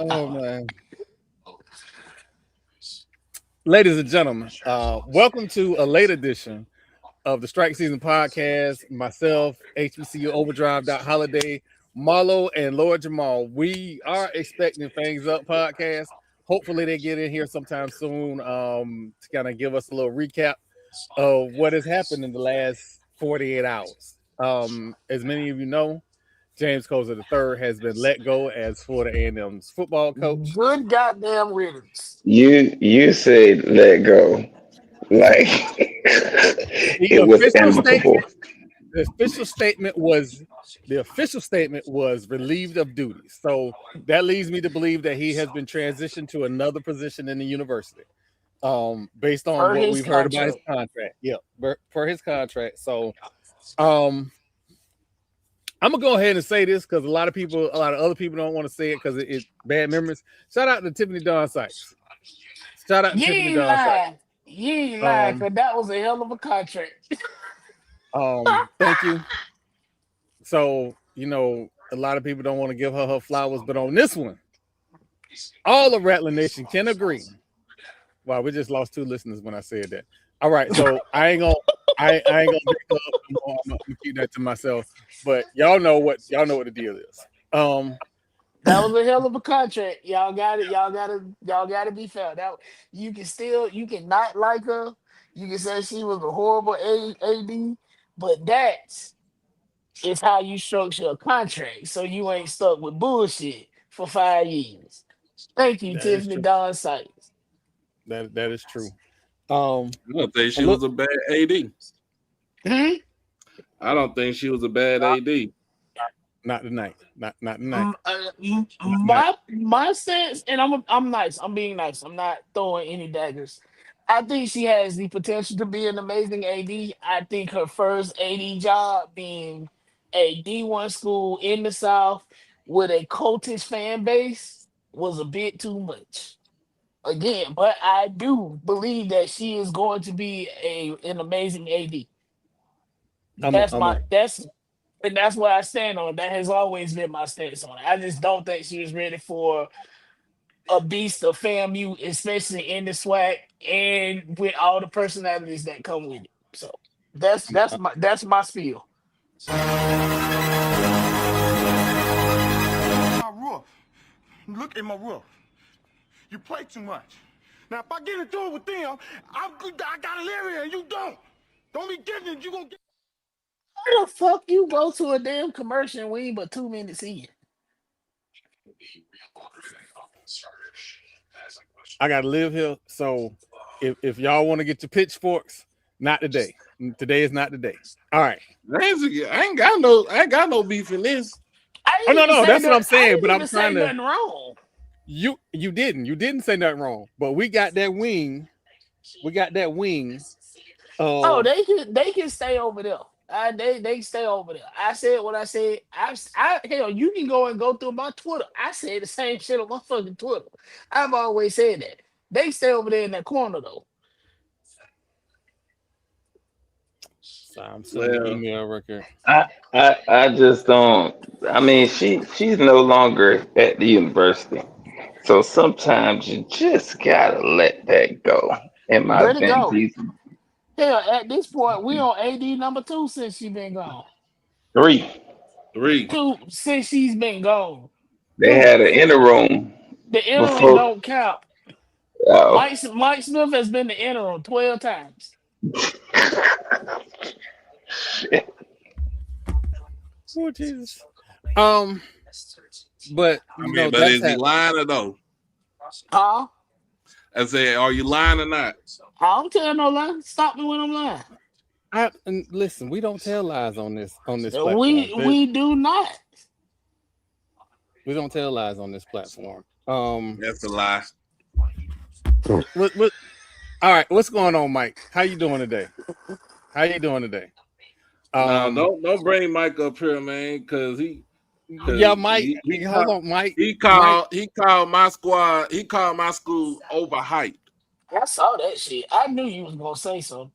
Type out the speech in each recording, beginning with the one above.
Oh man, ladies and gentlemen, welcome to a late edition of the Strike Season Podcast. Myself, HBCU Overdrive. Holiday, Marlo, and Lord Jamal. We are expecting Things Up podcast. Hopefully, they get in here sometime soon to kind of give us a little recap of what has happened in the last 48 hours. As many of you know, James Colzie III has been let go as Florida A&M's football coach. Good goddamn riddance. You said let go. Like The it was official amicable. statement the official statement was relieved of duties. So that leads me to believe that he has been transitioned to another position in the university. Based on Per what his we've heard about his contract. contract. Yeah, for his contract. So um I'm gonna go ahead and say this because a lot of other people don't want to say it because it's bad memories. Shout out to Tiffany Dawn Sykes. Shout out to You Tiffany ain't Dawn Sykes. lying. You ain't lying, Um, because that was a hell of a contract. Thank you. So, a lot of people don't want to give her flowers, but on this one, all of Rattler Nation can agree. Wow, we just lost two listeners when I said that. All right, so I ain't gonna bring it up. I'm gonna keep that to myself. But y'all know what the deal is. That was a hell of a contract. Y'all got it. Y'all got to be fair. That you can not like her. You can say she was a horrible AD, but that is how you structure a contract. So you ain't stuck with bullshit for 5 years. Thank you, That is Tiffany true. Dawn Sykes. That is true. Um, I don't think a she look, was a bad AD. Hmm? I don't think she was a bad AD. not tonight. Not tonight. Not tonight. My sense, and I'm nice. I'm being nice. I'm not throwing any daggers. I think she has the potential to be an amazing AD. I think her first AD job being a D1 school in the South with a cultish fan base was a bit too much. Again, but I do believe that she is going to be an amazing AD. I'm a, That's I'm a, my that's and that's what I stand on. That has always been my stance on it. I just don't think she was ready for a beast of FAMU, especially in the swag and with all the personalities that come with it. So that's my spiel. My roof. Look at my roof. You play too much. Now, if I get into it with them, I gotta live here and you don't. Don't be giving it, you gonna get. How the fuck you go to a damn commercial and we ain't but 2 minutes in? I gotta live here. So if y'all want to get your pitchforks, not today. Today is not the day. All right. I ain't got no beef in this. I Oh didn't no, even no, say that's what that. I'm I saying. But didn't I'm even say trying to. nothing wrong. You didn't say nothing wrong. But we got that wing. We got that wing Oh, of they can stay over there. They can stay over there. I said what I said. Hell, you can go through my Twitter. I said the same shit on my fucking Twitter. I've always said that. They stay over there in that corner though. so I'm sending the Well, email record. I just don't. I mean, she's no longer at the university, so sometimes you just gotta let that go. In my Let it opinion, go. Hell, at this point, we on AD number two since she been gone. three. three. Two since she's been gone. They Two. had an interim The interim before. don't count. Oh, Mike Smith has been the interim 12 times. shit. Oh Jesus. Um, but I mean, but that's is he happened. lying or no? Huh? I say, are you lying or not? I don't tell no lie. Stop me when I'm lying. And listen, we don't tell lies on this platform. We do not. We don't tell lies on this platform. That's a lie. What all right, what's going on, Mike? How you doing today? How you doing today? No, Um, don't bring Mike up here, man, because yeah, Mike. Hold on, Mike. Mike. he called my squad. He called my school overhyped. I saw that shit. I knew you was gonna say so.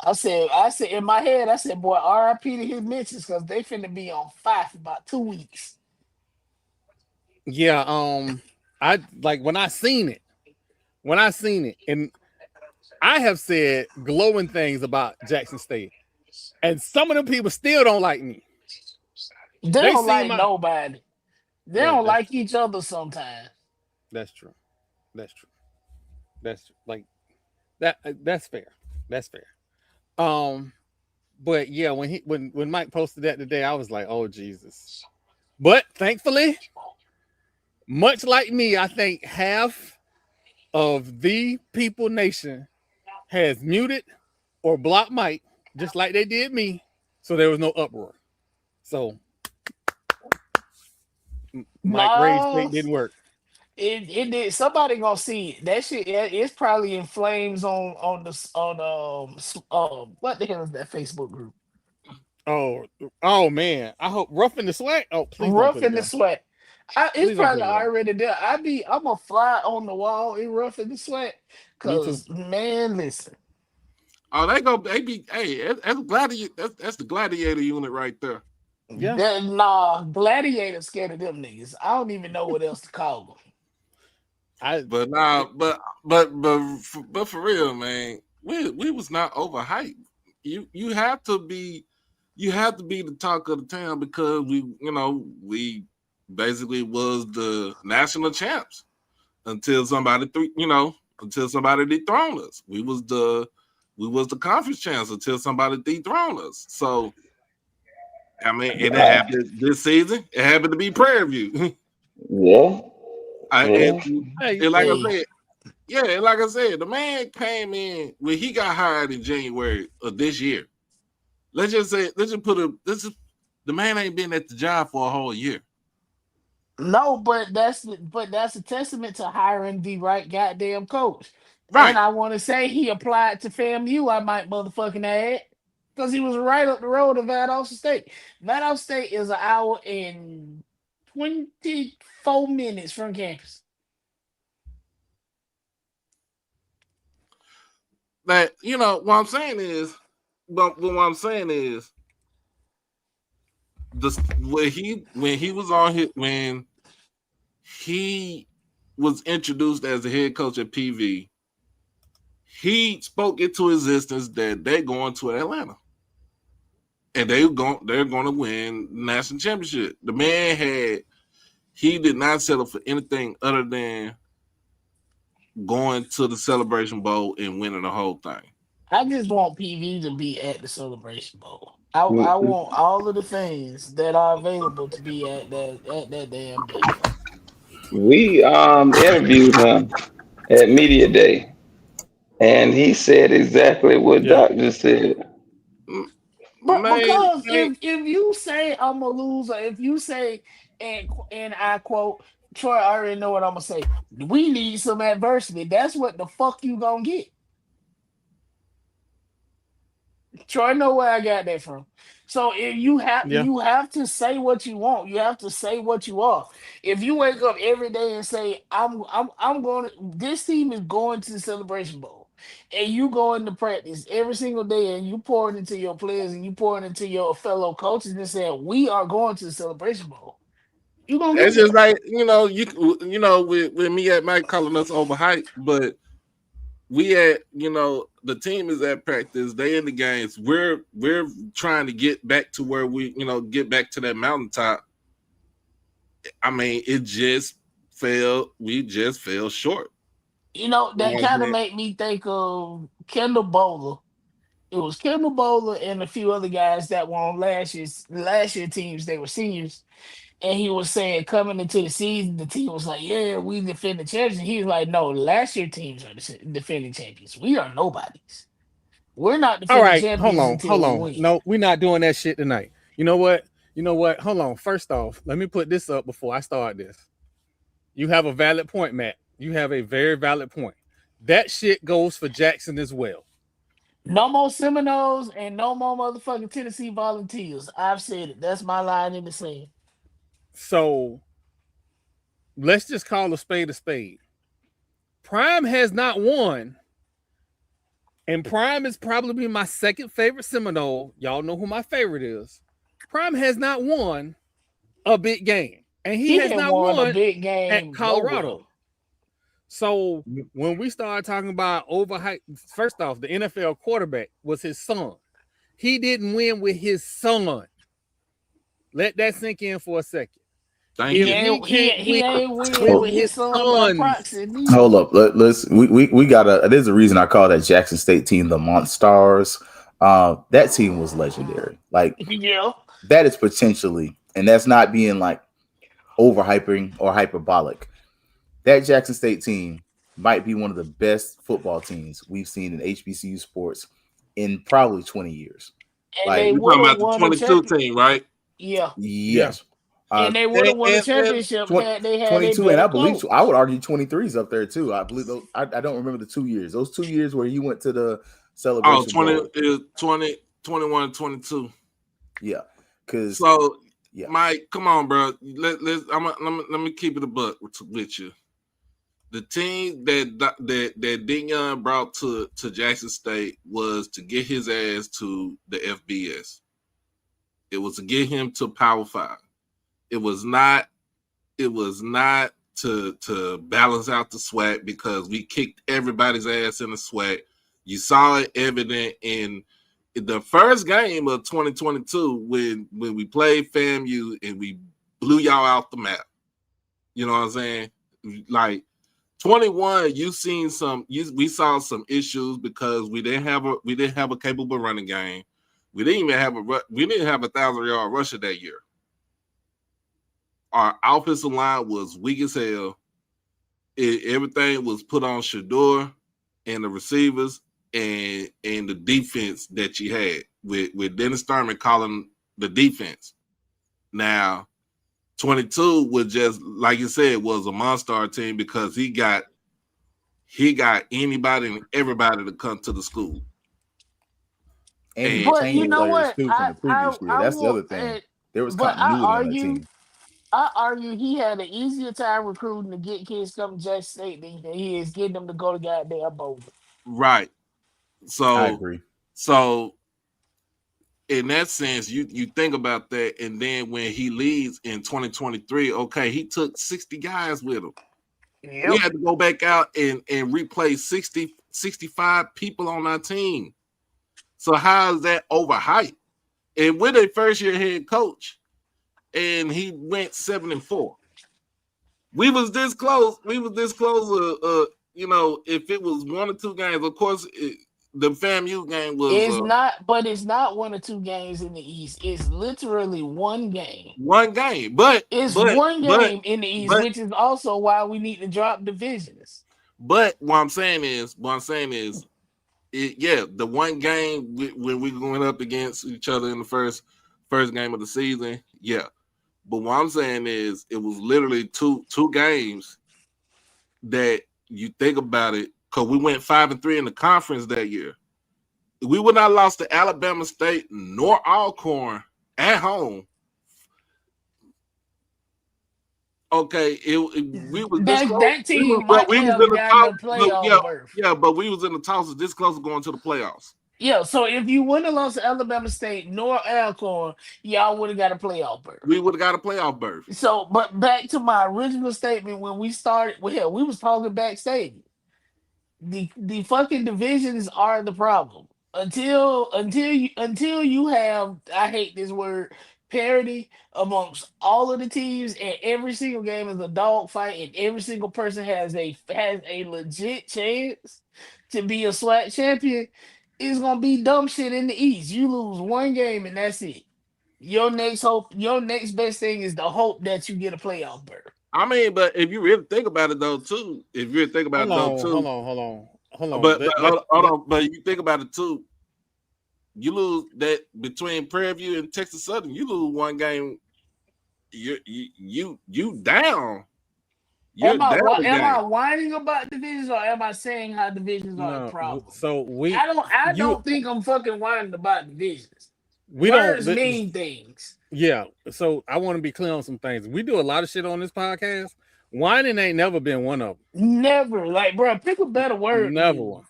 I said in my head, I said, boy, RIP to his mentions because they finna be on fire for about 2 weeks. Yeah, I like when I seen it, and I have said glowing things about Jackson State, and some of them people still don't like me. They They don't see like my nobody. They well, don't like each other sometimes. that's true. That's true. That's true. Like that. That's fair. That's fair. Um, but yeah, when Mike posted that today, I was like, oh Jesus. But thankfully, much like me, I think half of the people nation has muted or blocked Mike, just like they did me, so there was no uproar. So Mike Rage No, State didn't work. it did. Somebody gonna see it. That shit. It's probably in flames on the what the hell is that Facebook group? Oh, oh man. I hope rough in the sweat. Oh, please don't Rough put it in the there. sweat. It's Please don't probably put it there. already there. I'm a fly on the wall in rough in the sweat. Me too. Cause man, listen, Oh, they be hey, that's the gladiator unit right there. Yeah. that nah, gladiator scared of them niggas. I don't even know what else to call them. I But nah, but for real, man, we was not overhyped. You have to be the talk of the town because we basically was the national champs until somebody dethroned us. We was the conference champs until somebody dethroned us. So I mean, and it Uh, happened this season. It happened to be Prairie View. yeah, I, yeah. hey, and like I hey, Hey, said, yeah, and like I said, the man came in when he got hired in January of this year. The man ain't been at the job for a whole year. no, but that's a testament to hiring the right goddamn coach. And Right. I want to say he applied to FAMU. I might motherfucking add, because he was right up the road of Valdosta State. Valdosta State is an hour and 24 minutes from campus. That what I'm saying is, but what I'm saying is this when he was on his when he was introduced as the head coach at PV, he spoke into existence that they're going to Atlanta and they're going to win the national championship. The man he did not settle for anything other than going to the Celebration Bowl and winning the whole thing. I just want PV to be at the Celebration Bowl. I want all of the things that are available to be at that damn game. We interviewed him at media day, and he said exactly what yeah. Doc just said. But Man, because if you say I'm a loser, if you say and I quote Troy, I already know what I'm gonna say. We need some adversity. That's what the fuck you gonna get. Troy know where I got that from. So if Yeah. you have to say what you want. You have to say what you are. If you wake up every day and say, I'm going to this team is going to the Celebration Bowl, and you go into practice every single day and you pour it into your players and you pour it into your fellow coaches and say, we are going to the Celebration Bowl, you're gonna it's get just there. like with me at Mike calling us overhyped, but we at the team is at practice. They in the games. We're trying to get back to where we get back to that mountaintop. I mean, it just fell. We just fell short. You know That what I'm kind of saying? made me think of Kendall Bowler. It was Kendall Bowler and a few other guys that were on last year teams. They were seniors, and he was saying coming into the season, the team was like, "Yeah, we defending champions." And he was like, "No, last year teams are the defending champions. We are nobodies. We're not All defending right, champions until hold we on. win." No, we're not doing that shit tonight. You know what? You know what? Hold on. First off, let me put this up before I start this. You have a valid point, Matt. You have a very valid point. That shit goes for Jackson as well. No more Seminoles and no more motherfucking Tennessee Volunteers. I've said it. That's my line in the sand. So let's just call a spade a spade. Prime has not won, and Prime is probably my second favorite Seminole. Y'all know who my favorite is. Prime has not won a big game. and he He has had not won a won big at game nowhere. Colorado. So when we started talking about overhype, first off, the NFL quarterback was his son. He didn't win with his son. Let that sink in for a second. Thank He If you. he ain't he can't he win ain't win with with his his son by sons, proxy neither. Hold up. Let's we gotta. There's a reason I call that Jackson State team the Monstars. That team was legendary. Like Yeah. that is potentially, and that's not being like overhyping or hyperbolic. That Jackson State team might be one of the best football teams we've seen in HBCU sports in probably 20 years. And they Like, We would talking have about the won a 22 champion. team, right? Yeah. yeah. yes. And they would have won a And championship 20, had they had a 22, and better I believe coach. I would argue 23 is up there too. I believe those. I don't remember the 2 years. Those 2 years where he went to the oh, Celebration 20 Bowl. is 20, 21, 22. Yeah, because So, yeah, Mike, come on, bro. Let me keep it a buck with you. The team that Dick Young brought to Jackson State was to get his ass to the FBS. It was to get him to Power 5. It was not to balance out the SWAC because we kicked everybody's ass in the SWAC. You saw it evident in the first game of 2022 when we played FAMU and we blew y'all out the map. You know what I'm saying? Like 21, we saw some issues because we didn't have a capable running game. We didn't have a 1,000-yard rusher that year. Our offensive line was weak as hell. Everything was put on Shador and the receivers and the defense that you had with Dennis Thurman calling the defense. Now, 22 was just, like you said, was a monster team because he got anybody and everybody to come to the school. and he But retained you the know players what? too from the previous year. I That's the will. other thing. There was But continuity on that team. I argue he had an easier time recruiting to get kids come to Jackson State than he is getting them to go to goddamn Boulder. Right. I So agree. in that sense, you think about that, and then when he leaves in 2023, okay, he took 60 guys with him. Yep. We had to go back out and replace 65 people on our team. So how is that overhyped? And we're their first year head coach, and he went 7-4. We was this close. You know, if it was 1 or 2 games, of course, the FAMU game was It's not, but it's not 1 or 2 games in the East. It's literally one game. one game. But It's one game in the East, but which is also why we need to drop divisions. what I'm saying is, the one game when we going up against each other in the first game of the season, yeah. But what I'm saying is, it was literally two games that you think about it, because we went 5-3 in the conference that year. We would not lost to Alabama State nor Alcorn at home. Okay, we was this close. That team might We was have in the gotten a top. playoff berth. Yeah, but we was in the toss this close to going to the playoffs. Yeah, so if you wouldn't have lost to Alabama State nor Alcorn, y'all would have got a playoff berth. We would have got a playoff berth. So, but back to my original statement when we started, well, hell, we was talking backstage. The fucking divisions are the problem. Until you have, I hate this word, parity amongst all of the teams, and every single game is a dogfight, and every single person has a legit chance to be a SWAC champion. It's gonna be dumb shit in the East. You lose one game and that's it. Your next best thing is the hope that you get a playoff berth. I mean, but if you really think about it though, too, Hold on. but hold on, but you think about it too, you lose that between Prairie View and Texas Southern, you lose one game, you down. You're Am I down the game. whining about divisions, or am I saying how divisions are the problem? So I don't think I'm fucking whining about divisions. We Words don't mean things. Yeah. So I want to be clear on some things. We do a lot of shit on this podcast. Whining ain't never been one of them. Never. Like, bro, pick a better word. Never one.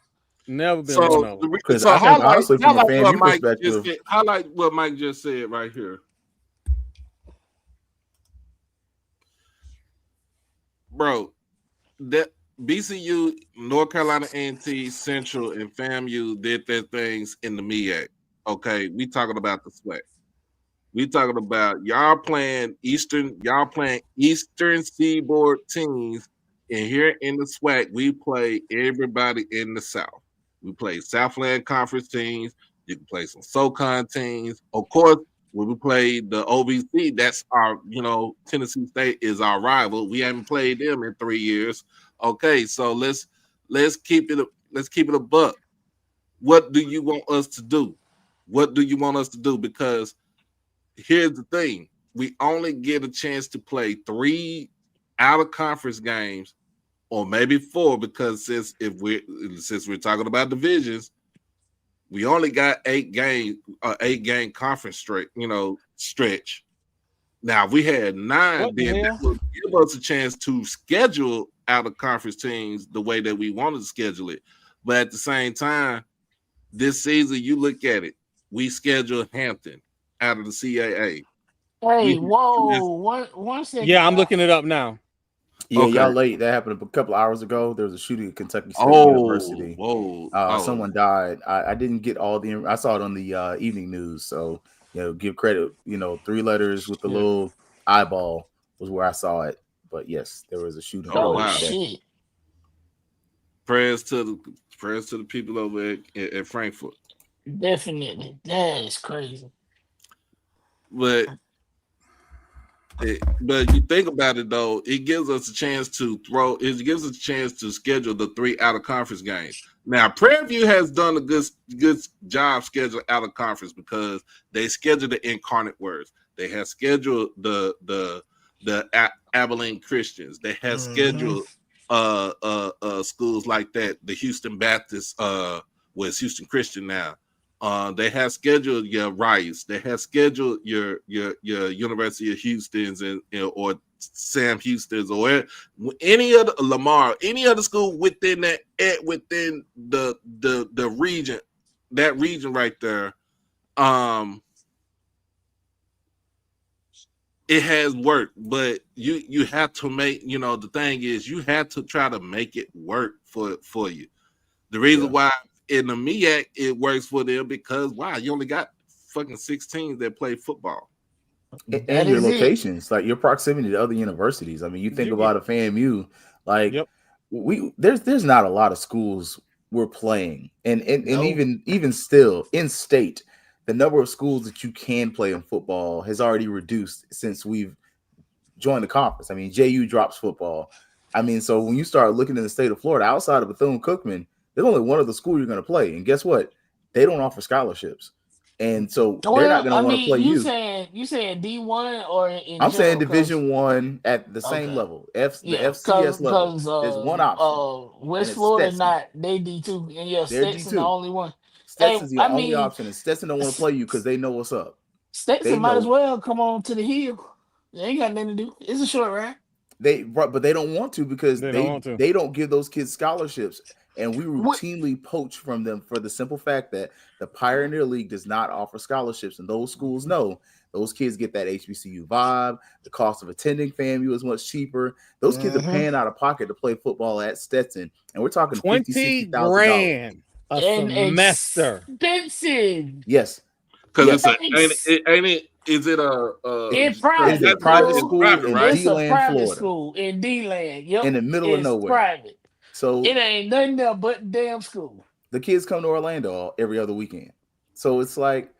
Never been one of them. Because I think honestly, from a FAMU perspective, highlight what Mike just said right here. bro. That BCU, North Carolina A&T, Central, and FAMU did their things in the MEAC. Okay, we talking about the SWAC. We talking about y'all playing Eastern Seaboard teams, and here in the SWAC, we play everybody in the South. We play Southland Conference teams. You can play some SoCon teams. Of course, when we play the OVC, that's our, Tennessee State is our rival. We haven't played them in 3 years. Okay, so let's keep it a buck. What do you want us to do? What do you want us to do? Because here's the thing: we only get a chance to play 3 out of conference games, or maybe 4, because since we're talking about divisions, we only got 8-game conference stretch. Now, if we had 9, What the then that hell? would give us a chance to schedule out of conference teams the way that we wanted to schedule it. But at the same time, this season, you look at it, we scheduled Hampton out of the CAA. Hey, We whoa, one second, Yeah, I'm y'all. looking it up now. Yeah, Okay. y'all late. That happened a couple hours ago. There was a shooting at Kentucky State Oh, University. whoa. Someone died. I didn't get all the. I saw it on the evening news. So give credit. 3 letters with the Yeah. little eyeball was where I saw it. But yes, there was a shooting Oh, earlier wow. today. Shit. Prayers to the people over at Frankfurt. Definitely. That is crazy. But you think about it though, it gives us a chance to schedule the 3 out of conference games. Now, Prairie View has done a good job scheduling out of conference because they scheduled the Incarnate Words. They have scheduled the Abilene Christians. They have scheduled schools like that. The Houston Baptist, it's Houston Christian now. They have scheduled your Rice. They have scheduled your University of Houston's or Sam Houston's or any other Lamar, any other school within the region, that region right there. It has worked, but you have to make, the thing is you have to try to make it work for you. The reason why in the MEAC it works for them because you only got fucking 16 that play football. And your locations, like your proximity to other universities. I mean, you think about a FAMU, like there's not a lot of schools we're playing, and even still in state, the number of schools that you can play in football has already reduced since we've joined the conference. I mean, JU drops football. I mean, so when you start looking in the state of Florida, outside of Bethune-Cookman, there's only one other school you're going to play, and guess what? They don't offer scholarships, and so they're not going to want to play you. You saying D1 or in I'm general? saying Division 1 at the same level, the FCS level. There's one option. West Florida Stetson. they D2, and They're Stetson the D2. only one. Stetson's the only option, and Stetson don't want to play you because they know what's up. Stetson might as well come on to the hill. They ain't got nothing to do. It's a short ride. But they don't want to because they don't give those kids scholarships, and we routinely poach from them for the simple fact that the Pioneer League does not offer scholarships, and those schools know those kids get that HBCU vibe. The cost of attending FAMU is much cheaper. Those kids are paying out of pocket to play football at Stetson, and we're talking $50,000-$60,000 a semester. Expensive. Yes, because is it a private? It's a private school private, in right? It's a D-Land, private Florida. school in D-Land. Yep, in the middle of nowhere. Private. So it ain't nothing there but damn school. The kids come to Orlando every other weekend, so it's like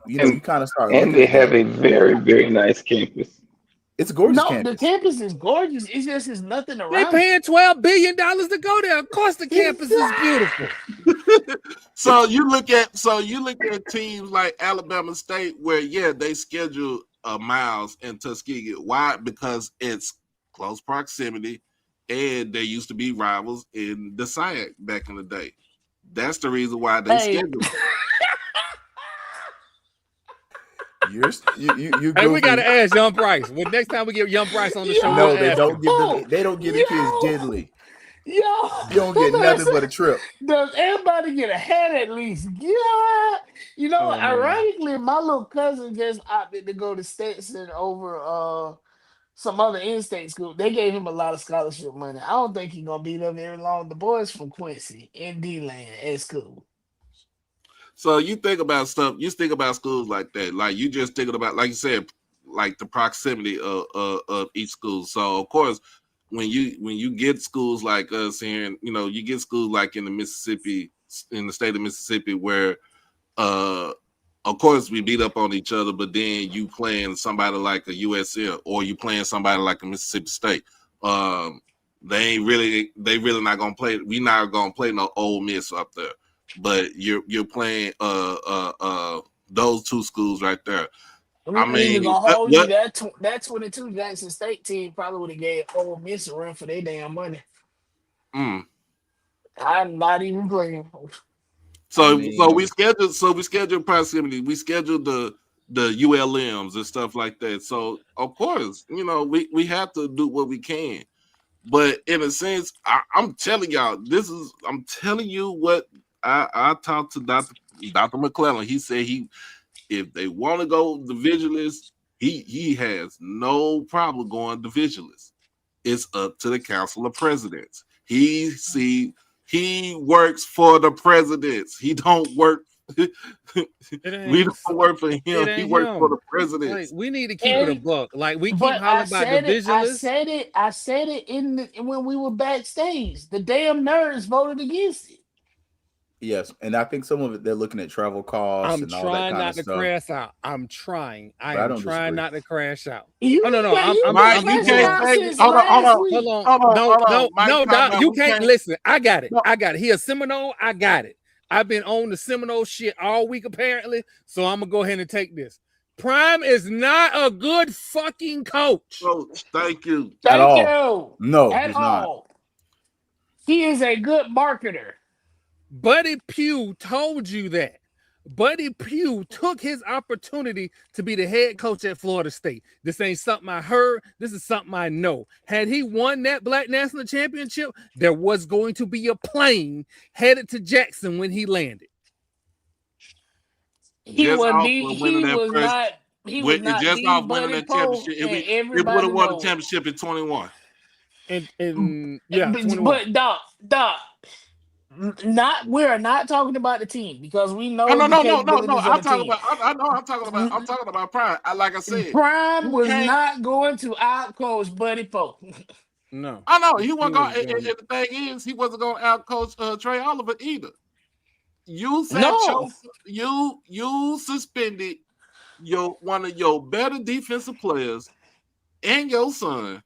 you kind of start. And they have a very, very nice campus. It's a gorgeous campus. The campus is gorgeous. It's just there's nothing around. They paying $12 billion to go there. Of course, the campus is beautiful. So you look at teams like Alabama State, where they schedule Miles and Tuskegee. Why? Because it's close proximity, and they used to be rivals in the SIAC back in the day. That's the reason why they schedule. Hey, we gotta ask Young Bryce. Well, next time we get Young Bryce on the show, no, they don't give them. They don't give the kids diddly. You don't get nothing but a trip. Does everybody get a hat at least? Ironically, my little cousin just opted to go to Stetson over some other in-state school. They gave him a lot of scholarship money. I don't think he's gonna be there very long. The boys from Quincy in D-Land at school. So you think about stuff. You think about schools like that. Like you just thinking about, like you said, like the proximity of each school. So of course, when you get schools like us here, and you get schools like in the Mississippi, in the state of Mississippi, where of course we beat up on each other, but then you playing somebody like a USL or you playing somebody like a Mississippi State. They really not gonna play. We not gonna play no Ole Miss up there. But you're playing those two schools right there. I I'm even mean, gonna hold you. what? That 22 Jackson State team probably would have gave Ole Miss a run for their damn money. Mm. I'm not even playing. So mean- we scheduled proximity. We scheduled the ULMs and stuff like that. So of course, we have to do what we can. But in a sense, I'm telling y'all, I'm telling you what I talked to Dr. McClellan. He said if they want to go the vigilance, he has no problem going the vigilance. It's up to the Council of Presidents. He works for the presidents. He don't work. We don't work for him. He works for the presidents. Like, we need to keep it a buck. Like we keep But hollering about the vigilance. I said it when we were backstage. The damn nerds voted against it. Yes, and I think some of it they're looking at travel costs I'm and all that trying kind not of to stuff. crash out. I'm trying. I But I am don't trying disagree. not to crash out. You, Oh, no, you've been Mike, you crashing can't out take since it. Hold on, last week. Hold on. Hold on, No, hold on. no, Mike, no, talk Doc. about You we can't can't- listen. I got it. No. I got it. He a Seminole. I got it. I've been on the Seminole shit all week apparently, so I'm gonna go ahead and take this. Prime is not a good fucking coach. Coach, thank you. At Thank all. you. No, At he's not. all. He is a good marketer. Buddy Pugh told you that. Buddy Pugh took his opportunity to be the head coach at Florida State. This ain't something I heard. This is something I know. Had he won that Black National Championship, there was going to be a plane headed to Jackson when he landed. He Just was off the of winning that first, he was not just the off winning Buddy that Poe, championship. and If we everybody would have won the knows. championship in 21. And yeah, 21. But Doc, we are not talking about the team because we know Oh, no. the capabilities I'm of the talking team. about. I know. I'm talking about Prime. Like I said, Prime you was can't- not going to outcoach Buddy Poe. No. I know he wasn't going. was And the thing is, he wasn't going to outcoach Trey Oliver either. You said No. you suspended one of your better defensive players and your son.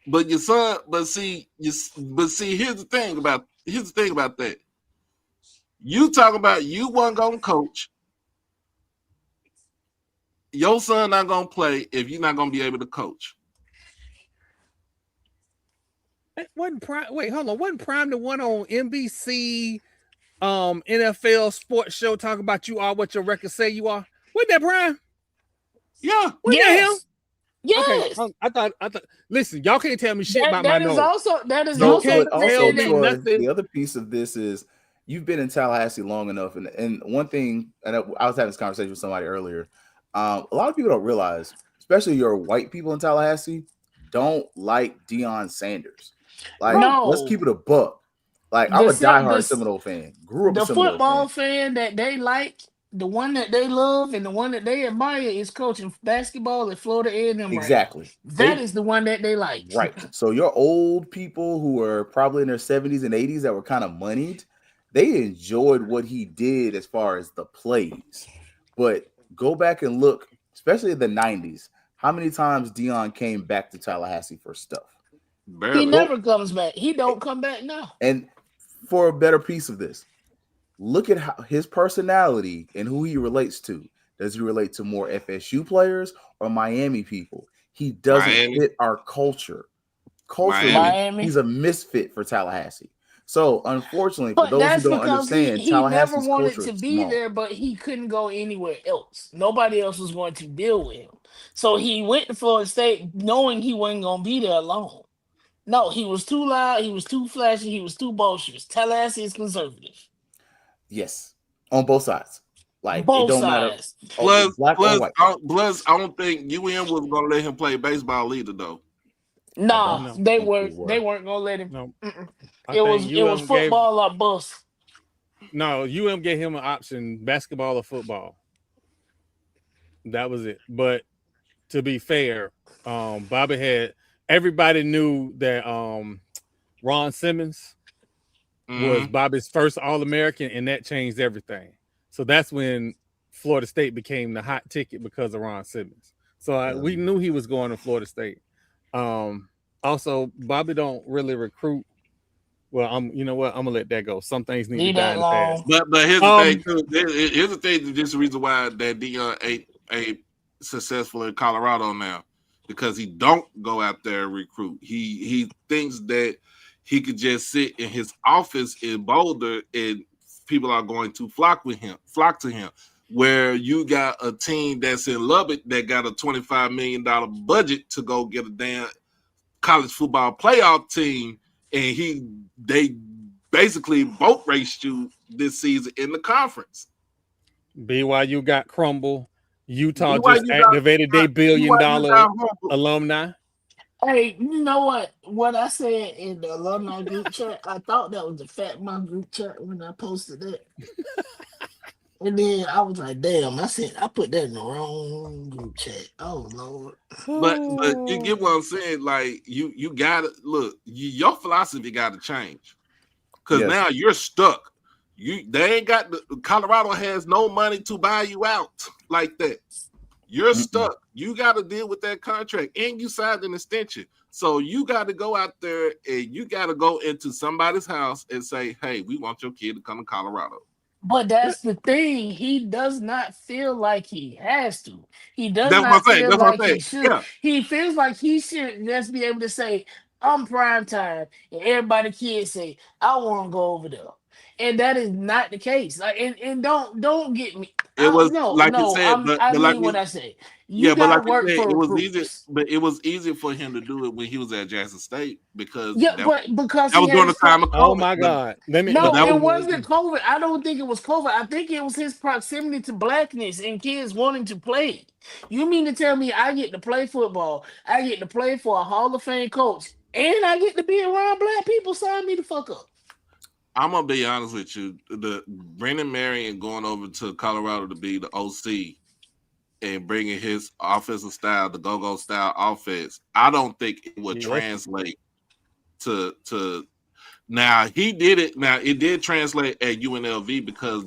But your son, here's the thing about that. You talk about you wasn't gonna coach. Your son not gonna play if you're not gonna be able to coach. Wasn't Prime? Wait, hold on. Wasn't Prime the one on NBC NFL sports show talking about you are what your records say you are? Wasn't that Prime? Yeah. Wasn't that him? Yes. Yes. Okay, I thought. Listen, y'all can't tell me shit about That my is nose. also that is You also can't the tell man me that- Troy, nothing. the other piece of this is you've been in Tallahassee long enough, and one thing, and I was having this conversation with somebody earlier. A lot of people don't realize, especially your white people in Tallahassee, don't like Deion Sanders. Like, No. let's keep it a buck. Like, I'm a The- diehard the- Seminole fan. Grew up the a Seminole football fan. fan that they like, the one that they love, and the one that they admire is coaching basketball at Florida A&M. Exactly. That is the one that they like. Right. So your old people who were probably in their 70s and 80s that were kind of moneyed, they enjoyed what he did as far as the plays. But go back and look, especially in the 90s, how many times Deion came back to Tallahassee for stuff? Barely. He never comes back. He don't come back now. And for a better piece of this, look at how his personality and who he relates to. Does he relate to more FSU players or Miami people? He doesn't Miami. fit our culture. Culturally, Miami. he's a misfit for Tallahassee. So, unfortunately, for But those that's who don't because understand, he never Tallahassee's wanted culture to is be small. there, but he couldn't go anywhere else. Nobody else was going to deal with him. So he went to Florida State knowing he wasn't going to be there alone. No, he was too loud, he was too flashy, he was too boisterous. Tallahassee is conservative. Yes, on both sides. Like it Both don't matter, sides. oh, black or white. I don't think UM was gonna let him play baseball either, though. I don't Nah, No, they think we weren't. They were. weren't gonna let him. no. Mm-mm. I It think was UM gave football or bust. no UM gave him an option: basketball or football. That was it. But to be fair, Bobby had everybody knew that Ron Simmons was Mm-hmm. Bobby's first All American, and that changed everything. So that's when Florida State became the hot ticket because of Ron Simmons. So we knew he was going to Florida State. Also, Bobby don't really recruit. Well, you know what? I'm gonna let that go. Some things need to Leave die that in the past. alone. But here's the thing Um, too. Here's the thing. This is the reason why that Dion ain't successful in Colorado now, because he don't go out there and recruit. He thinks that he could just sit in his office in Boulder and people are going to flock to him. Where you got a team that's in Lubbock that got a $25 million budget to go get a damn college football playoff team, and they basically boat raced you this season in the conference. BYU got crumble. Utah just BYU activated their $1 billion got humble. alumni. Hey, you know what? What I said in the alumni group chat, I thought that was the Fatmouth group chat when I posted that. And then I was like, damn, I put that in the wrong group chat. Oh Lord. But you get what I'm saying? Like you gotta look, your philosophy gotta change. Because Yes. now you're stuck. They ain't got Colorado has no money to buy you out like that. You're stuck. You got to deal with that contract, and you signed an extension. So you got to go out there and you got to go into somebody's house and say, "Hey, we want your kid to come to Colorado." But that's the thing. He does not feel like he has to. He does That's what I'm not saying. feel That's what like I'm he saying. should. Yeah, He feels like he should just be able to say, I'm prime time. And everybody kids say, I want to go over there. And that is not the case. Like and don't get me. it was No, like you no, said, I but like mean what you, I say. You yeah, but gotta like you work said, for it was easy. recruits. But it was easy for him to do it when he was at Jackson State because Yeah, but because that he was during had the his time of Oh COVID. my God! But no, that it was wasn't COVID. I don't think it was COVID. I think it was his proximity to blackness and kids wanting to play. You mean to tell me I get to play football, I get to play for a Hall of Fame coach, and I get to be around black people? Sign me the fuck up. I'm gonna be honest with you. The Brendan Marion going over to Colorado to be the OC and bringing his offensive style, the go-go style offense, I don't think it would Yes, translate to. Now he did it. Now it did translate at UNLV because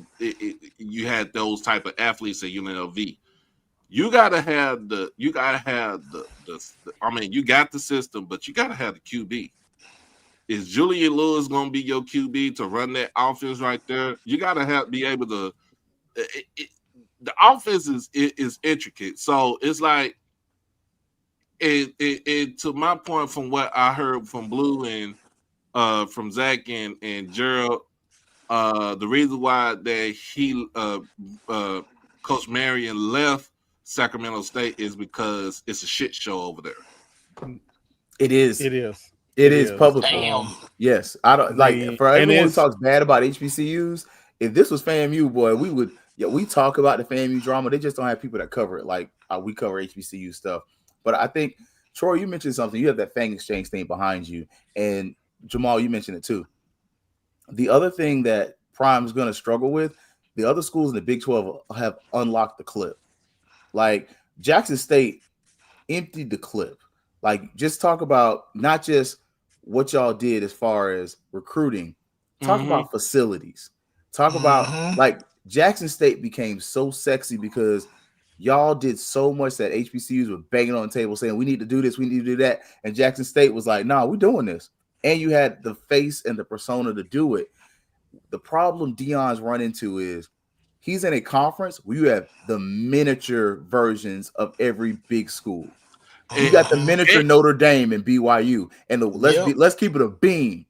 you had those type of athletes at UNLV. You gotta have the. I mean, you got the system, but you gotta have the QB. Is Julian Lewis going to be your QB to run that offense right there? You got to be able to. The offense is intricate, so it's like it to my point from what I heard from Blue and from Zach and Gerald. The reason why that Coach Marion left Sacramento State is because it's a shit show over there. It is. it is. It It is is. publicly. Damn. Yes. I don't like for And everyone who it's talks bad about HBCUs. If this was FAMU, boy, we would. Yeah, we talk about the FAMU drama. They just don't have people that cover it like we cover HBCU stuff. But I think Troy, you mentioned something. You have that Fang Exchange thing behind you, and Jamal, you mentioned it too. The other thing that Prime's going to struggle with, the other schools in the Big 12 have unlocked the clip. Like Jackson State emptied the clip. Like, just talk about not just what y'all did as far as recruiting, talk Mm-hmm. about facilities. Talk about Mhm. like Jackson State became so sexy because y'all did so much that HBCUs were banging on the table saying, we need to do this, we need to do that. And Jackson State was like, nah, we're doing this. And you had the face and the persona to do it. The problem Dion's run into is he's in a conference where you have the miniature versions of every big school. You And, got the Mhm. miniature Notre Dame and BYU. And Yep. let's keep it a beam.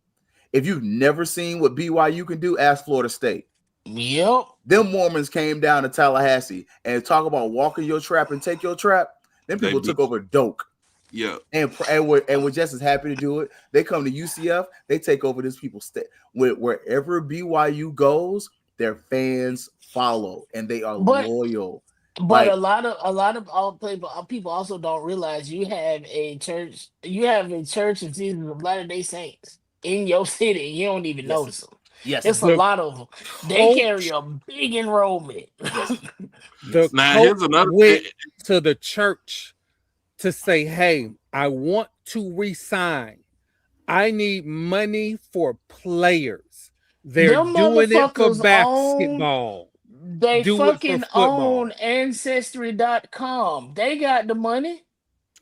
If you've never seen what BYU can do, ask Florida State. Yep. Them Mormons came down to Tallahassee and talk about walking your trap and take your trap. Them they people took beat over Doak. yeah. And we're just as happy to do it. They come to UCF, they take over this people's state. Wherever BYU goes, their fans follow and they are But loyal. but Like, a lot of all people also don't realize you have a church of Jesus of Latter-day Saints in your city. You don't even yes, notice them. yes, It's a The lot of them. They carry coach, a big enrollment. yes, the yes. Now coach here's another went thing. to the church to say, "Hey, I want to resign. I need money for players. They're Them doing it for motherfuckers basketball. Do it for fucking own football. Ancestry.com. They got the money.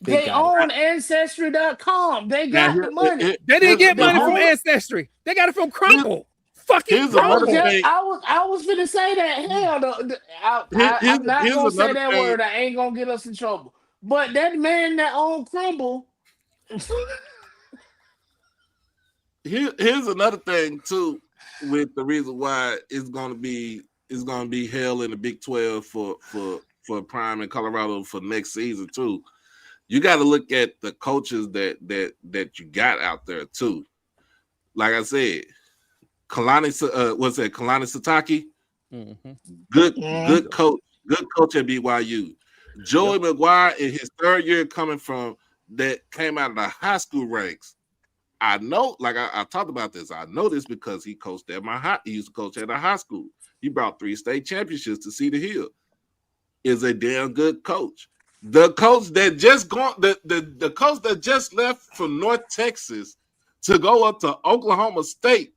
They They got it. own Ancestry.com. They Now got the money. They didn't here's get The money here's from only Ancestry. They got it from here's, Crumble. Fucking here's I another was Crumble." just thing. I was gonna say that. Hell no, I'm not Here's gonna say another that thing. word. I ain't gonna get us in trouble. But that man that owned Crumble, Here's another thing too, with the reason why it's gonna be hell in the Big 12 for Prime in Colorado for next season too. You got to look at the coaches that you got out there too. Like I said, what's that? Kalani Sataki, Mhm. mm, good coach at BYU. Yep. Joey McGuire in his third year coming from that came out of the high school ranks. I know, like I talked about this. I know this because he coached at he used to coach at a high school. He brought 3 state championships to Cedar Hill. Is a damn good coach. The coach that just the coach that just left from North Texas to go up to Oklahoma State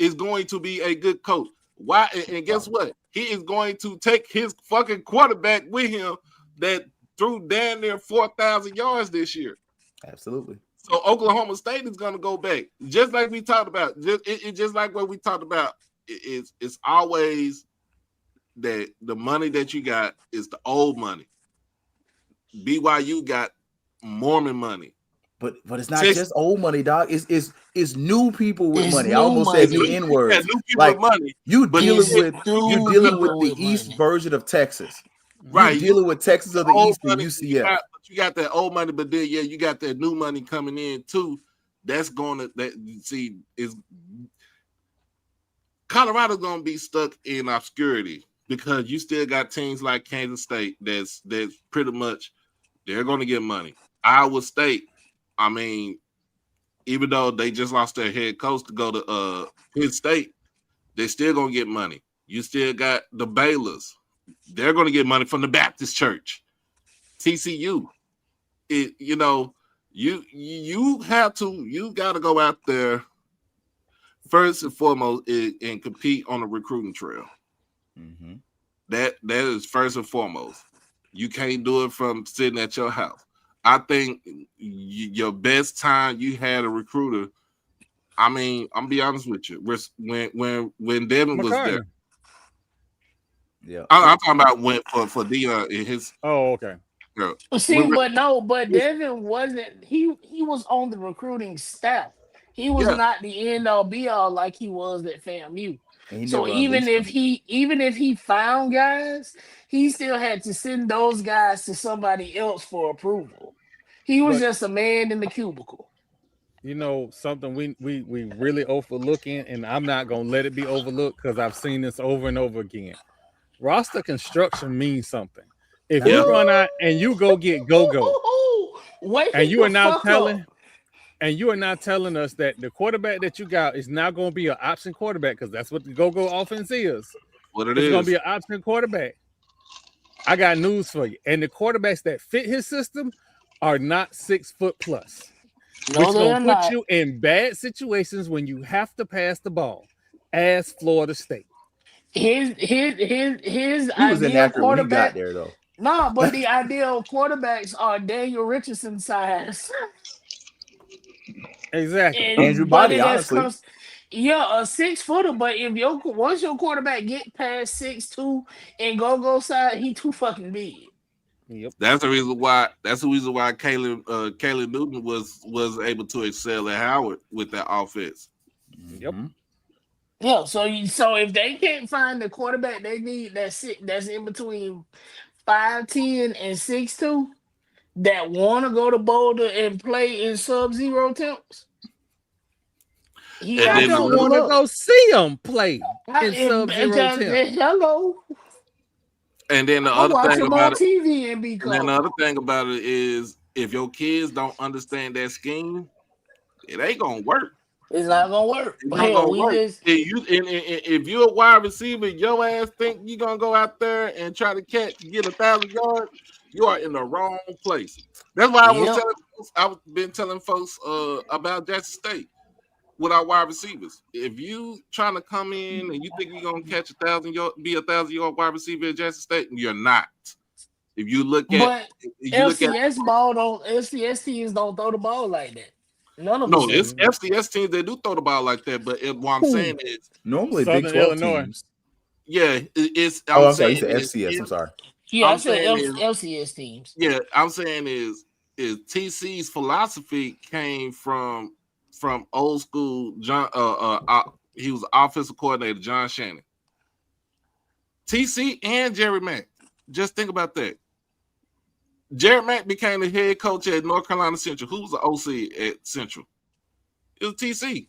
is going to be a good coach. Why? And guess what? He is going to take his fucking quarterback with him that threw damn near 4,000 yards this year. Absolutely. So Oklahoma State is going to go back, just like we talked about. Just like what we talked about. It's always that the money that you got is the old money. BYU got Mormon money. But it's not just old money, dog. It's new people with it's money. I new almost said It's the money. N words. new people Like, with money, you but dealing It's with new the people with East money. version of Texas. You're right? dealing with Texas of the Old East and money, UCF. you got that old money, but then you got that new money coming in too. That's going to see is Colorado's going to be stuck in obscurity because you still got teams like Kansas State that's pretty much they're going to get money. Iowa State, I mean, even though they just lost their head coach to go to Penn State, they're still going to get money. You still got the Baylors. They're going to get money from the Baptist Church. TCU. You got to go out there first and foremost and compete on the recruiting trail. Mm-hmm. That is first and foremost. You can't do it from sitting at your house. I think your best time you had a recruiter. I mean, I'm be honest with you. When Devin was there, McCartney. Yeah. I'm talking about when for Dion in his. Oh, okay. See, but Devin wasn't. He was on the recruiting staff. He was Yeah, not the end all be all like he was at FAMU. And he So never unleashed them. even if he found guys, he still had to send those guys to somebody else for approval. He was But just a man in the cubicle. you know something we really overlooking, and I'm not gonna let it be overlooked because I've seen this over and over again. Roster construction means something. If you yeah. run out and you go get go, Wake and it the fuck up. you are now telling us that the quarterback that you got is now going to be an option quarterback because that's what the go offense is. What it It's going to be is. an option quarterback. I got news for you. And the quarterbacks that fit his system are not 6 foot plus, No, which going they're to put not. you in bad situations when you have to pass the ball, as Florida State. His He was ideal inaccurate when he got quarterback. there, though. Nah, but the ideal quarterbacks are Daniel Richardson size. Exactly. Andrew And but Body, it has honestly. comes, yeah, a 6 footer. But if once your quarterback get past 6'2" and go side, he too fucking big. Yep. That's the reason why. That's the reason why Caleb Newton was able to excel at Howard with that offense. Yep. Mm-hmm. Yeah, so if they can't find the quarterback they need that's in between 5'10" and 6'2" that want to go to Boulder and play in sub-zero temps, he And I have then to don't level want to another, go see him play in Sub-Zero temp. Hello. and then the I other watch thing him on about it, TV and be and then cold. the other thing about it is if your kids don't understand that scheme, it ain't gonna work. It's not gonna work. It's not Hell, gonna we work. just If you're a wide receiver, your ass think you're gonna go out there and try to get 1,000 yards, you are in the wrong place. That's why I was yep. telling folks, I've been telling folks about Jackson State with our wide receivers. If you trying to come in and you think you're gonna catch 1,000 yard, be 1,000 yard wide receiver at Jackson State, you're not. If you look at But if you look at LCS teams don't throw the ball like that. None of them no, do. it's FCS teams that do throw the ball like that. But what I'm Who? saying is, Normally, Big Southern 12 Illinois. teams. yeah, it's. Oh, I'm I'm sorry. You saying said is, FCS. I'm sorry. Yeah, I I'm said saying is, LCS teams. yeah, I'm saying is TC's philosophy came from old school John. He was offensive coordinator John Shannon. TC and Jerry Mack. Just think about that. Jerry Mack became the head coach at North Carolina Central. Who was the OC at Central? It was TC.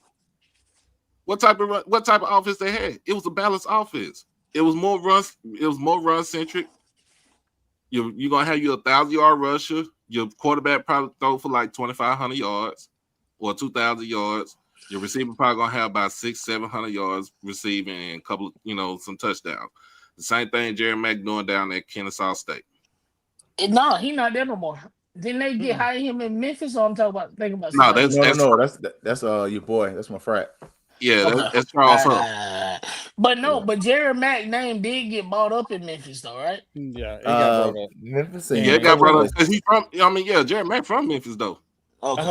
What type of offense they had? It was a balanced offense. It was more run. It was more run centric. You're gonna have your 1,000 yard rusher. Your quarterback probably throw for like 2,500 yards or 2,000 yards. Your receiver probably gonna have about 600-700 yards receiving and a couple, some touchdowns. The same thing Jerry Mack doing down at Kennesaw State. No, he not there no more. Didn't they get hire him in Memphis? Or I'm thinking about No, somebody that's else. No. That's your boy. That's my frat. yeah, Okay. that's Charles Huff. But no, Yeah. but Jerry Mack name did get bought up in Memphis though, right? Yeah, it got brought up. Memphis Yeah, and it got brought up Kansas. because he's from. I mean, yeah, Jerry Mack from Memphis though. I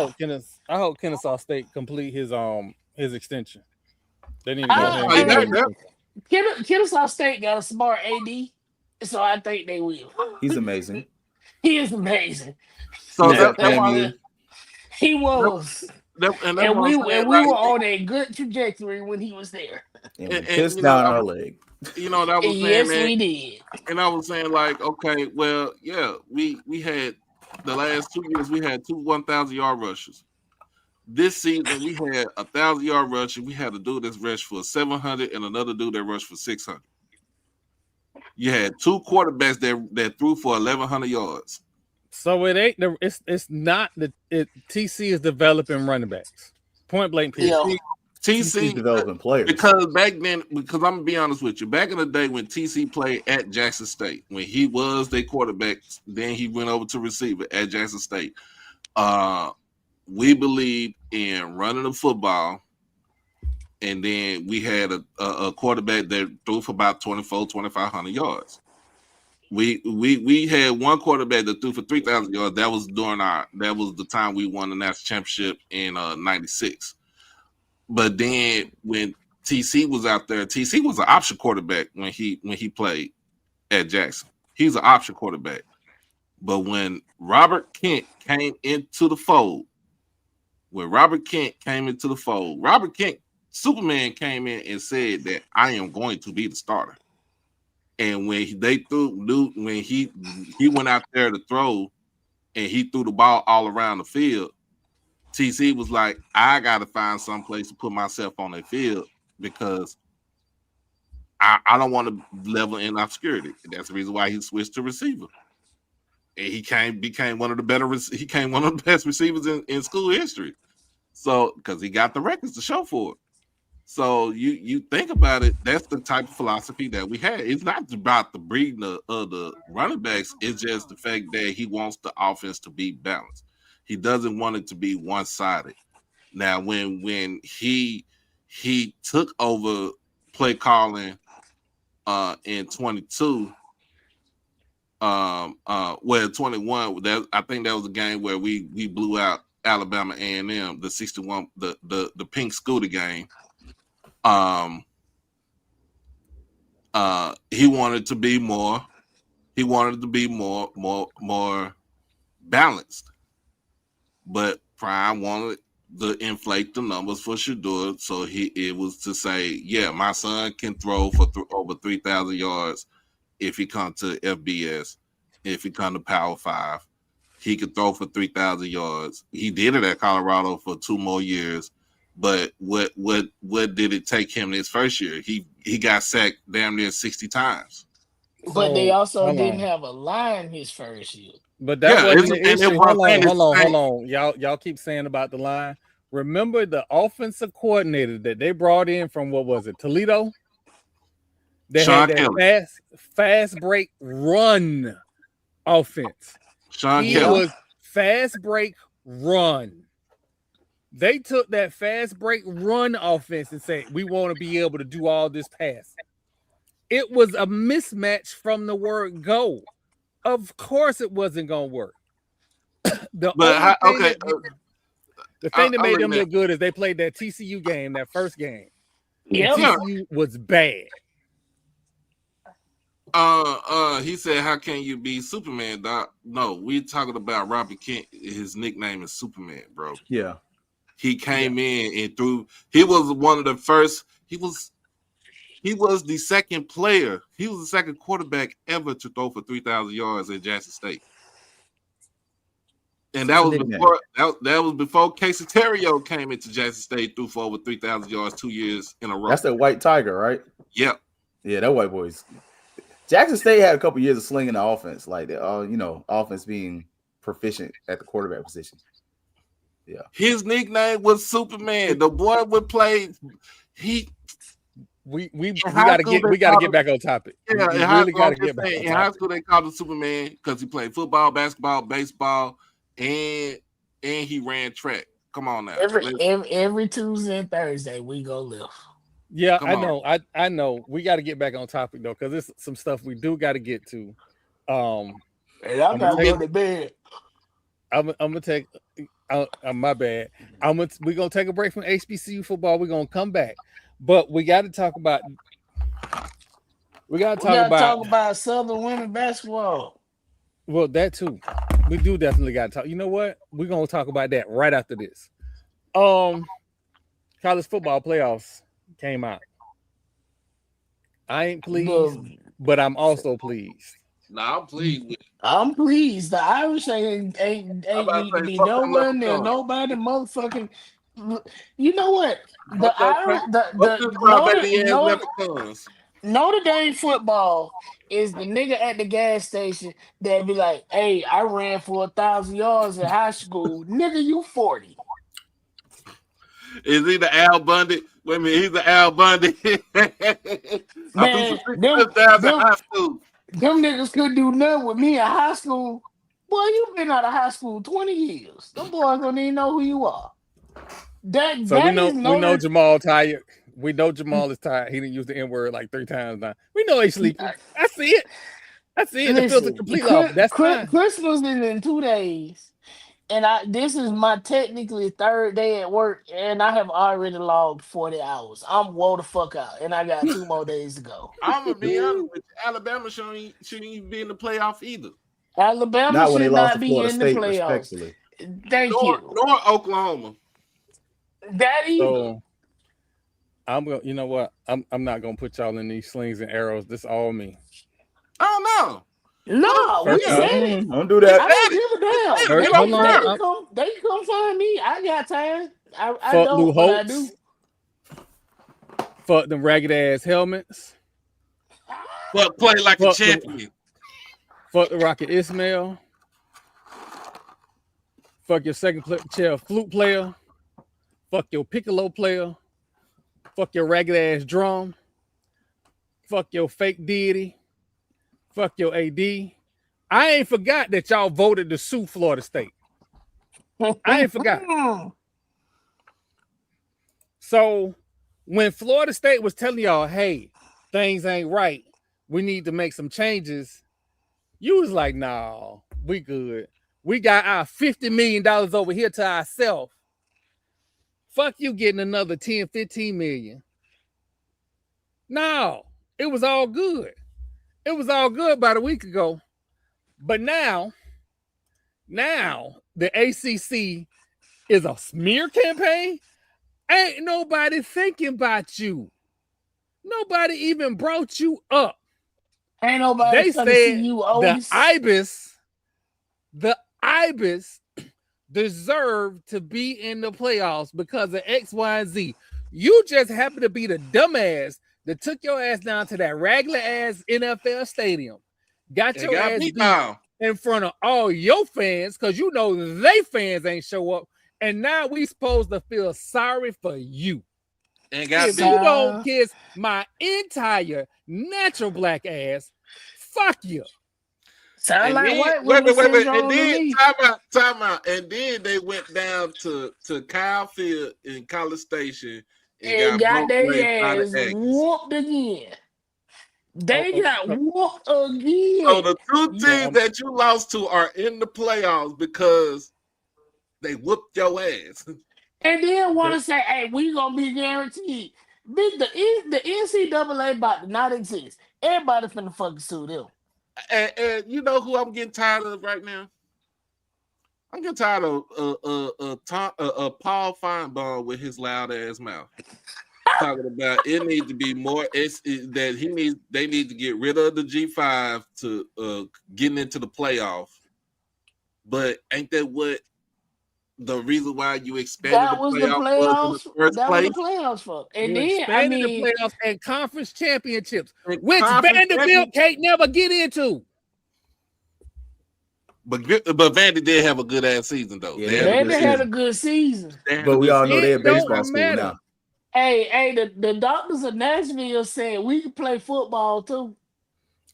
hope Kennesaw State complete his extension. They need to go I, ahead Oh, you and I, get got him. that. Kennesaw State got a smart AD, so I think they will. He's amazing. He is amazing. So He was that, at that's why FAMU. He was, and that's and what we I'm saying. and we Right? were on a good trajectory when he was there. And we And pissed down our leg. that was saying Yes, that, we did. and I was saying like, okay, well, yeah, we had the last 2 years we had two 1,000 yard rushes. This season we had 1,000 yard rusher. We had a dude that's rushed for 700 and another dude that rushed for 600. You had two quarterbacks that threw for 1,100 yards. So it ain't it's not TC is developing running backs. Point blank period. Yeah. TC's TC developing players. because back then, because I'm gonna be honest with you, back in the day when TC played at Jackson State, when he was their quarterback, then he went over to receiver at Jackson State. We believed in running the football, and then we had a quarterback that threw for about 2,500 yards. We had one quarterback that threw for 3,000 yards. That was the time we won the national championship in '96. But then when TC was out there, TC was an option quarterback when he played at Jackson. He's an option quarterback. But when Robert Kent came into the fold, Robert Kent, Superman came in and said that I am going to be the starter. And when he went out there to throw and he threw the ball all around the field, TC was like, I got to find some place to put myself on the field because I don't want to level in obscurity. That's the reason why he switched to receiver. And he became one of the best receivers in school history. So because he got the records to show for it. So you think about it, that's the type of philosophy that we had. It's not about the breeding of the running backs. It's just the fact that he wants the offense to be balanced. He doesn't want it to be one-sided. Now, when he took over play calling in 22, 21, I think that was a game where we blew out Alabama A&M, the 61, the pink scooter game. He wanted to be more balanced. But Prime wanted to inflate the numbers for Shador, so it was to say, yeah, my son can throw for over 3,000 yards if he comes to FBS, if he comes to Power 5. He could throw for 3,000 yards. He did it at Colorado for 2 more years. But what did it take him this first year? He got sacked damn near 60 times. But they So also hold didn't on. have a line his first year. But that Yeah, wasn't the and it issue. was Hold on. Y'all keep saying about the line. Remember the offensive coordinator that they brought in from what was it, Toledo? They Sean had that Kelly. fast break run offense. Sean He Kelly. was fast break run. They took that fast break run offense and said, we want to be able to do all this pass. It was a mismatch from the word go. Of course it wasn't going to work. The thing that made them look good is they played that TCU game, that first game. Yep. And TCU was bad. He said, how can you be Superman, Doc? No, we're talking about Robbie Kent. His nickname is Superman, bro. Yeah. He came in and threw. He was one of the first. He was the second player. He was the second quarterback ever to throw for 3,000 yards at Jackson State. And that was before Casey Terrio came into Jackson State, threw for over 3,000 yards 2 years in a row. That's that white tiger, right? Yep. Yeah, that white boy's. Jackson State had a couple years of slinging the offense, like offense being proficient at the quarterback position. Yeah. His nickname was Superman. The boy would play. We gotta get back on topic. Yeah, we really gotta get back on topic. In high school, they called him Superman because he played football, basketball, baseball, and he ran track. Come on now. Every Tuesday and Thursday we go lift. Yeah, I know. We got to get back on topic though, because there's some stuff we do got to get to. And I'm not going to bed. I'm gonna take. My bad. We're gonna take a break from HBCU football. We're gonna come back, but we got to talk about. We got to talk about Southern women basketball. Well, that too. We do definitely got to talk. You know what? We're gonna talk about that right after this. College football playoffs came out. I ain't pleased, but I'm also pleased. Nah, I'm pleased. I'm pleased. The Irish ain't need to be nowhere near nobody motherfucking. You know what? The Irish, Notre Dame football is the nigga at the gas station that be like, "Hey, I ran for 1,000 yards in high school, nigga. You 40." Is he the Al Bundy? Wait a minute, he's the Al Bundy. Man, them niggas couldn't do nothing with me in high school. Boy, you been out of high school 20 years. Them boys don't even know who you are. We know Jamal tired. We know Jamal is tired. He didn't use the N-word like 3 times now. We know he's sleeping. I see it. Listen, the filter completely off. That's fine. Christmas is in 2 days. And this is my technically 3rd day at work, and I have already logged 40 hours. I'm wore the fuck out, and I got 2 more days to go. I'm gonna be honest with you. Alabama shouldn't even be in the playoff either. Alabama should not be in the playoffs. Thank you. Nor Oklahoma. That either. So, I'm gonna. You know what? I'm not gonna put y'all in these slings and arrows. This all me. Oh no. No, we said it. Don't do that. I don't give a damn. Hold on. They can come find me. I got time. I Fuck don't, Lou but I Holtz. do. Fuck them ragged ass helmets. Fuck play like a champion. Fuck the Rocket Ismail. Fuck your second chair flute player. Fuck your piccolo player. Fuck your ragged ass drum. Fuck your fake deity. Fuck your AD. I ain't forgot that y'all voted to sue Florida State. I ain't forgot. So when Florida State was telling y'all, hey, things ain't right, we need to make some changes, you was like, nah, we good. We got our $50 million over here to ourselves. Fuck you getting another 10, 15 million. No, it was all good. It was all good about a week ago. But now the ACC is a smear campaign. Ain't nobody thinking about you. Nobody even brought you up. Ain't nobody they said see you the IBIS deserve to be in the playoffs because of X, Y, and Z. You just happen to be the dumbass that took your ass down to that regular ass NFL stadium, got your ass beat in front of all your fans because you know they fans ain't show up, and now we supposed to feel sorry for you. And got if you don't kiss my entire natural black ass, fuck you. Sound like white wait. And then time out. And then they went down to Kyle Field in College Station and got their ass whooped again. They got whooped again. So the two teams that you lost to are in the playoffs because they whooped your ass. And then want to say, hey, we gonna be guaranteed. The NCAA about to not exist. Everybody finna fucking sue them. And you know who I'm getting tired of right now? I'm getting tired of Paul Feinbaum with his loud ass mouth. Talking about it needs to be more. They need to get rid of the G5 to getting into the playoff. But ain't that what the reason why you expanded the playoffs in the first place? Was the playoffs for. And you then the playoffs and conference championships, which Vanderbilt can't never get into. But Vandy did have a good ass season though. Yeah, they had a good season. But we all know they're a baseball school now. Hey, the doctors of Nashville said we can play football too.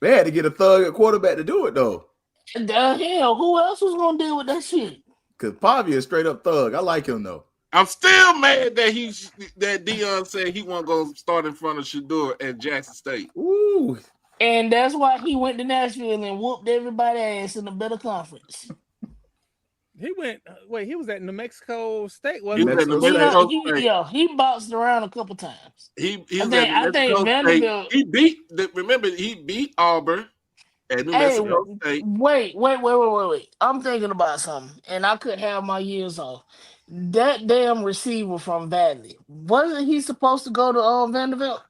They had to get a thug at quarterback to do it though. The hell, who else was gonna deal with that shit? Because Pavia is straight up thug. I like him though. I'm still mad that Dion said he wasn't gonna start in front of Shedeur at Jackson State. Ooh. And that's why he went to Nashville and whooped everybody's ass in a better conference. He was at New Mexico State, wasn't he? He bounced around a couple times. I think Vanderbilt. He beat Auburn at New Mexico State. Wait. I'm thinking about something, and I could have my years off. That damn receiver from Valley, wasn't he supposed to go to Vanderbilt?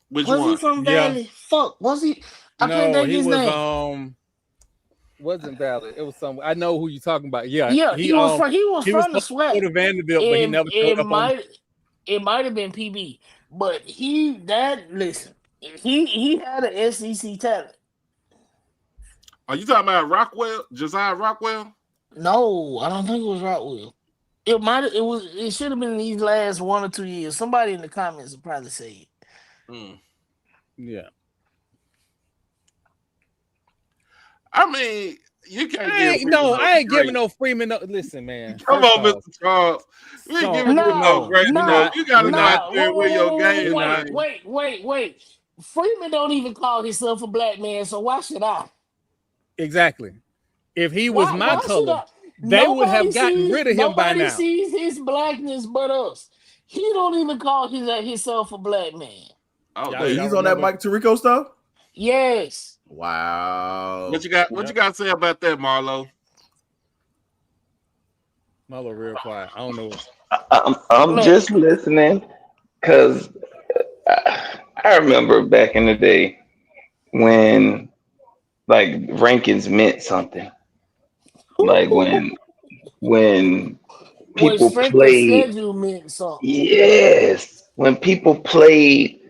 Which one? Was he from Valley? Yeah. Fuck, was he? I can't think his name. Wasn't Valley. It was somewhere. I know who you're talking about. Yeah, he was from the SWAT. To Vanderbilt, but he never showed up. It might have been PB, but he had an SEC talent. Are you talking about Josiah Rockwell? No, I don't think it was Rockwell. It should have been these last 1 or 2 years. Somebody in the comments will probably say it. Yeah. I mean, you can't. I ain't giving no Freeman. Listen, man. Come on, Mr. Charles. We ain't giving you no great. You got to know out there where your game. Wait. Freeman don't even call himself a black man, so why should I? Exactly. If he was my color, they would have gotten rid of him by now. Nobody sees his blackness but us. He don't even call himself a black man. Oh, he's on that Mike Tirico stuff? Yes. Wow. What you got to say about that, Marlo? Marlo real quiet. I don't know. I'm just listening because I remember back in the day when like rankings meant something. Like when people played. Meant something. Yes. When people played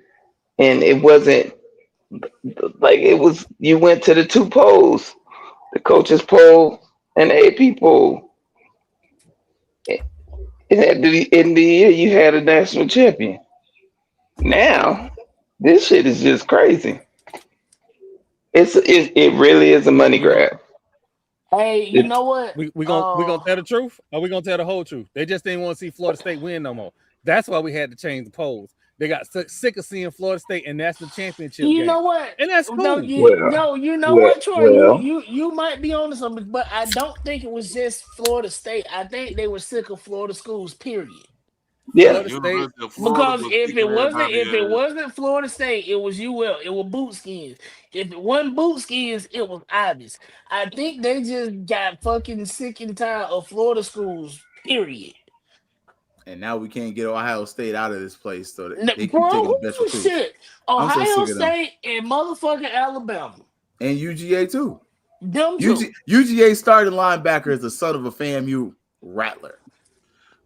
and it wasn't like it was, you went to the two polls, the coaches poll and the AP poll. It had to be in the year you had a national champion. Now, this shit is just crazy. It really is a money grab. Hey, you know what? We gonna tell the truth, or we gonna tell the whole truth? They just didn't want to see Florida State win no more. That's why we had to change the polls. They got sick of seeing Florida State and national championship. You know what? And that's cool. You know what, Troy? You might be on to something, but I don't think it was just Florida State. I think they were sick of Florida schools. Period. Yeah, because if it wasn't Florida State, it was UL. It was Bootskins. If it wasn't Bootskins, it was Ibis. I think they just got fucking sick and tired of Florida schools. Period. And now we can't get Ohio State out of this place, so they keep taking the best recruits. Ohio State and motherfucking Alabama and UGA too. Them two. UGA starting linebacker is the son of a FAMU rattler.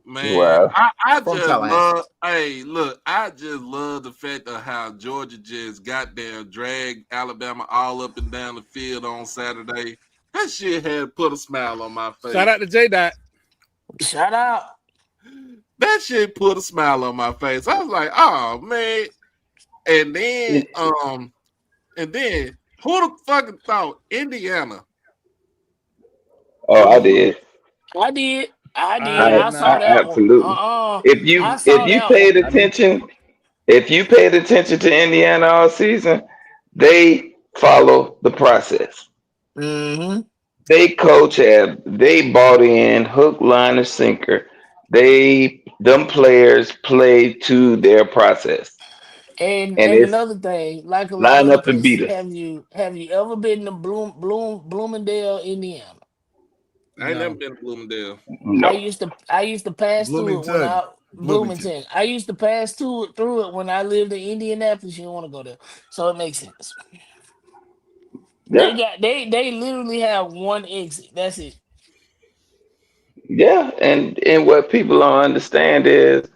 Man, Wow. I From just Tallahassee. love. Hey, look, I just love the fact of how Georgia just goddamn dragged Alabama all up and down the field on Saturday. That shit had put a smile on my face. Shout out to J Dot. Shout out. That shit put a smile on my face. I was like, oh man. And then who the fucking thought Indiana? Oh, I did. I did. I I did saw not. that one. Absolutely. If I you saw that paid one. attention, if you paid attention to Indiana all season, they follow the process. Mm-hmm. They bought in hook, line, and sinker. Them players play to their process, And and it's another thing, like a lot line of up and places, beat us. have you ever been to Bloomingdale, Indiana? I ain't never No. been to Bloomingdale. No, I used to pass through it when I Bloomington. Bloomington. I used to pass through it when I lived in Indianapolis. You don't want to go there, so it makes sense. yeah, They literally have one exit. That's it. yeah, and what people don't understand is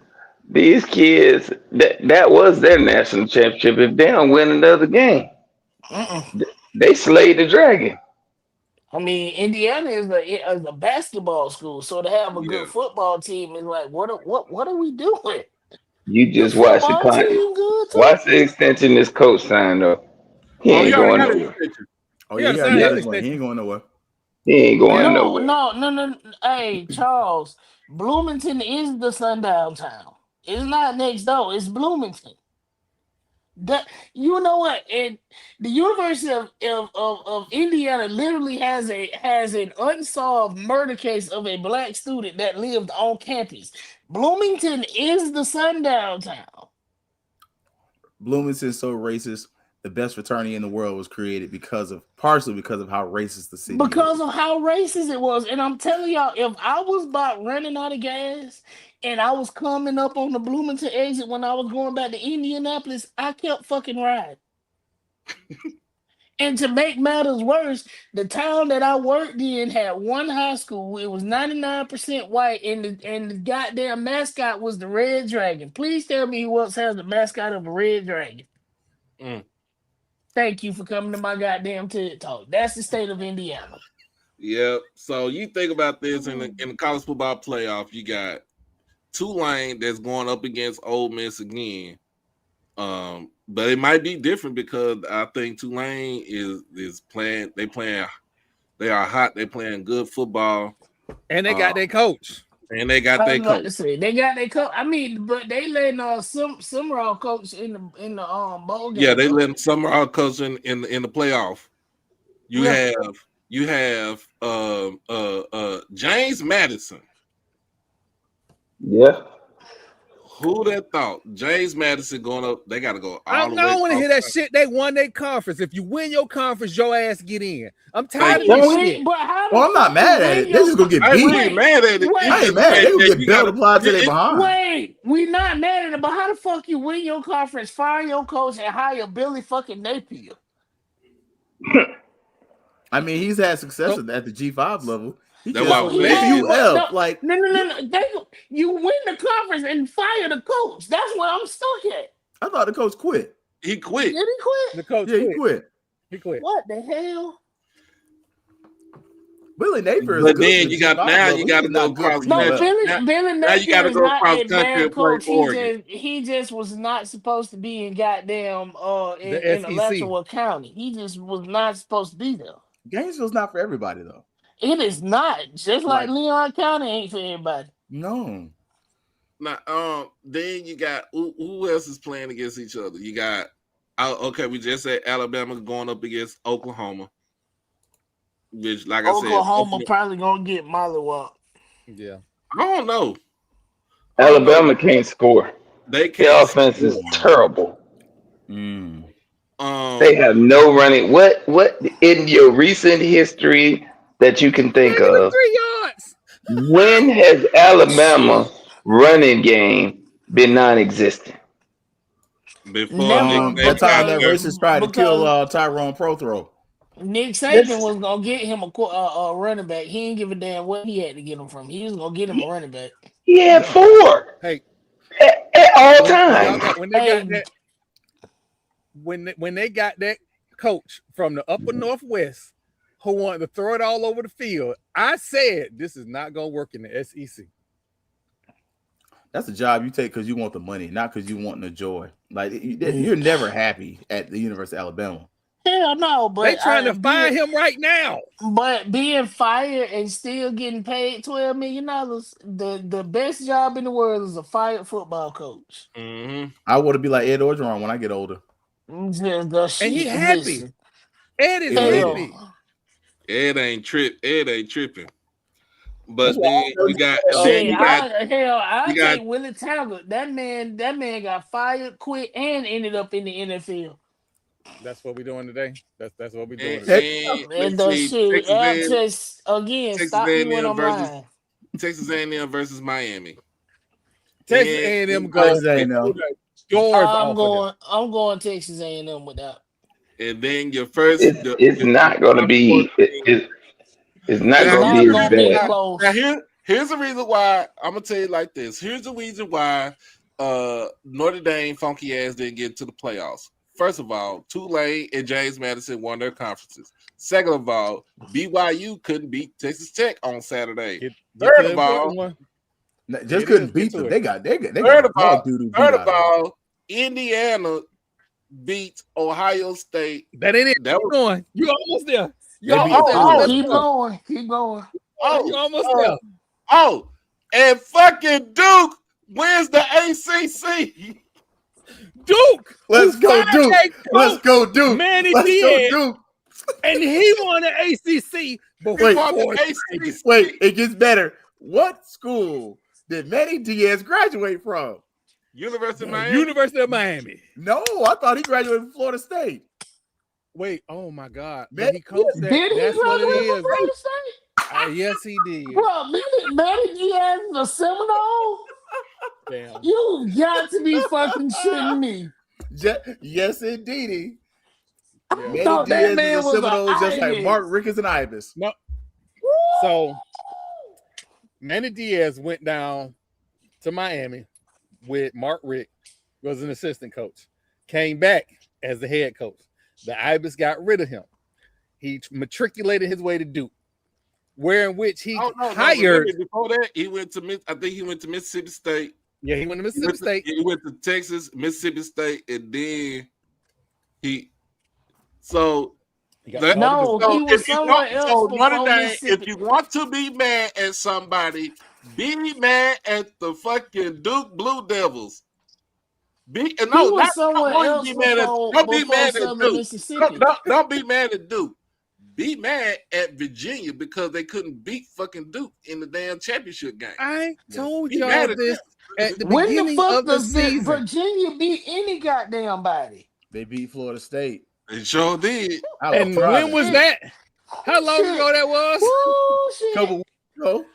these kids that was their national championship. If they don't win another game, Mm-mm. they slayed the dragon. I mean, Indiana is a basketball school, so to have a Yeah. good football team is like, what are we doing? You The just watch the football team good too. watch the extension this coach signed up. He Oh, he ain't already going got his nowhere. extension. Oh He yeah, got he to already sign got his his money. He extension. ain't going nowhere. He ain't going Yeah. nowhere. No. Hey, Charles, Bloomington is the sundown town. It's not next door. It's Bloomington. That you know what? And the University of Indiana literally has an unsolved murder case of a black student that lived on campus. Bloomington is the sundown town Bloomington's so racist. The best fraternity in the world was created partially because of how racist the city because is. of how racist it was. And I'm telling y'all, if I was about running out of gas and I was coming up on the Bloomington exit when I was going back to Indianapolis, I kept fucking riding. And to make matters worse, the town that I worked in had one high school. It was 99% white, and the goddamn mascot was the Red Dragon. Please tell me who else has the mascot of a Red Dragon. Mm. Thank you for coming to my goddamn TED Talk. That's the state of Indiana. Yeah. So you think about this in the college football playoff, you got Tulane that's going up against Ole Miss again. But it might be different because I think Tulane is playing. They are hot. They playing good football, And they got their coach. and they got I their was about coach. to say they got their coach. I mean, but they letting some raw coach in the bowl game. Yeah, they though. let Summerall coach in the playoff. You Yeah. have James Madison. Yeah. Who that thought James Madison going up? They got to go I all the way. don't want to hear that across. shit. They won their conference. If you win your conference, your ass get in. I'm How tired do of you this win? shit. But how the Oh, I'm not fuck mad you at win it. They your just gonna get I ain't beat. really mad at it. I ain't It's mad. just They gonna that get you belt gotta- applied to their it- behind. Wait, we not mad at it, but how the fuck you win your conference, fire your coach, and hire Billy fucking Napier? I mean, he's had success So, at the G5 level. He That's just why so I'm He saying has, is but UF. no, Like you win the conference and fire the coach. That's what I'm stuck at. I thought the coach quit. he Did quit. he quit? the coach Yeah, he quit. quit. He quit. What the hell? Billy Napier is But good then for the you got G5 now level. you He got to is go not good for cross No, country. UF. Billy Now you got Napier to is go not cross a country bad and play coach. Oregon. He just was not supposed to be in goddamn The in SEC. Alachua County. He just was not supposed to be there. Gainesville's not for everybody though. It is not. Just like Like Leon County ain't for everybody. no. Now, then you got who else is playing against each other? You got okay, we just said Alabama going up against Oklahoma, which, like I said, Oklahoma probably gonna get mollywop. Yeah. I don't know. Alabama can't score. They Their can't. offense is terrible. Mm. They have no running. What in your recent history that you can think Negative of? 3 yards. When has Alabama running game been non-existent? Before Never That time got that there. racist tried to kill because Tyrone Prothrow. Nick Saban This, was gonna get him a running back. He didn't give a damn what he had to get him from. He was gonna get him a he, running back. he had Yeah. 4 Hey, at all when y'all times. got when they got Hey, that when they got that coach from the upper northwest who wanted to throw it all over the field, I said this is not gonna work in the SEC. That's a job you take because you want the money, not because you want the joy. Like you're never happy at the University of Alabama. hell no, They trying to fire being him right now. being fired and still getting paid $12 million, the best job in the world is a fired football coach. Mm-hmm. I want to be like Ed Orgeron when I get older. And he happy. Listen, Ed is Yeah. happy. hell, Ed ain't tripping. That's But why then I know you got shit, you got I you got take Willie Taggart. That man got fired, quit, and ended up in the NFL. That's what we're doing today. That's what we're doing and, today. and And let's the see shit, just again, Texas stop me when A&M I'm versus lying. Texas A&M versus Miami. Texas And A&M you goes Texas A&M. doors off of them. I'm going Texas A&M with that. and then your first It's not going to be. It's not It's going to not be as gonna be bad. Now close. here's the reason why I'm gonna tell you like this. Here's the reason why Notre Dame funky ass didn't get to the playoffs. First of all, Tulane and James Madison won their conferences. Second of all, BYU couldn't beat Texas Tech on Saturday. Get Third to the of all, important one. Just It couldn't is. Get beat to them. it. They got third of all, dog doo beat third out of of them. all, Indiana beat Ohio State. That ain't it. That Keep was going. You almost there. You They beat almost there. Florida. Let's Keep go. going, keep going. You oh almost oh there. oh, and fucking Duke wins the ACC. Duke, Let's who go fired Duke. that Let's coach, go Duke. Manny Let's go Diaz, Duke. and he won the ACC before. He won the ACC. Wait, it gets better. What school did Manny Diaz graduate from? University of The Miami. University of Miami. No, I thought he graduated from Florida State. Wait, oh my God. But Manny he coached that. Did he That's what it graduate from is. Florida State? Yes, he did. Bro, Manny Diaz is a Seminole? Damn. You got to be fucking shitting me. Yes, indeedy. I Yeah. Manny thought that Diaz man is a was an Seminole just like Ibis. Mark Ricketts and Ibis. No. So Manny Diaz went down to Miami with Mark Rick, was an assistant coach, came back as the head coach. The Ibis got rid of him. He matriculated his way to Duke, where in which he hired. Before that, he went to I think he went to Mississippi State. Yeah, he went to Mississippi State. He went to Texas, Mississippi State, and then he. So He got that, No, called to he Duke. was somewhere else so before Notre Dame, Mississippi. if you want to be mad at somebody, be mad at the fucking Duke Blue Devils. He was somewhere else Don't be before mad at Southern Duke. Mississippi. Don't be mad at Duke. Be mad at Virginia because they couldn't beat fucking Duke in the damn championship game. I told Be y'all mad at this at the When the beginning fuck of the does season. Virginia beat any goddamn body? They beat Florida State. They sure did. And when was that? How long ago that was? Woo, shit. A couple weeks ago.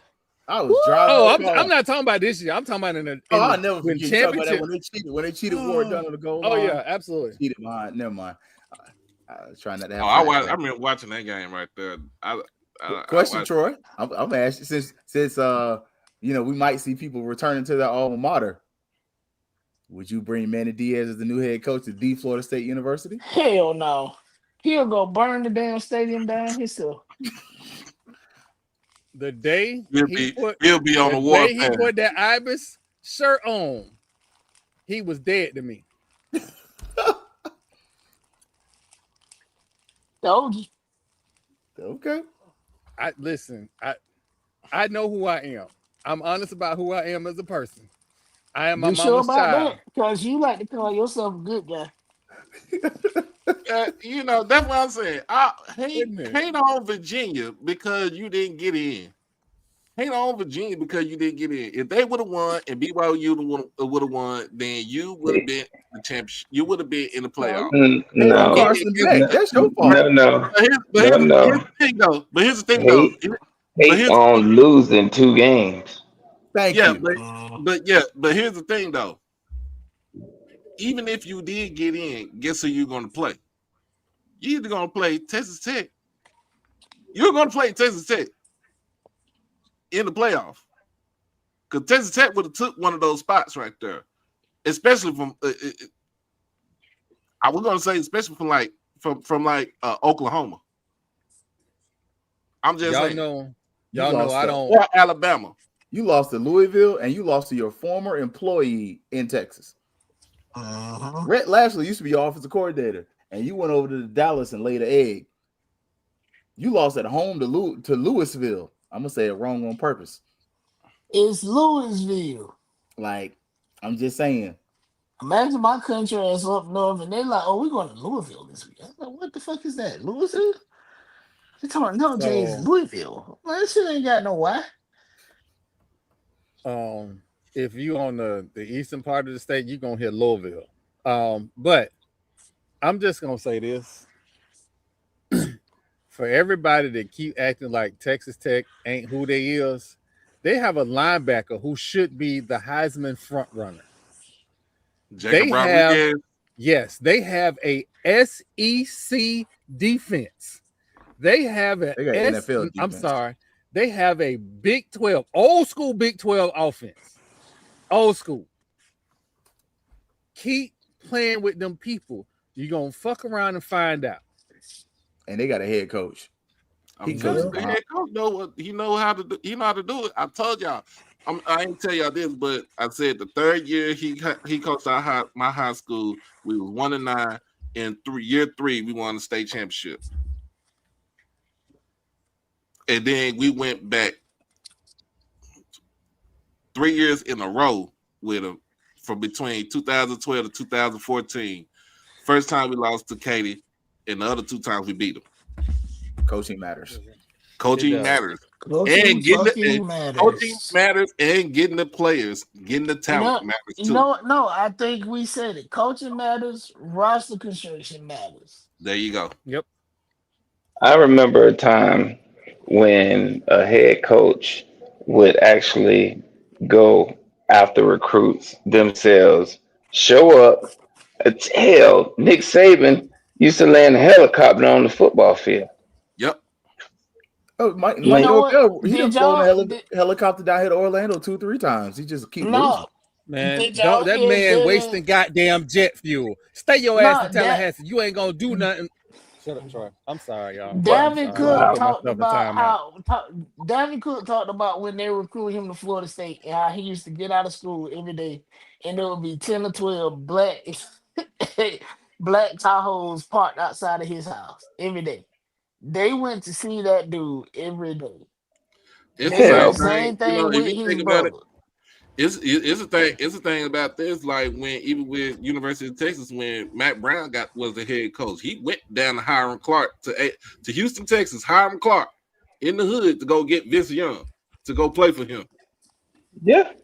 I was driving. Oh, I'm not talking about this year. I'm talking about in the I'll never when forget you talking about that championship. when they cheated Ward down on the goal Oh line. yeah, absolutely. Cheated mine. Never mind. I was trying not to have. I remember watching that game right there. Question, Troy. I'm asking since we might see people returning to their alma mater. Would you bring Manny Diaz as the new head coach to the Florida State University? Hell no. He'll go burn the damn stadium down himself. The day He'll be on the day he warpath. put that Ibis shirt on, he was dead to me. Told you. Okay. I know who I am. I'm honest about who I am as a person. I am my You mama's sure about child. that? Because you like to call yourself a good guy. That's what I'm saying. Hate on Virginia because you didn't get in. Hate on Virginia because you didn't get in. If they would have won and BYU would have won, then you would have been the championship. You would have been in the playoff. No. Carson Beck. That's your fault. No. Here's the thing, though. But here's the thing, though. Hate on losing 2 games. Thank you. But here's the thing, though. Even if you did get in, guess who you're going to play? you either gonna play Texas Tech. You're gonna play Texas Tech in the playoff. Because Texas Tech would have took one of those spots right there, especially from I was gonna say, especially from Oklahoma. I'm just Y'all saying, know, You I lost don't. or Alabama. you lost to Louisville and you lost to your former employee in Texas. Uh-huh. Rhett Lashley used to be your offensive coordinator, and you went over to Dallas and laid an egg. You lost at home to Louisville. I'm gonna say it wrong on purpose. It's Louisville. Like, I'm just saying. Imagine my country ass up north and they're like, oh, we're going to Louisville this week. I'm like, what the fuck is that? Louisville? They talking about, no, Jay, it's So, Louisville. Man, this shit ain't got no why. if you on the eastern part of the state, you're gonna hit Louisville. But I'm just gonna say this for everybody that keep acting like Texas Tech ain't who they is. They have a linebacker who should be the Heisman front runner. Jacob They have, Rodriguez. yes, they have a SEC defense. They have a They got S. NFL I'm defense. sorry. They have a Big 12, old school Big 12 offense. Old school. Keep playing with them people. You're gonna fuck around and find out. And they got a head coach. I'm He telling you, coaches the head coach know what he know how to do. He know how to do it. I told y'all. I ain't tell y'all this, but I said the third year he coached my high school. We was 1-9. In year 3, we won the state championship, and then we went back 3 years in a row with him from between 2012 to 2014. First time we lost to Katy, and the other 2 times we beat them. Coaching matters. Coaching does. matters. Coaching And getting fucking coaching matters. matters, and getting the players, getting the You talent know, matters you too. know, no, I think we said it. Coaching matters, roster construction matters. There you go. Yep. I remember a time when a head coach would actually go after recruits themselves, show up. Hell, Nick Saban used to land a helicopter on the football field. Yep. Oh, You Mike know Like, what? Norvell, he done Did flown a y'all did, helicopter down here to Orlando 2-3 times. He just keep losing. no? Man, Did don't y'all that hear man wasting goddamn jet fuel. Stay your ass no in that Tallahassee. You ain't gonna do nothing. Shut up, Troy. I'm sorry, y'all. what? I'm Davin sorry. I'm gonna Cook Wow. put talked myself in about timeout. Davin Cook talked about when they recruited him to Florida State and how he used to get out of school every day and there would be 10 or 12 black Tahoes parked outside of his house every day. They went to see that dude every day. It's They the did same the Hell, thing. same thing If with you his think about it, brother. it's a thing. It's a thing about this. Like when even with University of Texas, when Matt Brown was the head coach, he went down to Hiram Clark to Houston, Texas. Hiram Clark in the hood to go get Vince Young to go play for him. yeah,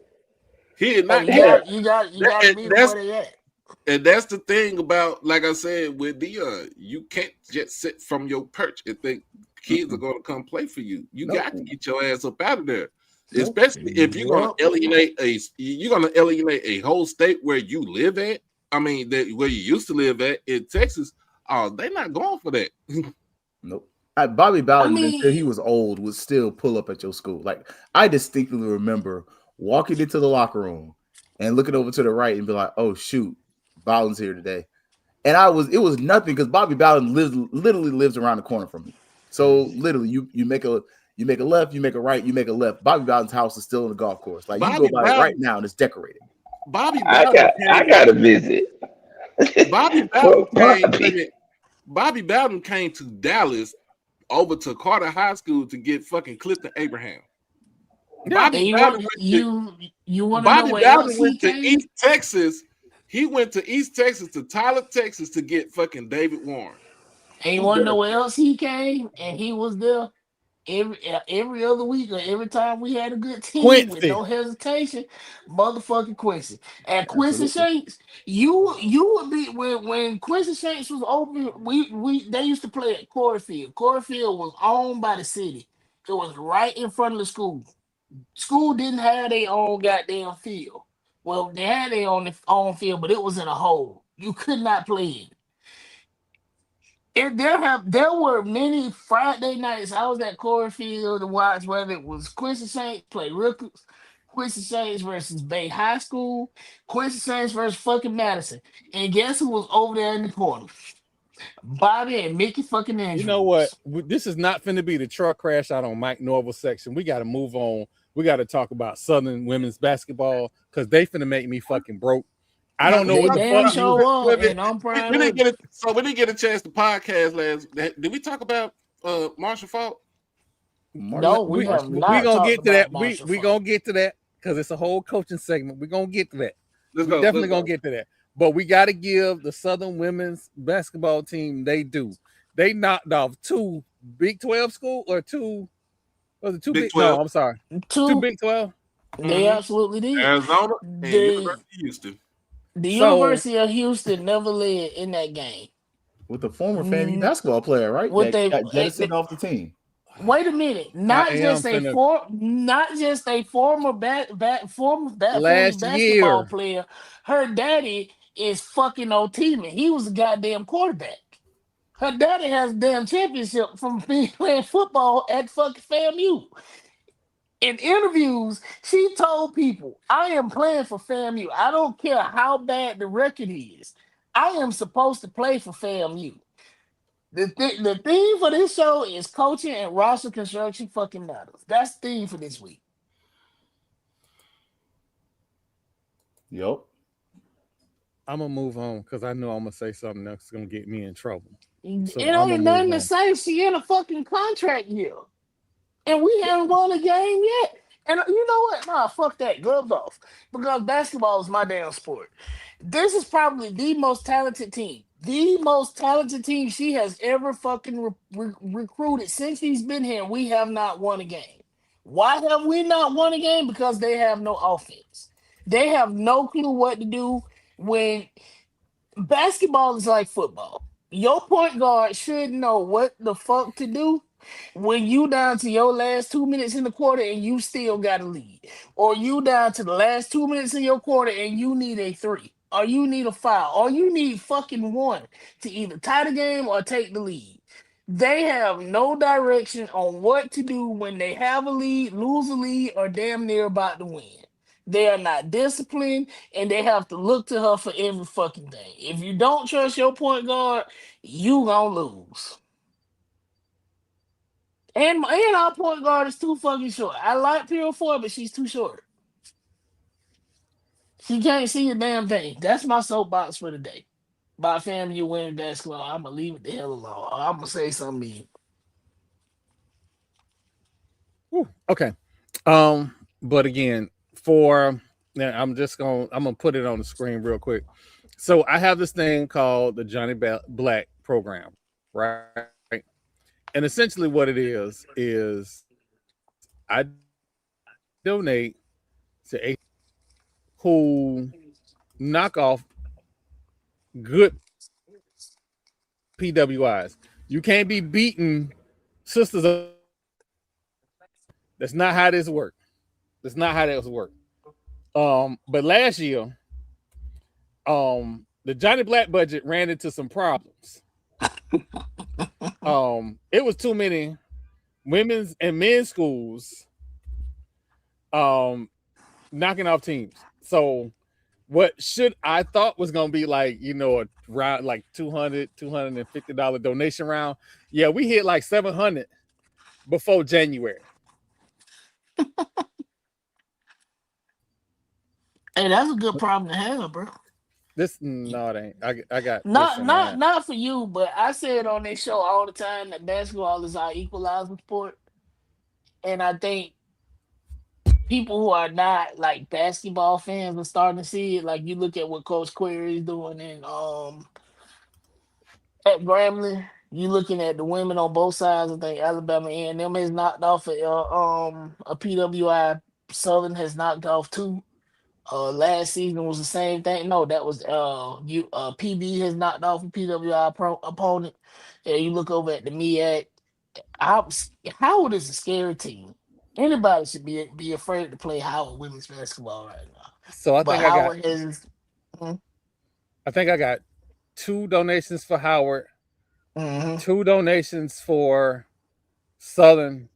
He did Oh, not care. hell, you gotta And meet them where they at. that's the thing about, like I said, with Dion, you can't just sit from your perch and think kids are Mm-mm. going to come play for you. You Nope. got to get your ass up out of there. Nope. Especially if Yep. you're gonna alienate a whole state where you live at. I mean, where you used to live at in Texas. Oh, they're not going for that. Nope. Bobby I Bowden, until he mean, was old, would still pull up at your school. Like, I distinctly remember walking into the locker room and looking over to the right and be like, "Oh shoot, Bowden's here today." And it was nothing because Bobby Bowden literally lives around the corner from me. So literally, you make a left, you make a right, you make a left. Bobby Bowden's house is still in the golf course. Like, you can go Bobby by it right Bowden, now and it's decorated. Bobby I Bowden got I came. got to visit. Bobby Bowden Fuck came. Wait a Bobby. minute. Bobby Bowden came to Dallas over to Carter High School to get fucking Clifton Abraham. Yeah. and you want to know Bobby where Bowden else he went to came? East Texas. He went to East Texas to Tyler, Texas to get fucking David Warren. And you Who want to does know where that? else he came? And he was there every other week or every time we had a good team with Quincy. no hesitation, motherfucking Quincy. And Quincy Absolutely. Shanks, you would be when Quincy Shanks was open, we they used to play at Corey Field. Corey Field was owned by the city. It was right in front of the school. School didn't have their own goddamn field. Well, they had their own field, but it was in a hole. You could not play it. There were many Friday nights I was at Corey Field to watch whether it was Quincy Saints play Rutgers, Quincy Saints versus Bay High School, Quincy Saints versus fucking Madison. And guess who was over there in the corner? Bobby and Mickey fucking You know what? Andrews. This is not finna be the truck crash out on Mike Norville's section. We got to move on. We got to talk about Southern women's basketball because they finna make me fucking broke. I don't know They what the damn fuck you. show up and I'm proud we of didn't get it. it. So we didn't get a chance to podcast last. Did we talk about Marshall Faulk? No, we have We not gonna talked get to that. about Marshall We Faulk. gonna get to that because it's a whole coaching segment. We gonna get to that. Let's We go. definitely let's gonna go. get to that. But we got to give the Southern women's basketball team they do. They knocked off two Big 12 school or two. Was it two Big Big? 12. No, I'm sorry. Two Two, Big 12. they absolutely did. Arizona and The University of Houston. the So- University of Houston never led in that game. With the former FAMU basketball player, right? What That they- got jettisoned off the team. Wait a minute, not I am just a former former Last basketball year. player. Her daddy is fucking O'Teeman. He was a goddamn quarterback. Her daddy has a damn championship from playing football at fucking FAMU. In interviews, she told people, I am playing for FAMU. I don't care how bad the record is. I am supposed to play for FAMU. The theme for this show is coaching and roster construction fucking matters. That's the theme for this week. Yep. I'm gonna move on because I know I'm gonna say something that's gonna get me in trouble. So It I'ma ain't nothing move to on. say. She in a fucking contract year. And we haven't won a game yet. And you know what? Nah, fuck that. Gloves off. Because basketball is my damn sport. This is probably the most talented team. The most talented team she has ever fucking recruited since she's been here. We have not won a game. Why have we not won a game? Because they have no offense. They have no clue what to do when basketball is like football. Your point guard should know what the fuck to do when you down to your last 2 minutes in the quarter and you still got a lead, or you down to the last 2 minutes in your quarter and you need a three, or you need a foul, or you need fucking one to either tie the game or take the lead. They have no direction on what to do when they have a lead, lose a lead, or damn near about to win. They are not disciplined, and they have to look to her for every fucking thing. If you don't trust your point guard, you gonna lose. And our point guard is too fucking short. I like Pure 4, but she's too short. She can't see a damn thing. That's my soapbox for the day. By FAMU winning basketball, I'm gonna leave it the hell alone. I'm gonna say something mean. Okay. But again, now I'm gonna put it on the screen real quick. So I have this thing called the Johnny Black program, right? And essentially what it is I donate to a who knock off good PWIs. You can't be beating sisters. That's not how this works. That's not how that work. But last year, the Johnny Black budget ran into some problems. It was too many women's and men's schools knocking off teams. So what I thought was gonna be like, a round like $250 donation round. Yeah, we hit like 700 before January. Hey, that's a good problem to have, bro. No, it ain't. I got Not for you, but I say it on this show all the time that basketball is our equalizer sport. And I think people who are not like basketball fans are starting to see it. Like you look at what Coach Query is doing in at Grambling. You looking at the women on both sides. I think Alabama A&M has knocked off a PWI. Southern has knocked off two. Last season was the same thing. No, that was PB has knocked off a PWI opponent. And you look over at the MEAC. Howard is a scary team. Anybody should be afraid to play Howard women's basketball right now. So I But think Howard has. I got 2 donations for Howard 2 donations for Southern,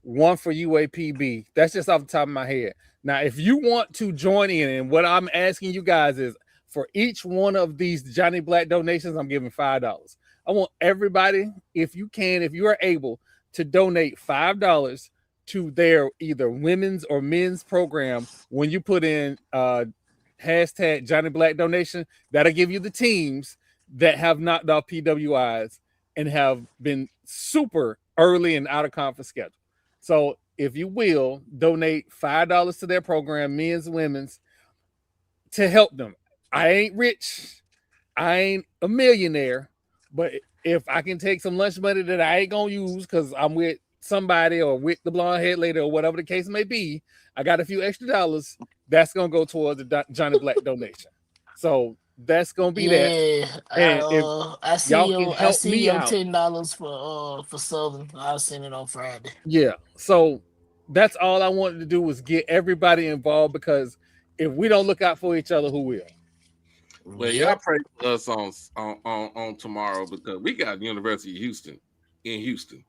1 for UAPB. That's just off the top of my head. Now, if you want to join in, and what I'm asking you guys is for each one of these Johnny Black donations, I'm giving $5. I want everybody, if you can, if you are able, to donate $5 to their either women's or men's program. When you put in hashtag Johnny Black donation, that'll give you the teams that have knocked off PWIs and have been super early and out of conference schedule. So if you will, donate $5 to their program, men's and women's, to help them. I ain't rich. I ain't a millionaire, but if I can take some lunch money that I ain't gonna use because I'm with somebody or with the blonde head lady or whatever the case may be, I got a few extra dollars. That's gonna go towards the Johnny Black donation. So that's gonna be that. And if I see y'all can your help me out, $10 for Southern. I'll send it on Friday. yeah. So that's all I wanted to do was get everybody involved, because if we don't look out for each other, who will? Well, y'all pray for us on tomorrow, because we got University of Houston in Houston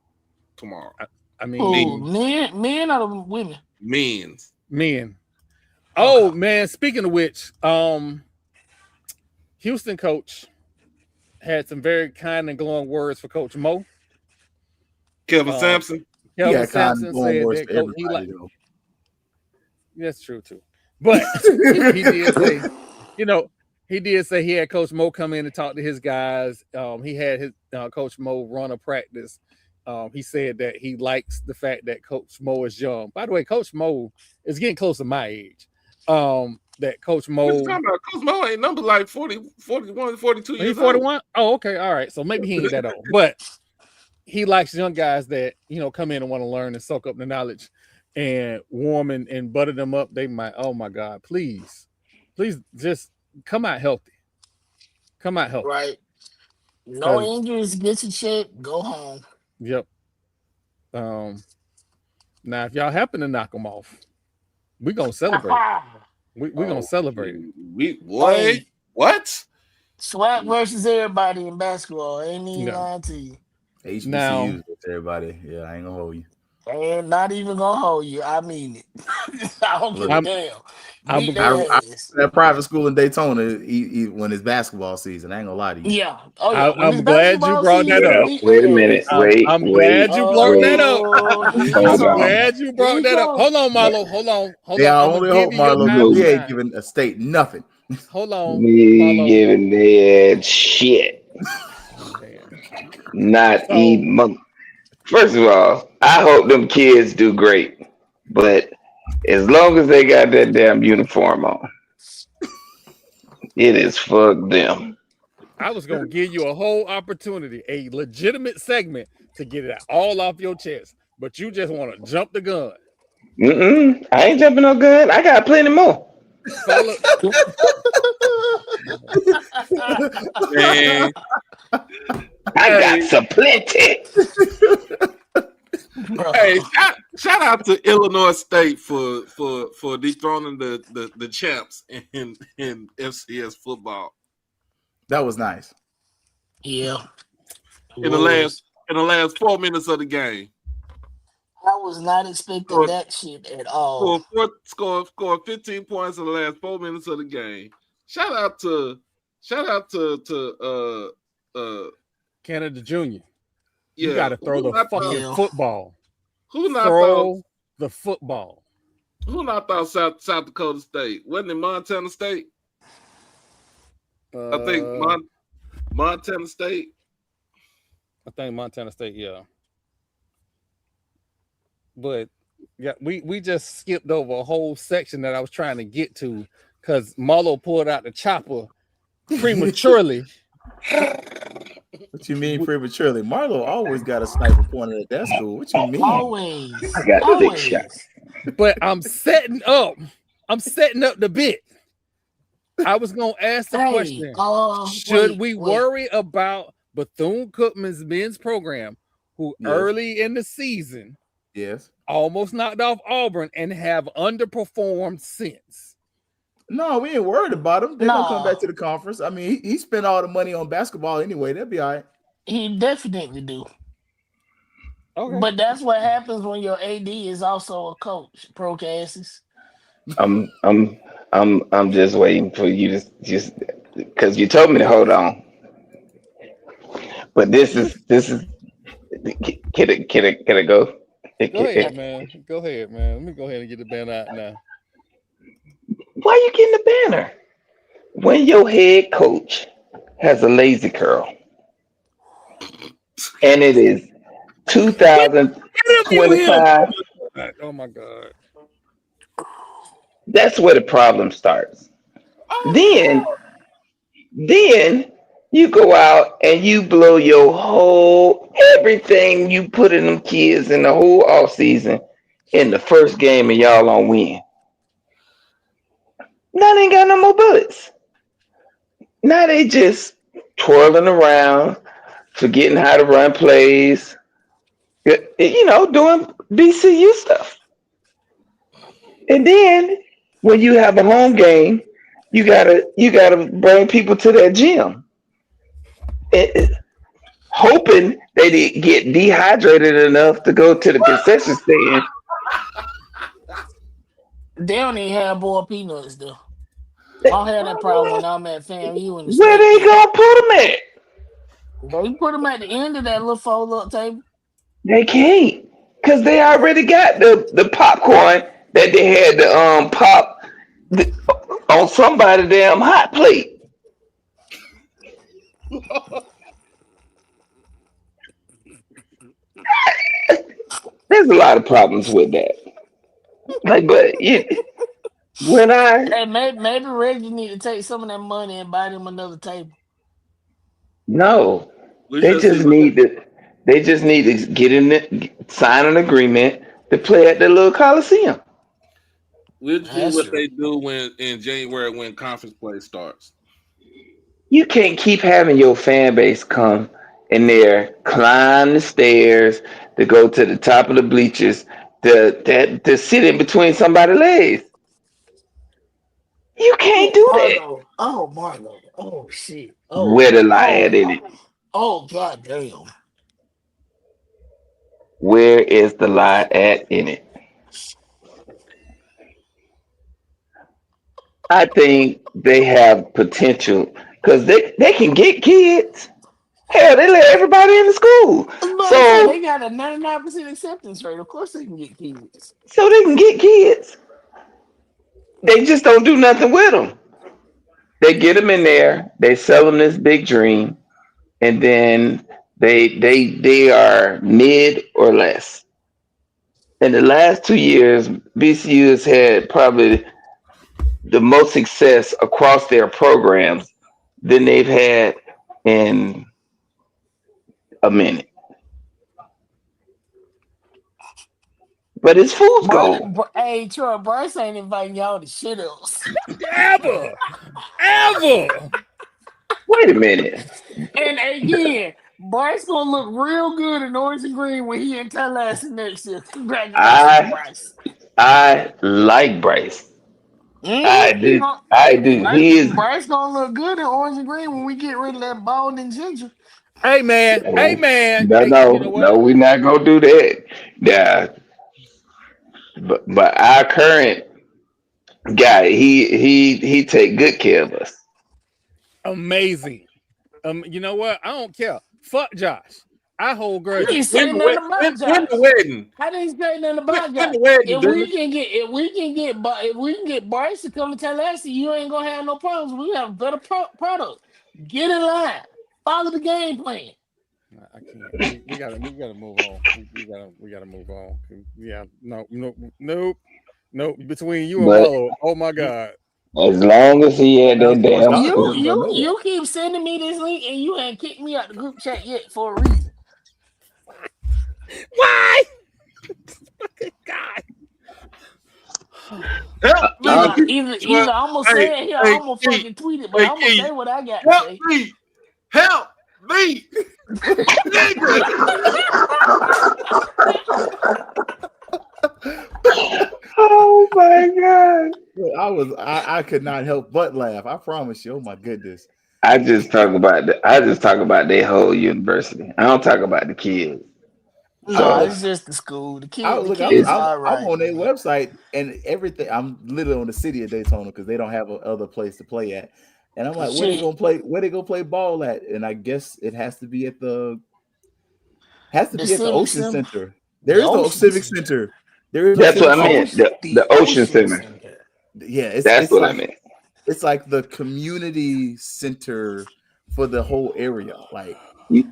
tomorrow. I mean, men or the women? Men's. Men. Oh man, speaking of which, Houston coach had some very kind and glowing words for Coach Mo. Kevin Sampson. Kelvin Sampson said that Coach, he like. That's true too, but he did say, he did say he had Coach Mo come in and talk to his guys. He had his Coach Mo run a practice. He said that he likes the fact that Coach Mo is young. By the way, Coach Mo is getting close to my age. That Coach Mo. What you talking about? Coach Mo ain't number like 40, 41, 42 years old. He's 41? Oh, okay. All right. So maybe he ain't that old. But he likes young guys that, come in and want to learn and soak up the knowledge and warm and butter them up. They might, oh my God, please just come out healthy. Come out healthy. Right. No injuries, get your check, go home. Yep. Now, if y'all happen to knock them off, we're going to celebrate. We're going to celebrate it. What? SWAC versus everybody in basketball. Ain't even lying to you. HBCUs with everybody. Yeah, I ain't going to hold you. And not even going to hold you. I mean it. I don't give a damn. I that private school in Daytona when it's basketball season. I ain't gonna lie to you. Yeah. I'm glad you brought that up. Wait a minute. I'm glad you brought that up. I'm glad you brought that up. Hold on, Marlo. Hold on. Yeah, I only hope Marlo. We ain't giving a state nothing. Hold on. Me giving their shit. Not even. First of all, I hope them kids do great, but as long as they got that damn uniform on, it is for them. I was going to give you a whole opportunity, a legitimate segment to get it all off your chest, but you just want to jump the gun. I ain't jumping no gun. I got plenty more. Man. I got some plenty. Hey, shout out to Illinois State for dethroning the champs in FCS football. That was nice. Yeah. In the last 4 minutes of the game. I was not expecting that shit at all. Score 15 points in the last 4 minutes of the game. Shout out to Canada Junior. Yeah. You got to throw the fucking football. Who not throw the football? Who not thought South Dakota State? Wasn't it Montana State? I think Montana State. I think Montana State, yeah. But yeah, we just skipped over a whole section that I was trying to get to because Marlo pulled out the chopper prematurely. What you mean prematurely? Marlo always got a sniper pointed at that school. What you mean? Always. I got 6 shots. But I'm setting up the bit. I was gonna ask the question: should we worry about Bethune-Cookman's men's program, who early in the season, almost knocked off Auburn and have underperformed since? No, we ain't worried about them. They're gonna come back to the conference. I mean, he spent all the money on basketball anyway. They'll be all right. He definitely do. Okay. But that's what happens when your AD is also a coach, procasses. I'm I'm I'm just waiting for you to just because you told me to hold on. But this is can it go? Go ahead, man. Go ahead, man. Let me go ahead and get the band out now. Why you getting the banner? When your head coach has a lazy curl and it is Interview him. 2025, Oh my god. that's where the problem starts. Then Oh, then you go out and you blow your whole everything you put in them kids in the whole off season in the first game and y'all don't win. Now they ain't got no more bullets. Now they just twirling around, forgetting how to run plays, doing BCU stuff. And then when you have a home game, you gotta bring people to that gym, hoping they get dehydrated enough to go to the concession stand. they don't even have boiled peanuts though. I don't have that problem when I'm at FAMU in the Where state they fair. gonna put them at? They put them at the end of that little fold up table. They can't, cause they already got the popcorn that they had to pop th- on somebody damn hot plate. There's a lot of problems with that. Like, but when I Hey, maybe Reggie need to take some of that money and buy them another table. no, We they shall see just what need to. They just need to get in the sign an agreement to play at the little coliseum. we'll see That's what true. they do when in January when conference play starts. You can't keep having your fan base come in there, climb the stairs to go to the top of the bleachers, to sit in between somebody's legs. You can't Oh, do that. Marlo. Oh, Marlo. Oh, shit. Oh, Where the lie at oh, in it? oh, god damn. Where is the lie at in it? I think they have potential because they can get kids. Hell, they let everybody in the school. I was about to say they So got a 99% acceptance rate. Of course they can get kids. so they can get kids. They just don't do nothing with them. They get them in there, they sell them this big dream, and then they are mid or less. In the last 2 years, BCU has had probably the most success across their programs than they've had in a minute. But it's fool's gold. Hey, Troy, Bryce ain't inviting y'all to shit else. Ever. Ever. Wait a minute. And again, Bryce gonna look real good in orange and green when he in Tallahassee next year. Congratulations to I Bryce. I like Bryce. I He do. gonna, I do. He is. Bryce gonna look good in orange and green when we get rid of that bald and ginger. Hey man. Hey No, man. no, Hey, you know no, what? no. We're not gonna do that. Yeah, but our current guy, he take good care of us. Amazing. You know what? I don't care. Fuck Josh. I hold I didn't grudges. say nothing about When the Josh. wedding? I didn't say nothing about When Josh. the wedding, If we Dennis? can get if we can get Bryce to come to Tallahassee, you ain't gonna have no problems. We have better product. Get in line. Follow the game plan. I can't. We gotta move on. We gotta move on. Yeah, nope. Between you and But Marlo, oh my god. as long as he had Now that it's going damn dark You on us. school, I you know that. you keep sending me this link and you ain't kicked me out the group chat yet for a reason. Why? God. Help me, I'm, Either I'm gonna hey, say it here, hey, I'm gonna Keith, fucking tweet it, but hey, I'm gonna say Keith, what I got to help say. me, help me, nigga. oh my god! Look, I could not help but laugh. I promise you. Oh my goodness. I just talk about their whole university. I don't talk about the kids. No, So it's just the school. The Look, kids it's are all I'm right, on their man. website and everything. I'm literally on the city of Daytona because they don't have a other place to play at. And I'm like, where they Shit, gonna play? Where they gonna play ball at? And I guess it has to the be at the civic Ocean center, Center. There the is no ocean Civic center, Center. There is no that's what Civic I Center. meant. The the ocean ocean center. center. Yeah, That's what I meant. it's like the community center for the whole area. Like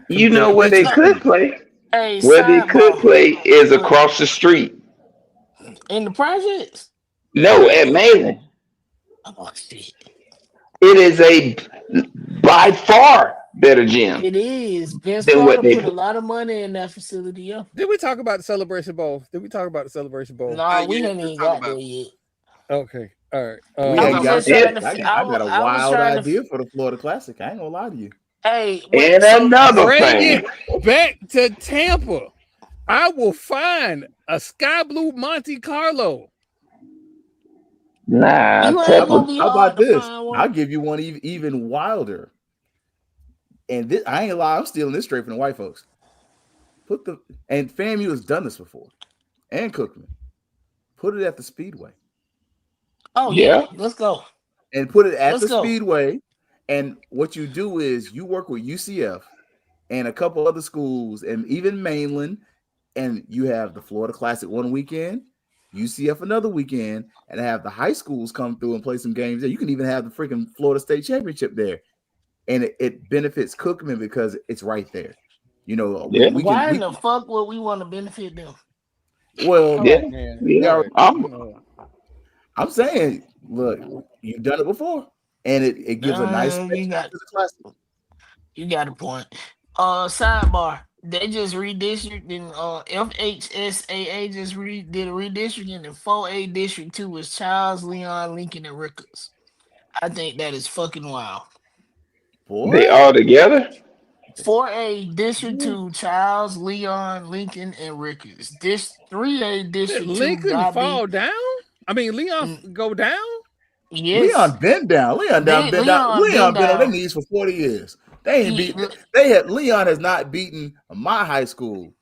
You know where they convention So, could center. play? hey, Where they could sidebar. play is What across the street. in the projects? No, at Malin. Oh shit, It is a by far better gym it is. Vince than what Carter they put a put. lot of money in that facility. Yeah. Did we talk about the Celebration Bowl? Did we talk about the Celebration Bowl? No, we Yeah, hadn't let's even talk got about there it. yet. Okay, all right. We I ain't was got just there trying yet. to. It, I got a I was wild trying to. idea for the Florida Classic. I ain't gonna lie to you. Hey, wait. and So, another Bring thing. it back to Tampa. I will find a sky blue Monte Carlo. Nah, you ain't How, gonna Tampa. be how hard about to this? find one. I'll give you one even wilder. And this, I ain't gonna lie, I'm stealing this straight from the white folks. And FAMU has done this before, and Cookman. Put it at the Speedway, Oh yeah, Yeah. let's go. and put it at Let's the go. Speedway. And what you do is you work with UCF and a couple other schools, and even mainland, and you have the Florida Classic one weekend, UCF another weekend, and have the high schools come through and play some games there. You can even have the freaking Florida State Championship there, and it benefits Cookman because it's right there. You know, Yeah. we can Why in we the fuck would we want to benefit them? All well Yeah. right, man. we Yeah. All are. right. I'm saying, look, you've done it before, and it gives a nice You spectacle got to the classic. you got a point. Sidebar. They just redistricting. FHSAA just did a redistricting, and 4A District 2 is Charles, Leon, Lincoln, and Ricketts. I think that is fucking wild. They Boy, all together? 4A District 2, Charles, Leon, Lincoln, and Ricketts. This 3A Did District 2 Lincoln got fall be down? I mean, Leon mm, go down? yes. Leon been down. Leon down been down. Leon been Leon been on their down. knees for 40 years. They ain't He beat. They had Leon has not beaten my high school,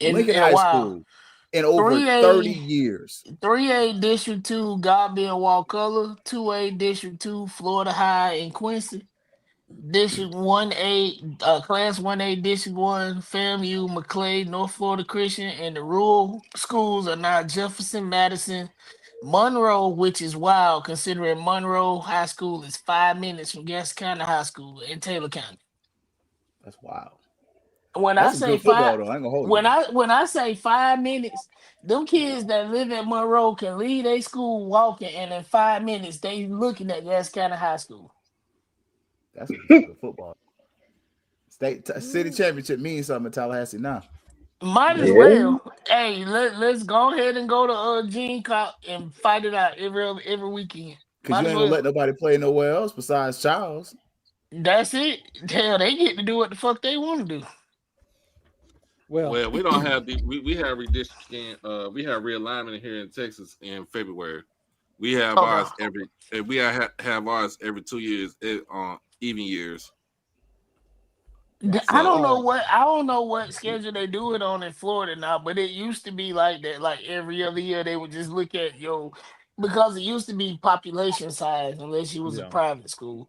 Lincoln and High wow. School, in over 30 3A years. 3A District 2, Godby and Wakulla. 2A District 2, Florida High and Quincy. District 1A, Class 1A, District 1, FAMU, McClay, North Florida Christian, and the rural schools are now Jefferson, Madison, Monroe, which is wild considering Monroe High School is 5 minutes from Gaston County High School in Taylor County. That's wild. When I That's some say good five, football though. I ain't gonna hold you. when I say 5 minutes, them kids that live at Monroe can leave their school walking, and in 5 minutes they looking at Gaston County High School. That's some good football. City championship means something in Tallahassee now. Might as Yeah. well. Hey, let's go ahead and go to Gene Cop and fight it out every weekend. Cause Might you as ain't gonna let well. nobody play nowhere else besides Charles. That's it. Hell, they get to do what the fuck they want to do. Well, Well, we don't have we have redistricting. We have realignment here in Texas in February. We have Okay. ours have ours every 2 years on even years. I So don't know uh, what schedule they do it on in Florida now, but it used to be like that. Like every other year, they would just look at because it used to be population size, unless you was a yeah, private school.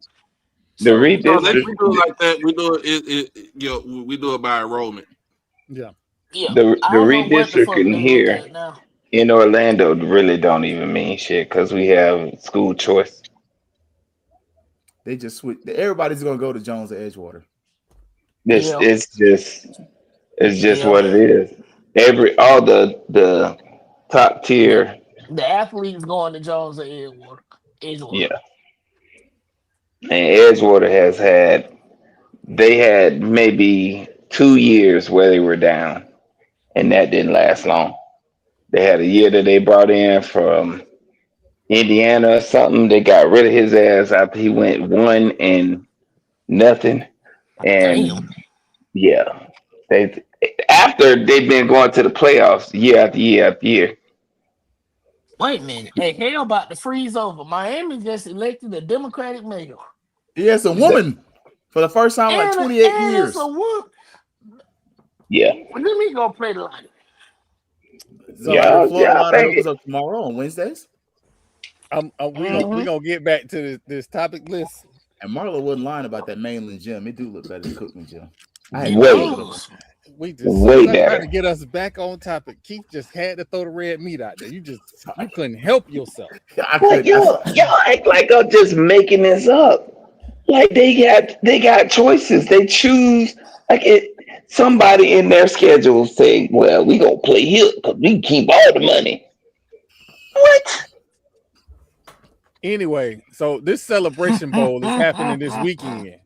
The So no, we redistrict do it like that. We do we do it by enrollment. yeah. yeah, the I don't know what the fuck redistricting they look here at now. in Orlando really don't even mean shit because we have school choice. They just switch. Everybody's gonna go to Jones or Edgewater. This Yeah, it's just yeah. what it is. All the top The tier, the athletes going to Jones or Edgewater. Edgewater. yeah. And Edgewater they had maybe 2 years where they were down, and that didn't last long. They had a year that they brought in from Indiana or something. They got rid of his ass after he went 1-0, Damn. and yeah, they after they've been going to the playoffs year after year after year. Wait a minute. Hey, hell about to freeze over. Miami just elected a Democratic mayor. Yes, a That, woman. for the first time in like 28 and it's years. a whoop. Yeah, Let me go play the line. So the yeah, Florida yeah. I line opens think up tomorrow on Wednesdays. We Mm-hmm. gonna get back to this topic list. And Marlo wasn't lying about that mainland gym. It do look better than Cookman gym. I had It to take a way, look. does. We just way trying to better. get us back on topic. Keith just had to throw the red meat out there. You couldn't help yourself. I Like could. y'all act like I'm just making this up. Like they got choices. They choose like it. Somebody in their schedule say, "Well, we gonna play here because we can keep all the money." What? Anyway, so this celebration bowl is happening this weekend.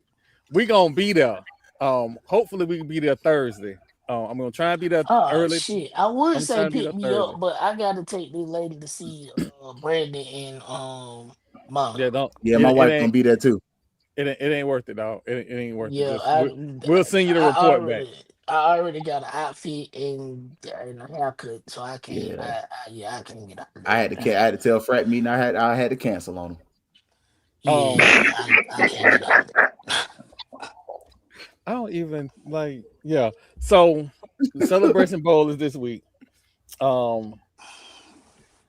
We gonna be there. Hopefully we can be there Thursday. I'm gonna try and be there Oh early. shit! I would I'm say trying to be there pick me Thursday. up, but I gotta take this lady to see Brandon and Mom. Yeah, don't Yeah, my it wife ain't gonna be there too. it ain't worth it, dog. It ain't worth it. Yeah, Just we'll send you the I report back. already got an outfit and a haircut, so I can't. Yeah, I can't get out of I there. had to. I had to tell frat meeting. I had to cancel on them. Um, I can't get out of there. I don't even like yeah. So the celebration bowl is this week. Um,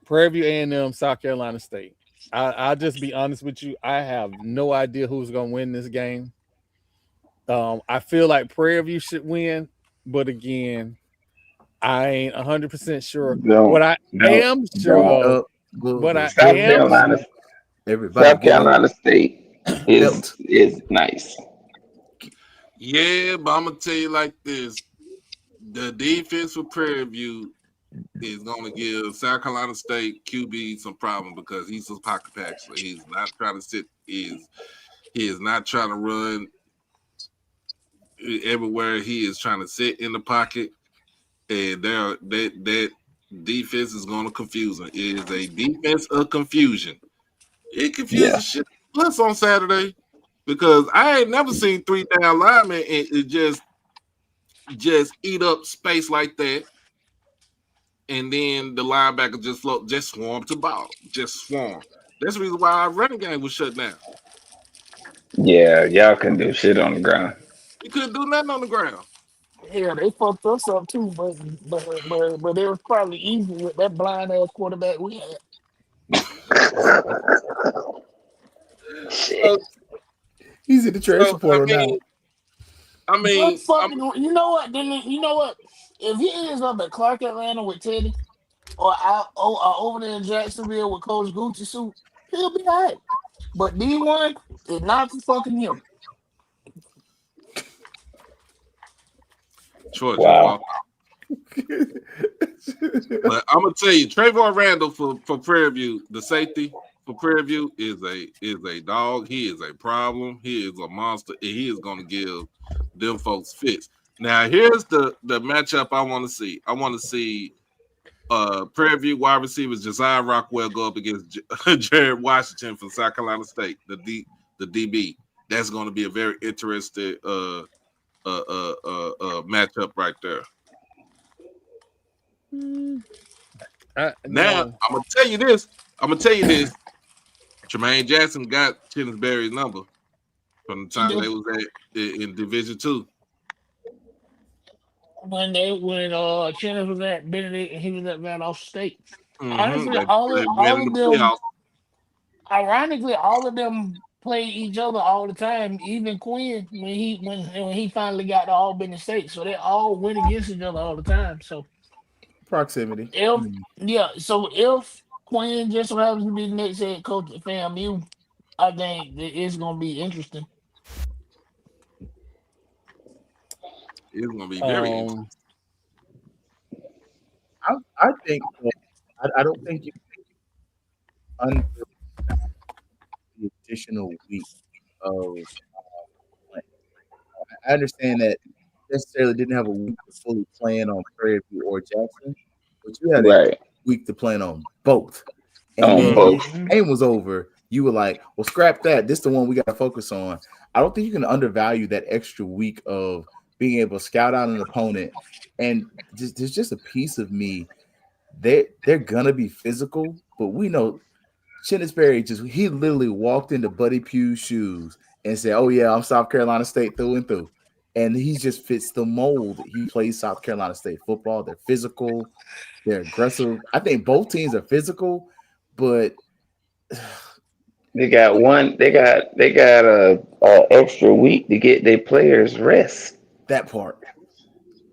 Prairie View A&M, South Carolina State. I'll just be honest with you. I have no idea who's gonna win this game. I feel like Prairie View should win, but again, I ain't 100% sure. What Don't, I don't, am sure don't. of, Up, what I Louisville South State. am Carolina, Everybody South get up. Carolina State is Belt. is nice. Yeah, but I'm gonna tell you like this: the defense for Prairie View is gonna give South Carolina State QB some problem because he's a pocket passer. He's not trying to sit. He is not trying to run everywhere. He is trying to sit in the pocket, and that defense is going to confuse him. It is a defense of confusion. It Yeah, confuses shit plus on Saturday because I ain't never seen three down linemen and it just eat up space like that. And then the linebacker just float, just swarm to ball, just swarm. That's the reason why our running game was shut down. yeah. Y'all can do shit on the ground. We couldn't do nothing on the ground. Yeah, they fucked us up too, but it was probably easy with that blind ass quarterback we had. Shit. So, He's in the transfer so portal now. But I'm, fucking, you know what? Then you know what? If he ends up at Clark Atlanta with Teddy, or over there in Jacksonville with Coach Gucci suit, he'll be all right. But D1 is not for fucking him. Troy just Wow. walked. But I'm gonna tell you, Trayvon Randall for Prairie View, the safety for Prairie View is a dog. He is a problem. He is a monster. And he is gonna give them folks fits. Now here's the matchup I want to see. I want to see Prairie View wide receivers Josiah Rockwell go up against Jared Washington from South Carolina State, the DB. That's going to be a very interesting matchup right there. Now no. I'm gonna tell you this. Tremaine Jackson got Kenneth Berry's number from the He time do. they was in Division Two. When Kenneth was at Benedict and he was at Randolph State. Mm-hmm. Honestly, They met all in the of them, playoffs. ironically, all of them played each other all the time. Even Quinn when he finally got to Albany State, so they all went against each other all the time. So Proximity. if if Quinn just so happens to be the next head coach at FAMU, I think that it's gonna be interesting. It's gonna be very interesting. Um, I think that I don't think you under the additional week of playing. I understand that necessarily didn't have a week to fully plan on Prairie View or Jackson, but you had a Right. week to plan on both. And On then both. Mm-hmm. the game was over. You were like, well, scrap that. This is the one we got to focus on. I don't think you can undervalue that extra week of being able to scout out an opponent. And there's just a piece of me. They're gonna be physical, but we know Chennisberry he literally walked into Buddy Pugh's shoes and say, "Oh yeah, I'm South Carolina State through and through," and he just fits the mold. He plays South Carolina State football. They're physical, they're aggressive. I think both teams are physical, but They got one. They got a extra week to get their players rest. that part,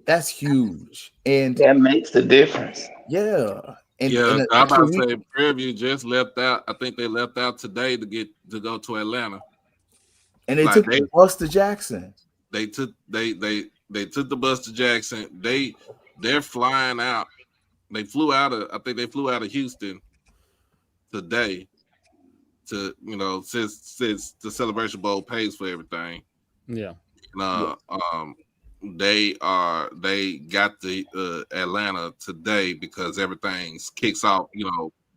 that's huge. And That makes the difference. yeah, and Yeah, an I'm extra about to week, say Prairie View just left out. I think they left out today to go to Atlanta. and they Like took the bus to Jackson. they took they took the bus to Jackson. They're flying out. They flew out of I think they flew out of Houston today to since the Celebration Bowl pays for everything. Yeah. Yeah. They got the Atlanta today because everything kicks off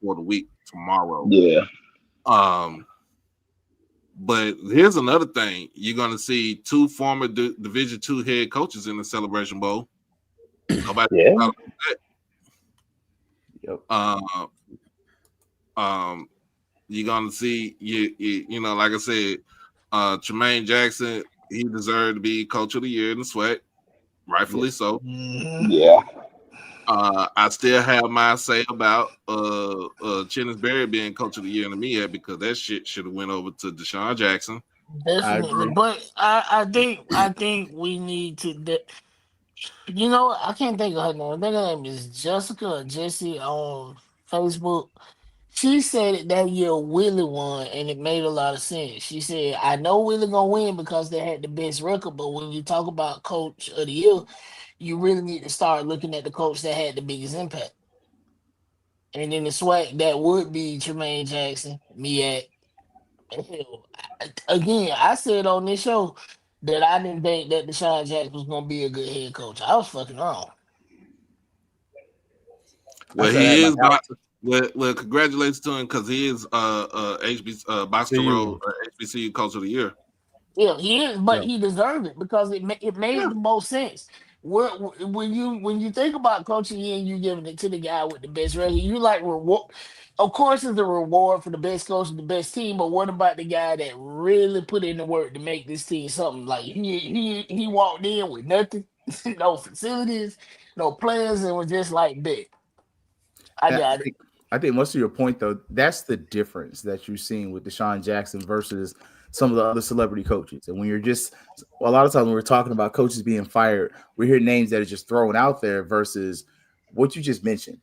for the week tomorrow. Yeah. But here's another thing: you're gonna see two former Division II head coaches in the Celebration Bowl. Nobody Yeah. thought Yep. about that. You're gonna see like I said, Tremaine Jackson. He deserved to be Coach of the Year in the SWAC, rightfully so. Yeah. I still have my say about Chennis Berry being Coach of the Year in the MEAC because that shit should have went over to Deshaun Jackson. I Definitely, agree. but I think we need to. I can't think of her name. I think her name is Jessica or Jessie on Facebook. She said it that year Willie won, and it made a lot of sense. She said, "I know Willie gonna win because they had the best record, but when you talk about Coach of the Year, you really need to start looking at the coach that had the biggest impact." And in the SWAC, that would be Tremaine Jackson, Miat. Hell, again, I said on this show that I didn't think that Deshaun Jackson was gonna be a good head coach. I was fucking wrong. I Well, said that he at my is. house. Well, congratulations to him because he is Boxer CU. Road HBCU Coach of the Year. Yeah, he is, but Yeah. he deserved it because it made Yeah. the most sense. When you think about coaching and you giving it to the guy with the best record, you like reward. Of course, it's a reward for the best coach and the best team, but what about the guy that really put in the work to make this team something? Like he walked in with nothing, no facilities, no players, and was just like, "Big, I And got it." I think most of your point though, that's the difference that you're seeing with Deshaun Jackson versus some of the other celebrity coaches. And when you're just a lot of times when we're talking about coaches being fired, we hear names that are just thrown out there versus what you just mentioned.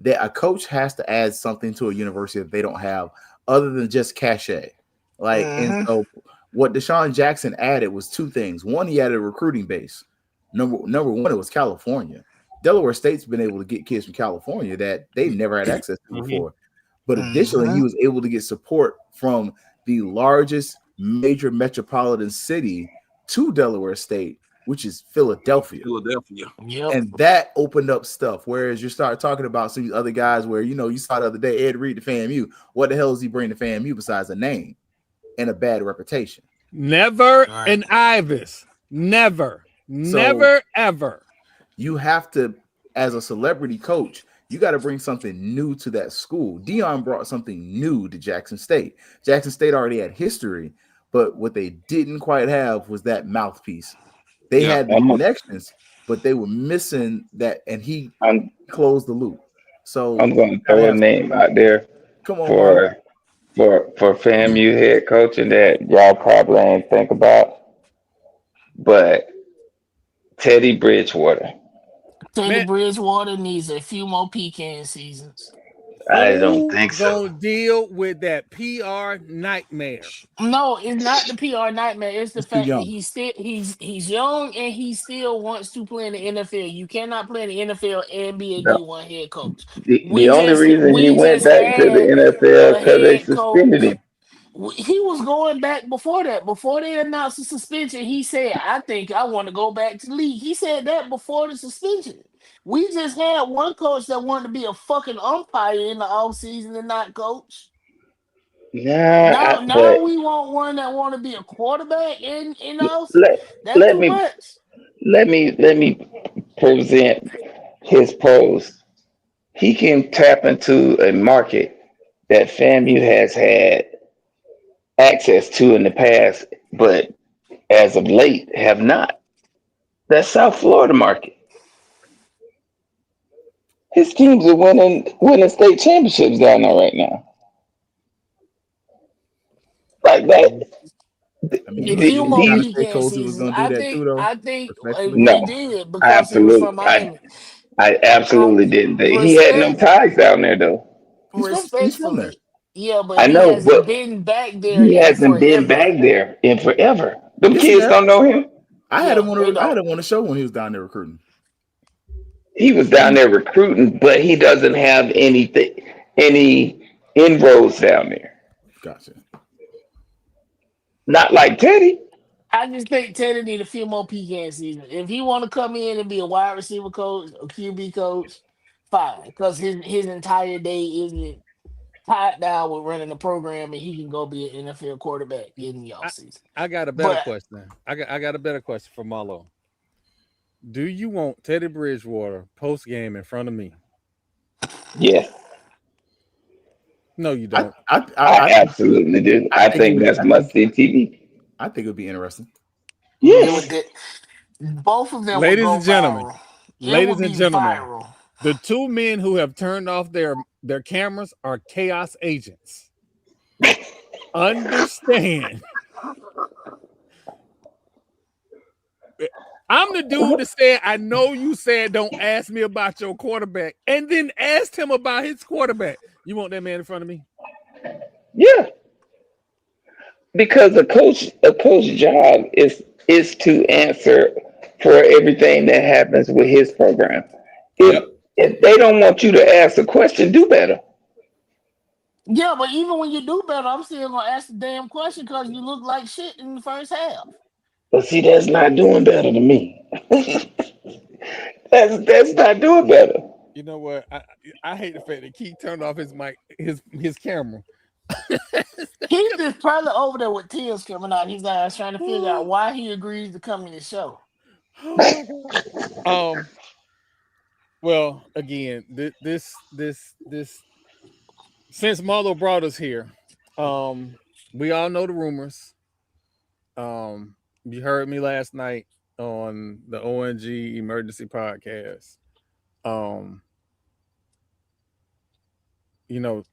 That a coach has to add something to a university that they don't have other than just cachet. Like, and Hmm. so what Deshaun Jackson added was two things. One, he added a recruiting base. Number one, it was California. Delaware State's been able to get kids from California that they never had access to Mhm. before. But additionally, he Hmm. was able to get support from the largest major metropolitan city to Delaware State, which is Philadelphia. Philadelphia. Yep. And that opened up stuff. Whereas you start talking about some of these other guys where, you saw the other day, Ed Reed to FAMU. What the hell is he bringing to FAMU besides a name and a bad reputation? Never Right. an Ibis. Never. So Never ever. you have to, as a celebrity coach, you got to bring something new to that school. Dion brought something new to Jackson State. Jackson State already had history, but what they didn't quite have was that mouthpiece. They Yeah. had the I'm connections, but they were missing that, and he I'm closed the loop. So I'm gonna you gotta throw a have name out there come on, Marlon. for for FAMU head coaching that y'all probably ain't think about, but Teddy Bridgewater. Teddy Man, Bridgewater needs a few more pecan seasons. I don't who think so. gonna deal with that PR nightmare? No, it's not the PR nightmare. It's the He's too fact that young. he's young and he still wants to play in the NFL. You cannot play in the NFL and be a The, D1 head coach. the We only just reason he we went just back to the had NFL a because they head suspended coach. him. He was going back before that. Before they announced the suspension, he said, "I think I want to go back to the league." He said that before the suspension. We just had one coach that wanted to be a fucking umpire in the offseason and not coach. Nah, Now but we want one that want to be a quarterback in us. let That's let too me much. let me present his pros. He can tap into a market that FAMU has had access to in the past, but as of late have not. That South Florida market. His teams are winning state championships down there right now. Like that. I mean, A you few more kind of These said pecan Colzie was seasons. going to do that too, though. I think Respectfully, he no, did because he was from absolutely. Miami. I Um, absolutely didn't think he had no respect, ties down there though. he's from there. respectfully, yeah, but I he know, hasn't but been back there he in hasn't been forever. back there in forever. Them Yes, he kids has. don't know him. Yeah, they I had don't. him on the show when he was down there recruiting. He was down there recruiting, but he doesn't have any inroads down there. Gotcha. Not like Teddy. I just think Teddy need a few more pecan seasons. If he want to come in and be a wide receiver coach or QB coach, fine, because his entire day isn't tied down with running the program, and he can go be an NFL quarterback in the I, offseason. I got a better But question. I got a better question for Marlo. Do you want Teddy Bridgewater post game in front of me? Yes, No, you I don't. I I I, I think absolutely do. I think that's must see TV. I think it would be interesting. it Yes. would both of them would Ladies go and gentlemen, viral. It ladies would and be gentlemen, viral. the two men who have turned off their cameras are chaos agents. Understand. I'm the dude that said, I know you said don't ask me about your quarterback, and then asked him about his quarterback. You want that man in front of me? Yeah, because a coach job is to answer for everything that happens with his program. If Yep. if they don't want you to ask a question, do better. Yeah, but even when you do better, I'm still gonna ask the damn question because you look like shit in the first half. But see, that's not doing better to me. That's not doing better. You know what? I hate the fact that Keith turned off his mic, his camera. He's just probably over there with tears coming out his eyes, trying to figure out why he agrees to come in the show. Oh my god. Well, again, this since Marlo brought us here, we all know the rumors. You heard me last night on the ONG Emergency Podcast. Um, you know,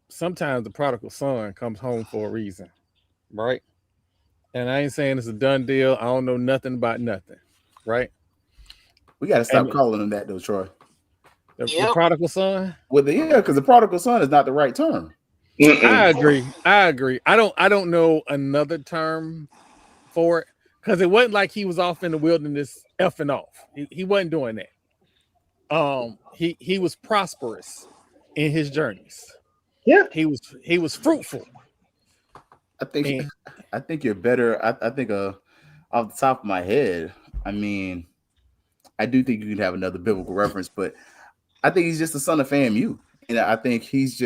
sometimes the prodigal son comes home for a reason, right? And I ain't saying it's a done deal. I don't know nothing about nothing, right? We got to stop And calling him that, though, Troy. the Yep. prodigal son. Yeah, because the prodigal son is not the right term. I Mm-mm. agree. I agree. I don't know another term for it because it wasn't like he was off in the wilderness effing off. He wasn't doing that. He was prosperous in his journeys. Yeah. He was fruitful. I think And I think you're better. I think off the top of my head, I mean, I do think you can have another biblical reference, but I think he's just the son of FAMU, and I think he's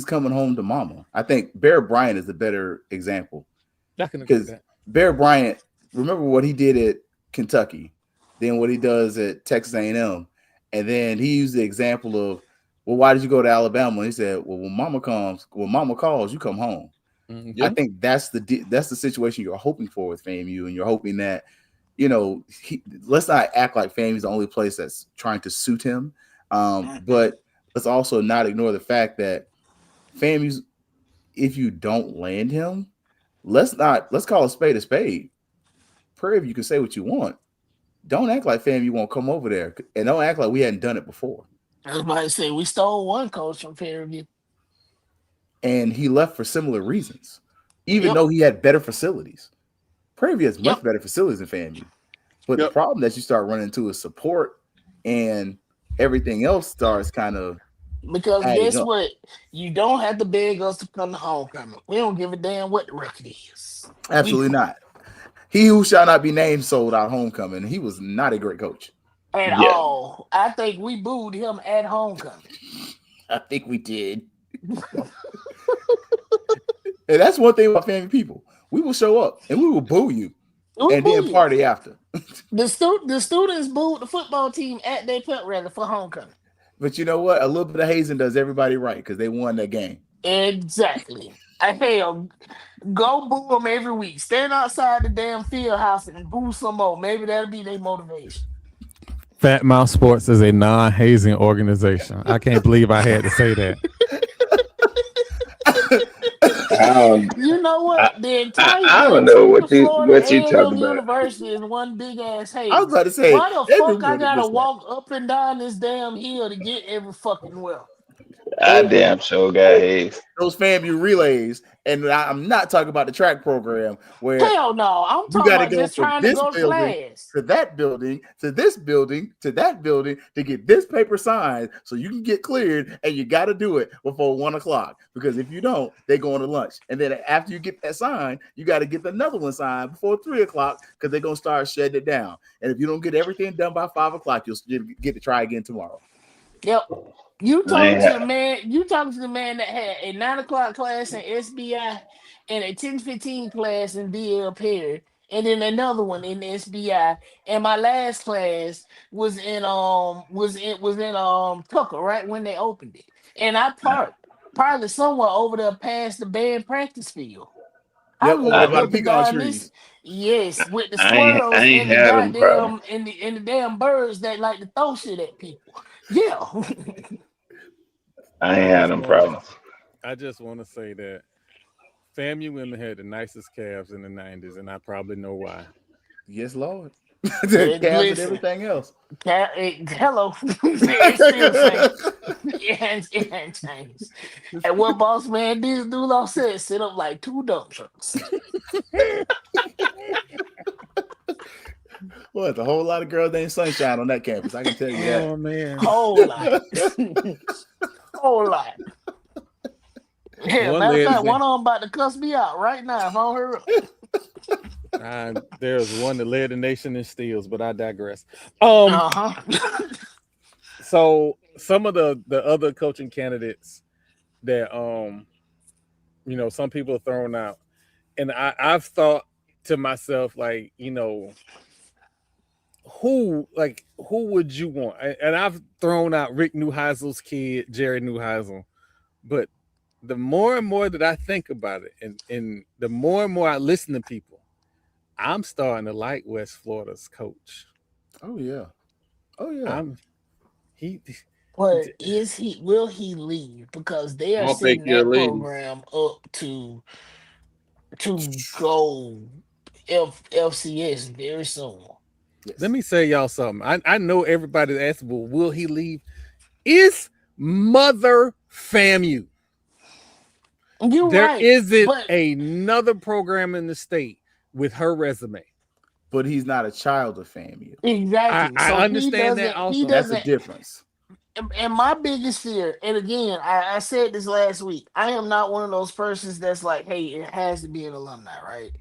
coming home to mama. I think Bear Bryant is the better example I can agree with because that. Bear Bryant, remember what he did at Kentucky, then what he does at Texas A&M, and then he used the example of, well, why did you go to Alabama? And he said, well, when mama calls, you come home. Mhm. I Yep. think that's the situation you're hoping for with FAMU, and you're hoping that let's not act like FAMU's the only place that's trying to suit him, but let's also not ignore the fact that FAMU's, if you don't land him, let's call a spade a spade. Prairie View, you can say what you want. Don't act like FAMU won't come over there, and don't act like we hadn't done it before. I was about to say we stole one coach from Fairview. And he left for similar reasons, even Yep. though he had better facilities. Prairie View has much Yep. better facilities than FAMU. But the Yep. problem that you start running into is support, and everything else starts kind of Because adding guess up. what? You don't have to beg us to come to homecoming. We don't give a damn what the record is. We Absolutely not. He who shall not be named sold out homecoming. He was not a great coach. at Yeah. all. I think we booed him at homecoming. I think we did. And that's one thing about family people. We will show up and we will boo you We and boo then you. party after. The students booed the football team at their pep rally for homecoming. But you know what? A little bit of hazing does everybody right because they won that game. Exactly. Hell, go boo them every week. Stand outside the damn field house and boo some more. Maybe that'll be their motivation. Fatmouth Sports is a non-hazing organization. I can't believe I had to say that. I don't, You know I, what? The I don't know entire Florida what you A&M talking about. University is one big ass I was haze. about to say Why the they do fuck I more than gotta just that. walk up and down this damn hill to get every fucking well? I Over damn sure got haze. those FAMU relays, and I'm not talking about the track program where Hell no. I'm you talking got to about go just from trying to this go to building class. to that building to this building to that building to get this paper signed so you can get cleared, and you got to do it before 1:00 because if you don't, they go on to lunch, and then after you get that signed, you got to get another one signed before 3:00 because they're gonna start shutting it down. And if you don't get everything done by 5:00, you'll get to try again tomorrow. Yep. You I talking ain't to the ha- man, you talking to the man that had a 9 o'clock class in SBI and a 10:15 class in DL Perry, and then another one in SBI. And my last class was in Tucker, right when they opened it. And I parked probably somewhere over there past the band practice field. I Yep, over there looked by the up and pecan down trees. this, yes, with the I squirrels ain't and the had them problems. goddamn and the damn birds that like to throw shit at people. Yeah. I I ain't had just them want to, problems. I just want to say that FAMU women had the nicest calves in the '90s, and I probably know why. Yes, Lord. The calves and Listen, everything else. hello, it's still the same. It ain't changed. And what boss man did do said, sit up like two dump trucks. Well, it's a whole lot of girls named Sunshine on that campus. I can tell you that. Oh man, Whole lot. Whole lot. Hell, one matter of fact, lady. one of them about to cuss me out right now if I don't hurry up. There's one that led the nation in steals, but I digress. Uh-huh. So some of the other coaching candidates that some people are thrown out, and I've thought to myself like, who would you want? And I've thrown out Rick Neuheisel's kid, Jerry Neuheisel, but the more and more that I think about it, and the more and more I listen to people, I'm starting to like West Florida's coach. Oh yeah. Oh yeah. I'm he But will he leave? Because they I are don't think setting he'll that leave. program up to go FCS very soon. Yes. Let me say y'all something. I know everybody's asking, well, will he leave? It's Mother FAMU. You're There right. isn't But another program in the state with her resume. But he's not a child of FAMU. exactly. I So understand that he also. That's the doesn't difference. and my biggest fear, and again, I said this last week, I am not one of those persons that's like, hey, it has to be an alumni, right?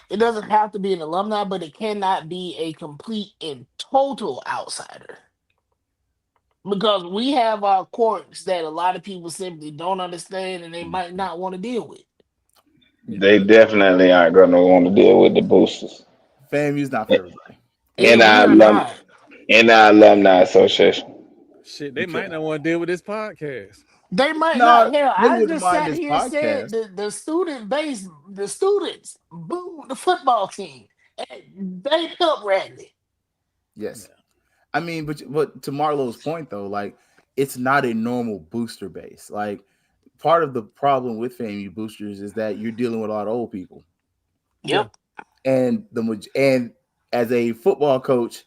It doesn't have to be an alumni, but it cannot be a complete and total outsider. Because we have our quirks that a lot of people simply don't understand and they might not want to deal with. They definitely aren't gonna want to deal with the boosters FAMU's not for everybody. in And we our are not. alumni association. Shit, they might Okay. not want to deal with this podcast. They might not. No, Hell, they I wouldn't just mind sat this here and said podcast. the student base, the students booed the football team. And they helped Radley. Yes. I mean, but to Marlo's point though, like it's not a normal booster base. Like part of the problem with FAMU boosters is that you're dealing with a lot of old people. Yeah. Yep. And as a football coach,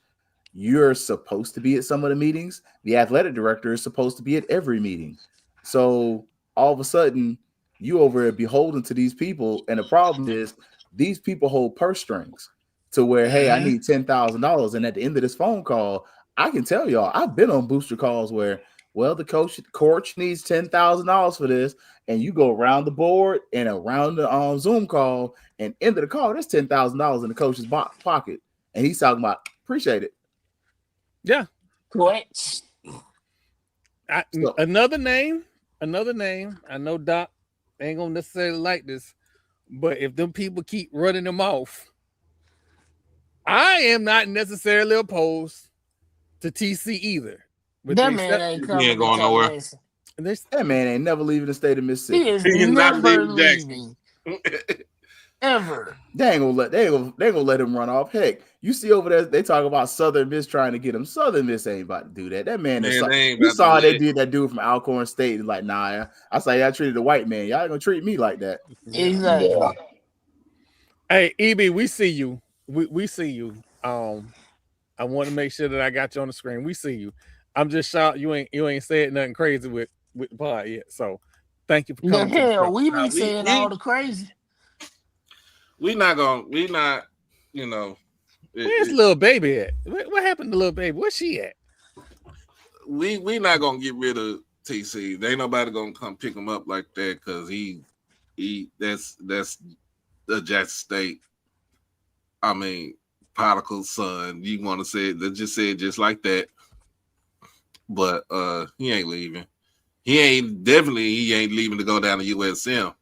you're supposed to be at some of the meetings. The athletic director is supposed to be at every meeting. So all of a sudden, you over there beholden to these people, and the problem is these people hold purse strings to where, hey, I Mhm. need $10,000, and at the end of this phone call, I can tell y'all, I've been on booster calls where, well, the coach needs $10,000 for this, and you go around the board and around the Zoom call, and end of the call, there's $10,000 in the coach's pocket, and he's talking about appreciate it. Yeah. Correct. So, Another name. I know Doc ain't gonna necessarily like this, but if them people keep running them off, I am not necessarily opposed to TC either. With the That man exception, ain't He coming ain't to going nowhere. Tallahassee. That man ain't never leaving the state of He Mississippi. is He's not never leaving Jackson. leaving. Ever. They ain't gonna let him run off. Heck, you see over there, they talk about Southern Miss trying to get him. Southern Miss ain't about to do that. That man is. Man, they ain't You about saw to they let- did that dude from Alcorn State. And like, nah, I saw y'all treated a white man. Y'all ain't gonna treat me like that. Exactly. Yeah. Hey, EB, we see you. We see you. I want to make sure that I got you on the screen. We see you. I'm just shocked you ain't said nothing crazy with the pod yet. So thank you for The coming to the hell, show. we Nah, be saying all the crazy. we not, you know. Where's little baby at? What happened to little baby? Where's she at? We not gonna get rid of TC. There ain't nobody gonna come pick him up like that because that's the Jackson State. I mean, prodigal son. You want to say it? Let's just say it just like that. But he ain't leaving. He ain't leaving to go down to USM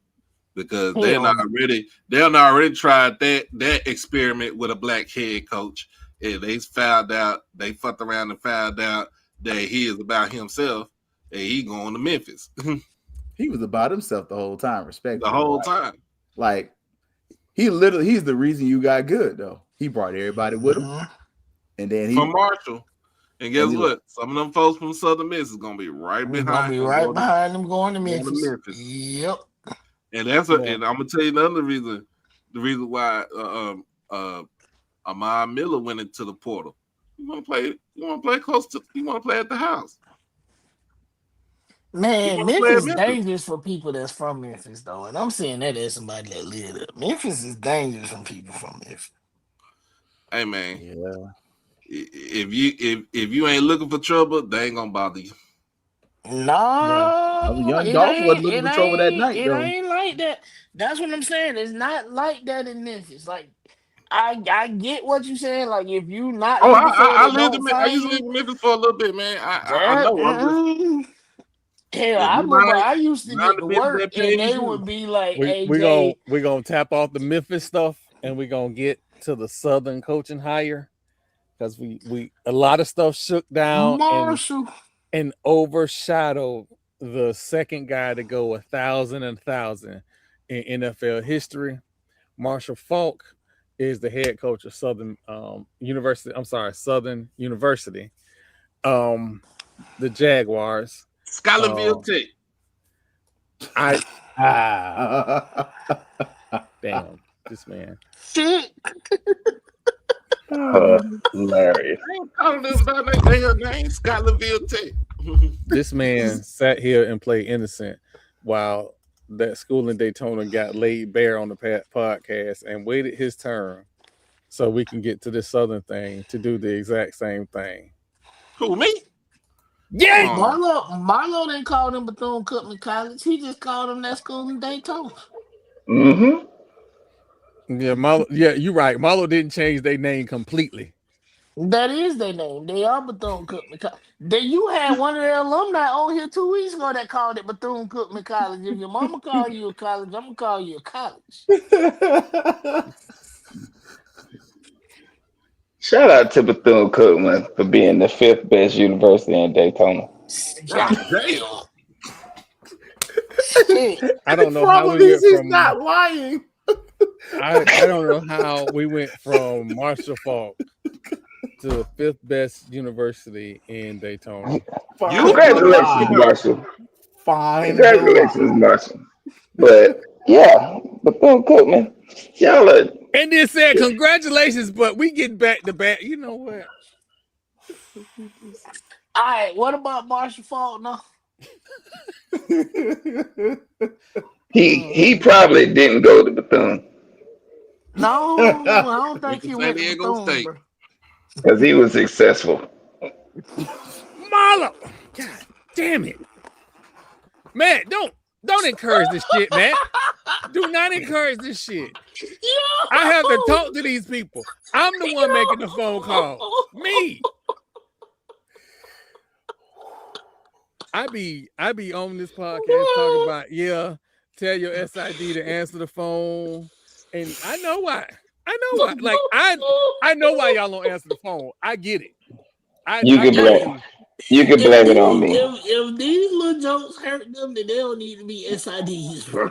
because they already tried that experiment with a black head coach. And they fucked around and found out that he is about himself and he going to Memphis. He was about himself the whole time, respectfully. The whole time. Like, he's the reason you got good, though. He brought everybody with him. And then from Marshall. And guess what? Some of them folks from Southern Miss is gonna be right behind them going to Memphis. Memphis. Yep. And and I'm gonna tell you another reason. The reason why Ahmad Miller went into the portal. You want to play at the house. Man, Memphis is dangerous for people that's from Memphis, though. And I'm saying that as somebody that live there. Memphis is dangerous from people from Memphis. Hey man. Yeah. If you ain't looking for trouble, they ain't gonna bother you. No, Young Dolph wasn't looking for trouble that night, though. It ain't like that. That's what I'm saying. It's not like that in Memphis. Like, I get what you're saying. Like, if you not looking for it, I used to live in Memphis for a little bit, man. I know. Hell, I remember I used to get to work and they would be like, "AJ, we're gonna tap off the Memphis stuff and we're gonna get to the Southern coaching hire because we a lot of stuff shook down Marshall and overshadowed the second guy to go 1,000 in NFL history. Marshall Falk is the head coach of Southern University. I'm sorry, Southern University. The Jaguars. Scholarville Tech. Damn, this man. Shit. Hilarious. I ain't calling them by their name, Scholarville Tech. This man sat here and played innocent while that school in Daytona got laid bare on the podcast and waited his turn so we can get to this Southern thing to do the exact same thing. Who, me? Yeah, Marlo didn't call them Bethune-Cookman College. He just called them that school in Daytona. Mm-hmm. Yeah, Marlo. Yeah, you're right. Marlo didn't change their name completely. That is their name. They are Bethune-Cookman College. You had one of their alumni on here 2 weeks ago that called it Bethune-Cookman College. If your mama call you a college, I'm gonna call you a college. Shout out to Bethune-Cookman for being the 5th best university in Daytona. God damn. Shit. I don't know how we went from not lying. I don't know how we went from Marshall Falk to the 5th best university in Daytona. Congratulations, Marshall. Fine. Congratulations, Marshall. But yeah, Bethune-Cookman, y'all are. And then said, congratulations, but we get back to back. You know what? All right, what about Marshall Falk now? He probably didn't go to Bethune No, I don't think he went to San Diego Bethune, State. bro. because he was successful. Marlo! God damn it. Man, don't encourage this shit, man. Do not encourage this shit. I have to talk to these people. I'm the one making the phone call. Me. I be on this podcast talking about, tell your SID to answer the phone. And I know why. Like I know why y'all don't answer the phone. I get it. You get blamed. You can blame it on me. If these little jokes hurt them, then they don't need to be SIDs, bro.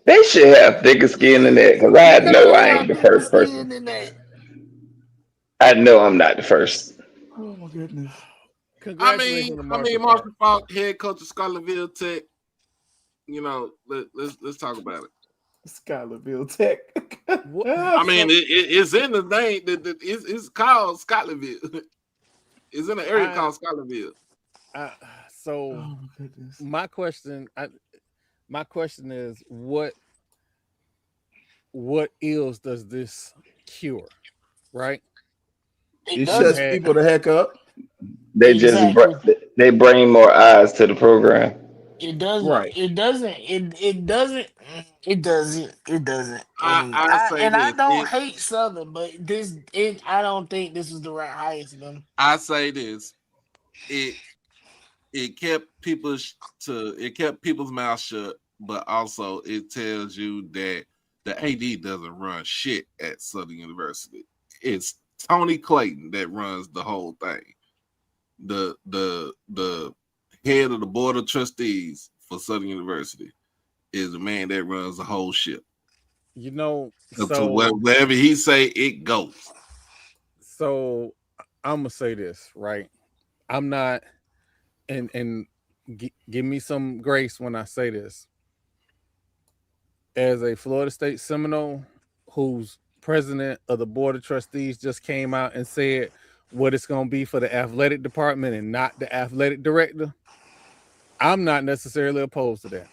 They should have thicker skin than that because You I know know they I ain't got the thicker first person. skin than that. I know I'm not the first. Oh my goodness. Congratulations to Marshall Falk. Marshall Falk, head coach of Scarlettville Tech. You know, let's talk about it. Scotlandville Tech. What- I mean, it's in the name. It's called Scotlandville. It's in an area I- called Scotlandville. So Oh my goodness. my question is what ills does this cure? Right? It It doesn't. shuts people the heck up. They Exactly. they bring more eyes to the program. It doesn't. Right. It doesn't. It doesn't. It doesn't. It doesn't. And I say I this. don't hate Southern, but I don't think this is the right hire for them. I say this. It kept it kept people's mouths shut, but also it tells you that the AD doesn't run shit at Southern University. It's Tony Clayton that runs the whole thing. The head of the board of trustees for Southern University is the man that runs the whole ship. You know, So wherever he say it goes. So I'm gonna say this, right? I'm not, give me some grace when I say this. As a Florida State Seminole, whose president of the board of trustees just came out and said what it's gonna be for the athletic department and not the athletic director, I'm not necessarily opposed to that.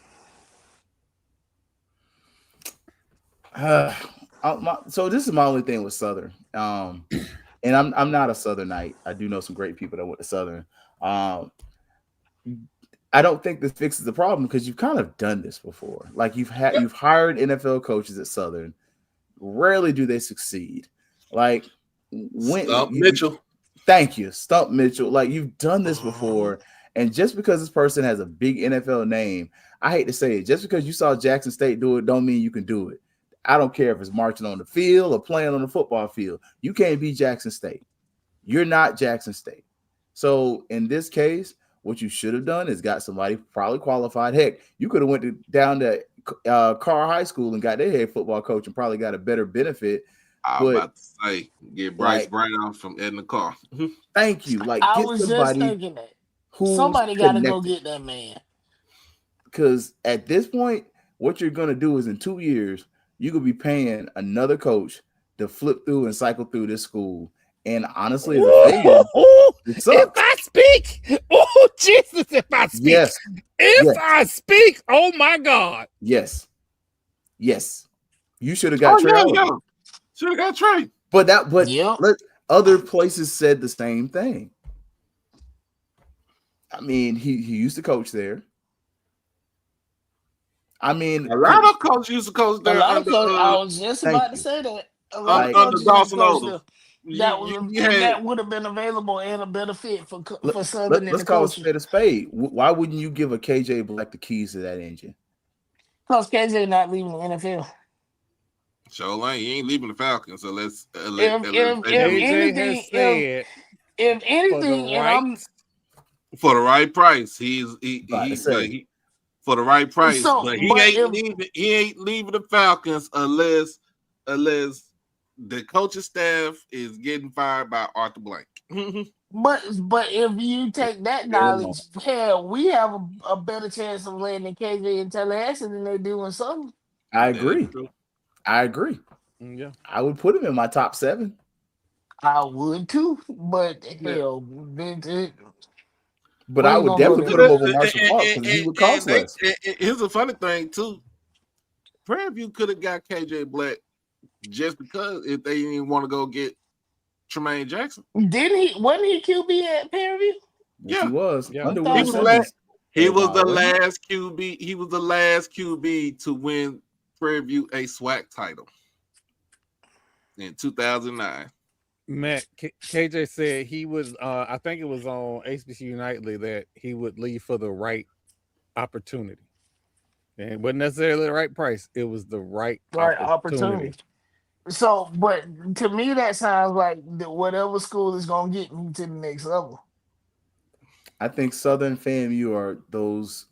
So this is my only thing with Southern. And I'm not a Southernite. I do know some great people that went to Southern. I don't think this fixes the problem because you've kind of done this before. Like you've hired NFL coaches at Southern. Rarely do they succeed. Like Mitchell. Thank you, Stump Mitchell. Like you've done this before, and just because this person has a big NFL name, I hate to say it, just because you saw Jackson State do it, don't mean you can do it. I don't care if it's marching on the field or playing on the football field. You can't be Jackson State. You're not Jackson State. So in this case, what you should have done is got somebody probably qualified. Heck, you could have went down to Carr High School and got their head football coach and probably got a better benefit. I was about to say, get Bryce Brown from Edna Carr. Thank you. Like I get was somebody just thinking that who's somebody got to go connected. get that man. Because at this point, what you're going to do is in 2 years, you could be paying another coach to flip through and cycle through this school. And honestly, as a fan, it sucks. If I speak, oh Jesus! If I speak, I speak, oh my God! Yes, you should have got Trey. Should have got Trey. But Yep. other places said the same thing. I mean, he used to coach there. I mean, a lot of coaches used to coach there. I was just about to say that. A lot of under coaches Dawson coached Odom. that would have been available and a better fit for Southern. Let's call a spade. Why wouldn't you give a KJ Black the keys to that engine? Because KJ not leaving the NFL. So he ain't leaving the Falcons. So let's. If anything, for the right price, he's for the right price, but he ain't leaving the Falcons unless the coaching staff is getting fired by Arthur Blank. but if you take that knowledge, hell, we have a better chance of landing KJ in Tallahassee than they do in Southern. I agree. Yeah, I would put him in my top 7. I would too, but hell, but I would definitely put him over Marshall Falk because he would cost less. Here's a funny thing too. Prairie View could have got KJ Black just because if they didn't want to go get Tremaine Jackson. Didn't he? Wasn't he QB at Prairie View? Yes, he was. Yeah. Under He was He was the last QB. He was the last QB to win Prairie View a SWAC title in 2009. Matt, KJ said he was. I think it was on HBCU Nightly that he would leave for the right opportunity. And it wasn't necessarily the right price. It was the right opportunity. So, but to me, that sounds like whatever school is gonna get me to the next level. I think Southern FAMU are those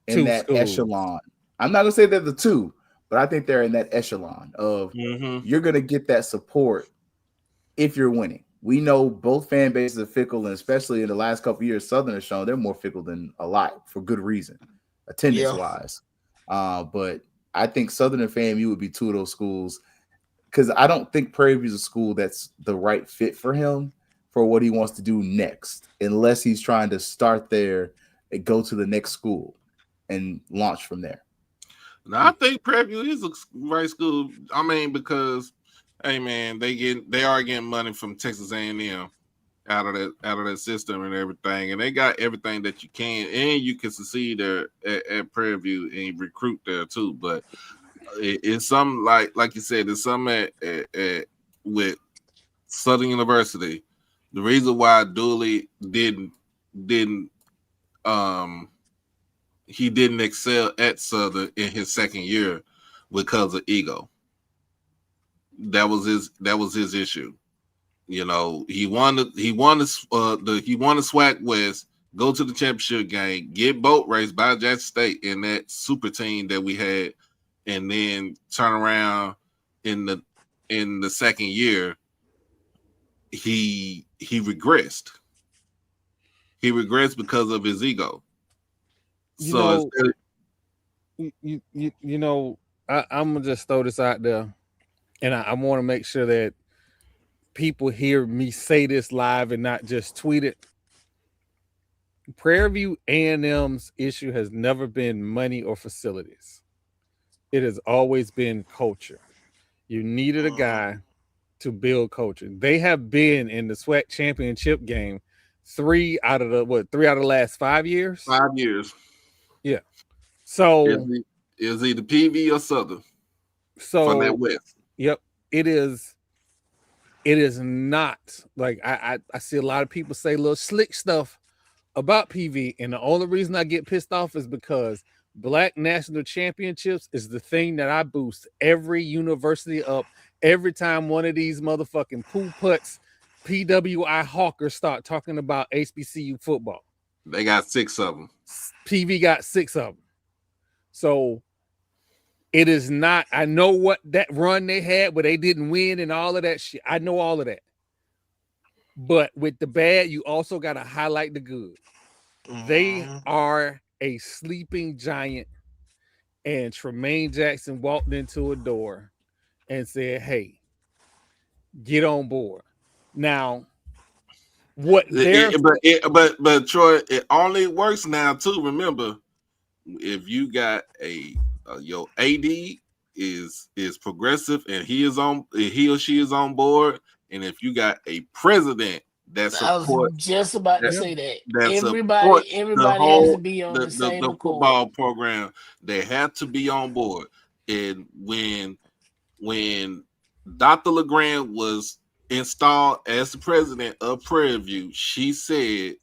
in Two that schools. echelon. I'm not gonna say they're the two, but I think they're in that echelon of you're gonna get that support if you're winning. We know both fan bases are fickle, and especially in the last couple of years, Southern has shown they're more fickle than a lot for good reason, attendance wise. But I think Southern and FAMU would be two of those schools because I don't think Prairie View is a school that's the right fit for him for what he wants to do next, unless he's trying to start there and go to the next school and launch from there. Now, I think Prairie View is a right school. I mean, because hey man, they are getting money from Texas A&M out of that system and everything, and they got everything that you can, and you can succeed there at Prairie View and recruit there too. But it's something like you said, it's something at with Southern University. The reason why Dooley didn't he didn't excel at Southern in his second year because of ego. That was his issue. You know, he won the SWAC West, go to the championship game, get boat raced by Jackson State in that super team that we had, and then turn around in the second year. He regressed. He regressed because of his ego. I'm gonna just throw this out there, and I want to make sure that people hear me say this live and not just tweet it. Prairie View A&M's issue has never been money or facilities. It has always been culture. You needed a guy to build culture. They have been in the SWAC championship game 3 out of the last 5 years? 5 years. Yeah. So is either PV or Southern. So from that West. Yep. It is not like I see a lot of people say little slick stuff about PV, and the only reason I get pissed off is because Black National Championships is the thing that I boost every university up every time one of these motherfucking poo putts PWI hawkers start talking about HBCU football. They got 6 of them. PV got 6 of them. So it is not, I know what that run they had where they didn't win and all of that shit. I know all of that. But with the bad, you also got to highlight the good. They are a sleeping giant, and Tremaine Jackson walked into a door and said, hey, get on board. Now, what but Troy, it only works now too. Remember, if you got your AD is progressive and he or she is on board, and if you got a president that supports, I was just about to say that everybody has to be on the same football program. They have to be on board. And when Dr. LeGrand was installed as the president of Prairie View, she said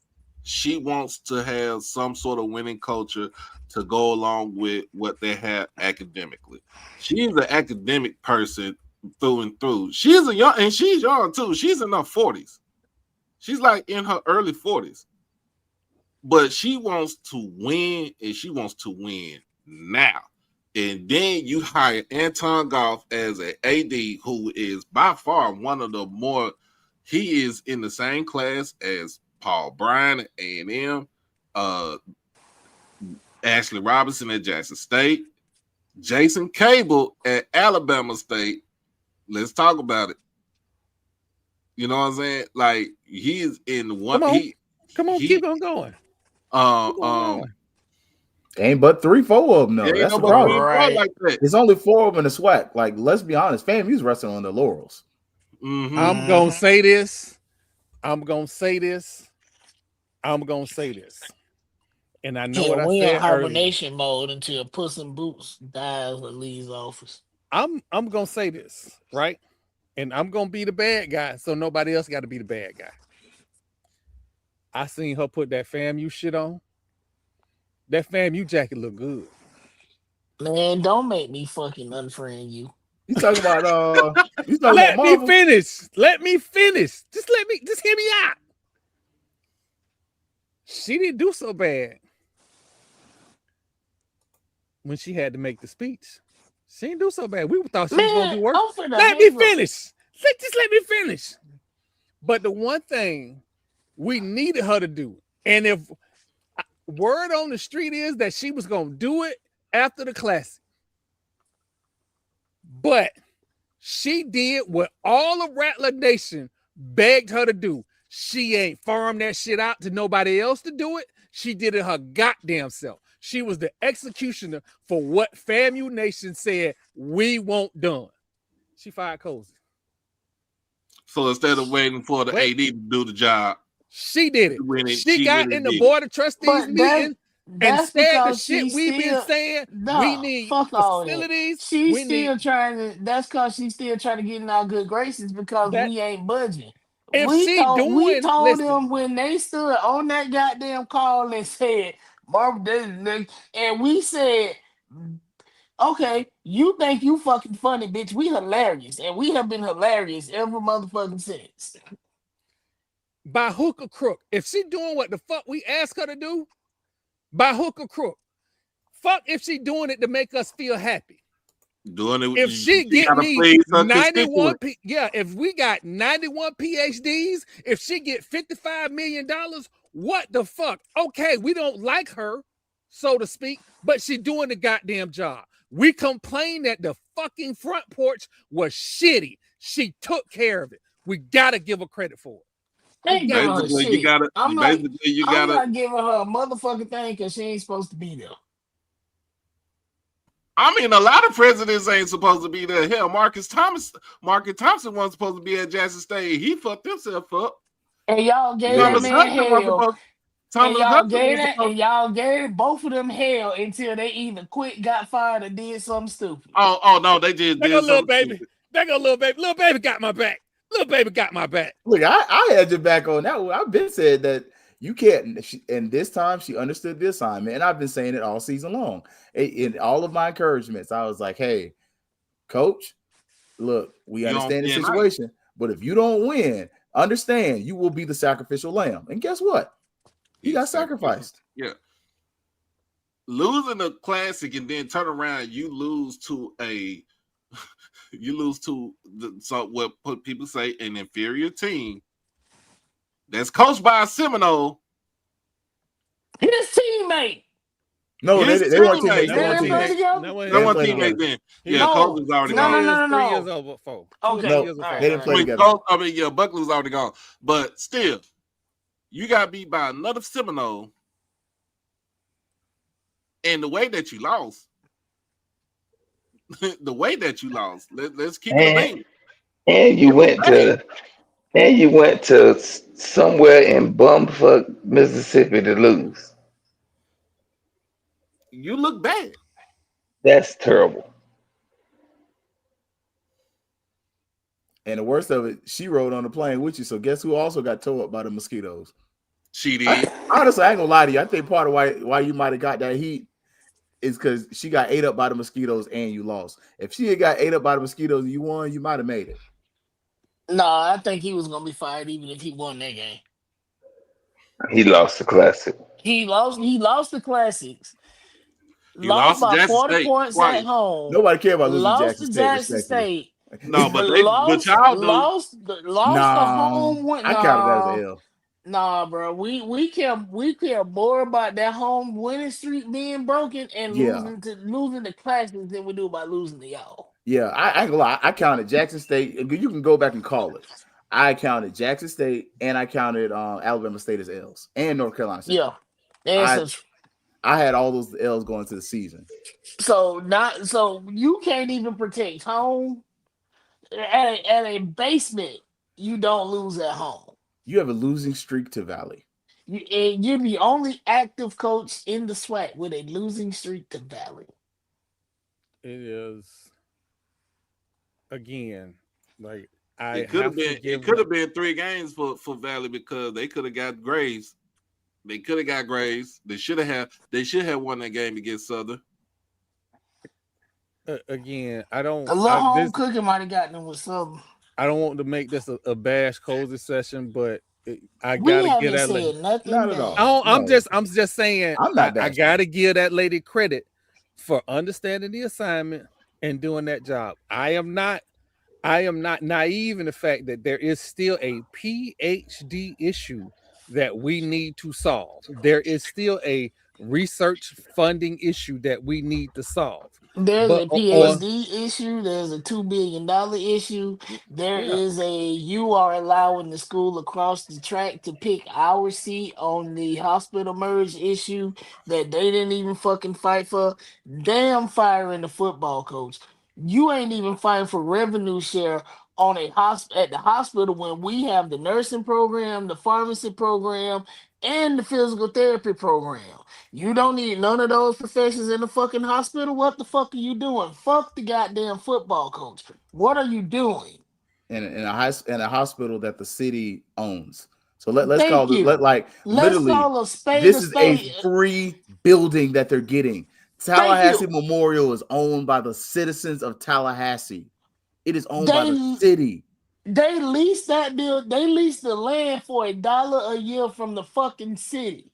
she wants to have some sort of winning culture to go along with what they have academically. She's an academic person through and through. She's young too. She's in her 40s. She's like in her early 40s. But she wants to win, and she wants to win now. And then you hire Anton Goff as an AD, who is by far one of the more, he is in the same class as Paul Bryan at A&M, Ashley Robinson at Jackson State, Jason Cable at Alabama State. Let's talk about it. You know what I'm saying? Like, he is in one. Come on, keep on going. Ain't but 3-4 of them, though. That's the problem. Right. Like that. There's only 4 of them in the SWAC. Like, let's be honest, FAMU's resting on their laurels. Mm-hmm. I'm gonna say this. And I know what I said in hibernation mode until Puss in Boots dies or leaves office. I'm gonna say this, right? And I'm gonna be the bad guy, so nobody else got to be the bad guy. I seen her put that FAMU shit on. That FAMU jacket look good. Man, don't make me fucking unfriend you. You talking about Let me finish. Just hear me out. She didn't do so bad when she had to make the speech. She didn't do so bad. We thought she was gonna Man, do worse. I'm finna Let me hang up. finish. Just let me finish. But the one thing we needed her to do, and if word on the street is that she was gonna do it after the Classic, but she did what all of Rattler Nation begged her to do. She ain't farmed that shit out to nobody else to do it. She did it her goddamn self. She was the executioner for what FAMU Nation said we want done. She fired Colzie. So instead of waiting for the AD to do the job, she did it. She got really in the did board of trustees meeting and That's said the because shit she's we've been still saying. no. We need Fuck all that. facilities. She's We need still trying to. That's because she's still trying to get in our good graces because that. we ain't budging. If We she told listen, them when they stood on that goddamn call and said, Marv, and we said, okay, you think you fucking funny, bitch. We hilarious. And we have been hilarious every motherfucking since. by hook or crook, if she doing what the fuck we ask her to do, by hook or crook, fuck if she doing it to make us feel happy. Doing it, if she get me 91, if we got 91 PhDs, if she get $55 million, what the fuck? Okay, we don't like her, so to speak, but she doing the goddamn job. We complained that the fucking front porch was shitty. She took care of it. We gotta give her credit for it. Ain't giving her Basically, shit. you gotta. I'm Basically, you gotta. not giving her a motherfucking thing because she ain't supposed to be there. I mean, a lot of presidents ain't supposed to be there. Hell, Marcus Thompson wasn't supposed to be at Jackson State. He fucked himself up. And y'all gave that man hell. And y'all gave both of them hell until they either quit, got fired, or did something stupid. Oh no, they just did something little baby. stupid. There go little baby. Little baby got my back. Little baby got my back. Look, I had your back on that one. I've been said that you can't, and this time she understood the assignment, and I've been saying it all season long. In all of my encouragements, I was like, hey, coach, look, we understand the situation, but if you don't win, understand you will be the sacrificial lamb. And guess what? He got sacrificed. Yeah. Losing the Classic and then turn around, you lose to what people say an inferior team that's coached by a Seminole. His teammate. No, they weren't teammates. They weren't teammates then. Yeah, Coach was already gone. 3 years old before. Okay. No, they didn't play together. Buckley was already gone. But still, you got beat by another Seminole. And the way that you lost, let's keep it moving. And you went to somewhere in bumfuck Mississippi to lose. You look bad. That's terrible. And the worst of it, she rode on the plane with you. So guess who also got towed up by the mosquitoes? She did. Honestly, I ain't gonna lie to you. I think part of why you might have got that heat is because she got ate up by the mosquitoes and you lost. If she had got ate up by the mosquitoes and you won, you might have made it. No, I think he was gonna be fired even if he won that game. He lost the Classic. He lost the Classics. He lost by 40 State points twice. At home. Nobody cared about losing lost Jackson State. No, but y'all lost the home win. I counted that as an L. Nah, bro. We care more about that home winning streak being broken and losing the Classics than we do about losing to y'all. Yeah, I ain't gonna lie. I counted Jackson State. You can go back and call it. I counted Jackson State and I counted Alabama State as L's and North Carolina State. Yeah, I had all those L's going to the season. So you can't even protect home at a basement. You don't lose at home. You have a losing streak to Valley. You're the only active coach in the SWAC with a losing streak to Valley. It is again like it could have been 3 games for Valley because they could have got Graves. They could have got Graves. They should have won that game against Southern. Again, I don't. A little home cooking might have gotten them with Southern. I don't want to make this a bash Colzie session, but I We gotta give haven't that lady. said nothing Not at bad. all. I'm No. just saying. I'm not I bashing. gotta give that lady credit for understanding the assignment and doing that job. I am not naive in the fact that there is still a PhD issue that we need to solve. There is still a research funding issue that we need to solve. There's But a on PhD issue. There's a $2 billion issue. There yeah, is you are allowing the school across the track to pick our seat on the hospital merge issue that they didn't even fucking fight for. Damn, firing the football coach. You ain't even fighting for revenue share on at the hospital when we have the nursing program, the pharmacy program, and the physical therapy program. You don't need none of those professions in the fucking hospital. What the fuck are you doing? Fuck the goddamn football coach. What are you doing? in a hospital that the city owns. So let's Thank call it you. like Let's literally call a spade this a is a spade. free building that they're getting. Thank Tallahassee you. Memorial is owned by the citizens of Tallahassee. It is owned by the They city. they leased that bill. They leased the land for $1 a year from the fucking city.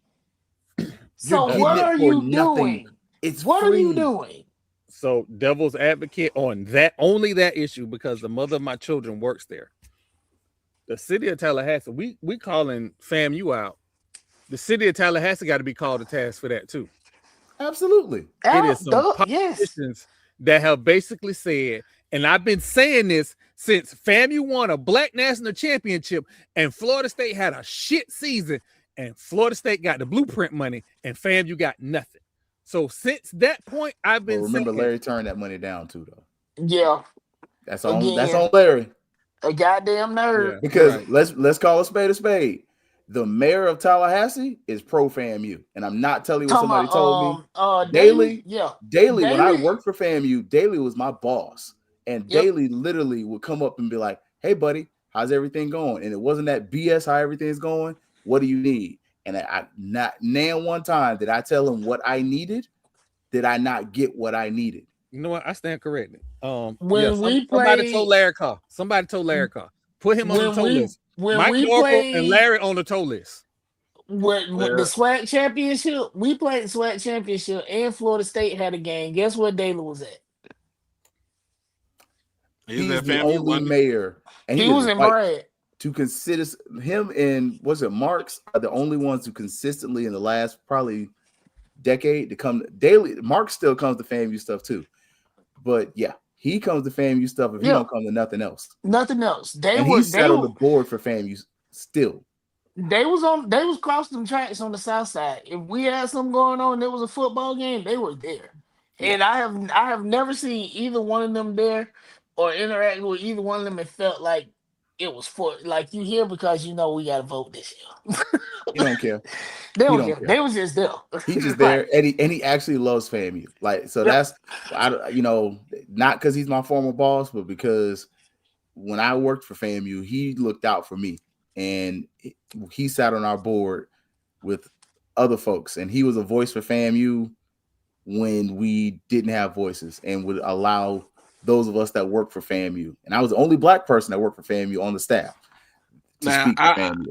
You're So getting what it are for you nothing. doing? It's What are you free. doing? so devil's advocate on that only that issue because the mother of my children works there. The city of Tallahassee, we calling FAMU out. The city of Tallahassee got to be called to task for that too. Absolutely. It is some Yes. politicians that have basically said, and I've been saying this since FAMU won a Black National Championship and Florida State had a shit season, and Florida State got the blueprint money and FAMU got nothing. So since that point, I've But been remember, saying, Larry turned that money down too, though. Yeah. That's Again, on Larry. a goddamn nerd. yeah, Because right. let's call a spade a spade. The mayor of Tallahassee is pro FAMU, and I'm not telling you what Talking somebody told me. about Daily. Yeah. Daily, when I Daily. worked for FAMU, Daily was my boss, and Yep. Daily literally would come up and be like, "Hey, buddy, how's everything going?" And it wasn't that BS how everything's going. What do you need? And I not nan one time did I tell him what I needed. Did I not get what I needed? You know what? I stand corrected. Yeah, When we somebody told played Larry Carr. Somebody told Larry Carr. Put him on the when tow we list. when Mike we Norville and played Larry on the tow list. with the SWAC championship, we played the SWAC championship and Florida State had a game. Guess where Daly was at? He's at the FAMU, only wasn't he? mayor, and He he was is in white. Brad. To consider him and was it Marks are the only ones who consistently in the last probably decade to come Daily. Marks still comes to FAMU stuff too, but yeah, he comes to FAMU stuff if he Yeah. don't come to nothing else. Nothing else. They And were he they sat on were the board for FAMU still. they was crossing them tracks on the south side. If we had something going on, there was a football game, they were there. And I have never seen either one of them there or interact with either one of them and felt like it was for like you here because you know we gotta vote this year. He don't care. They He don't don't care. care. They was just there. He's just Right. there, and he actually loves FAMU. Like so, Yep. that's not because he's my former boss, but because when I worked for FAMU, he looked out for me, and he sat on our board with other folks, and he was a voice for FAMU when we didn't have voices, and would allow those of us that work for FAMU. And I was the only Black person that worked for FAMU on the staff to Now, speak for FAMU.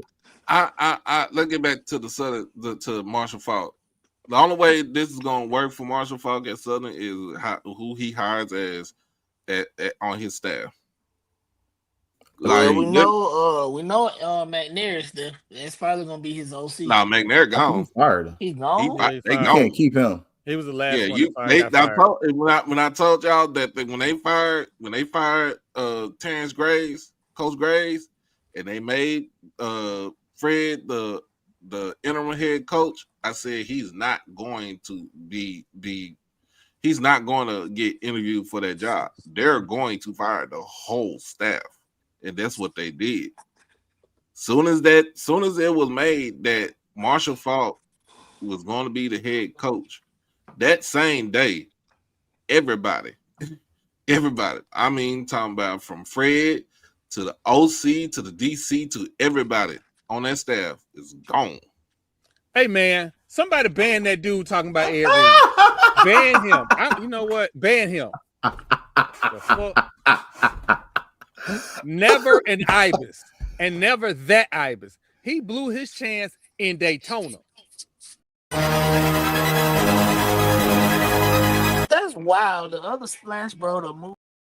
let's get back to the Southern, to Marshall Faulk. The only way this is gonna work for Marshall Faulk at Southern is who he hires as on his staff. Like we know McNair's there. That's probably gonna be his OC. Nah, McNair He gone. fired. He's gone. Yeah, he They fired. You gone. can't keep him. He was the last Yeah, one you. to fire. They, got fired. when I told y'all that when they fired Terrence Graves, Coach Graves, and they made Fred the interim head coach, I said he's not going to he's not going to get interviewed for that job. They're going to fire the whole staff, and that's what they did. Soon as it was made that Marshall Faulk was going to be the head coach, that same day, everybody, I mean, talking about from Fred to the OC to the DC to everybody on that staff is gone. Hey man, somebody ban that dude talking about Ed Reed. Ban him. You know what? Ban him. Never an Ibis, and never that Ibis. he blew his chance in Daytona. That's wild. The other Splash Bro, the movie.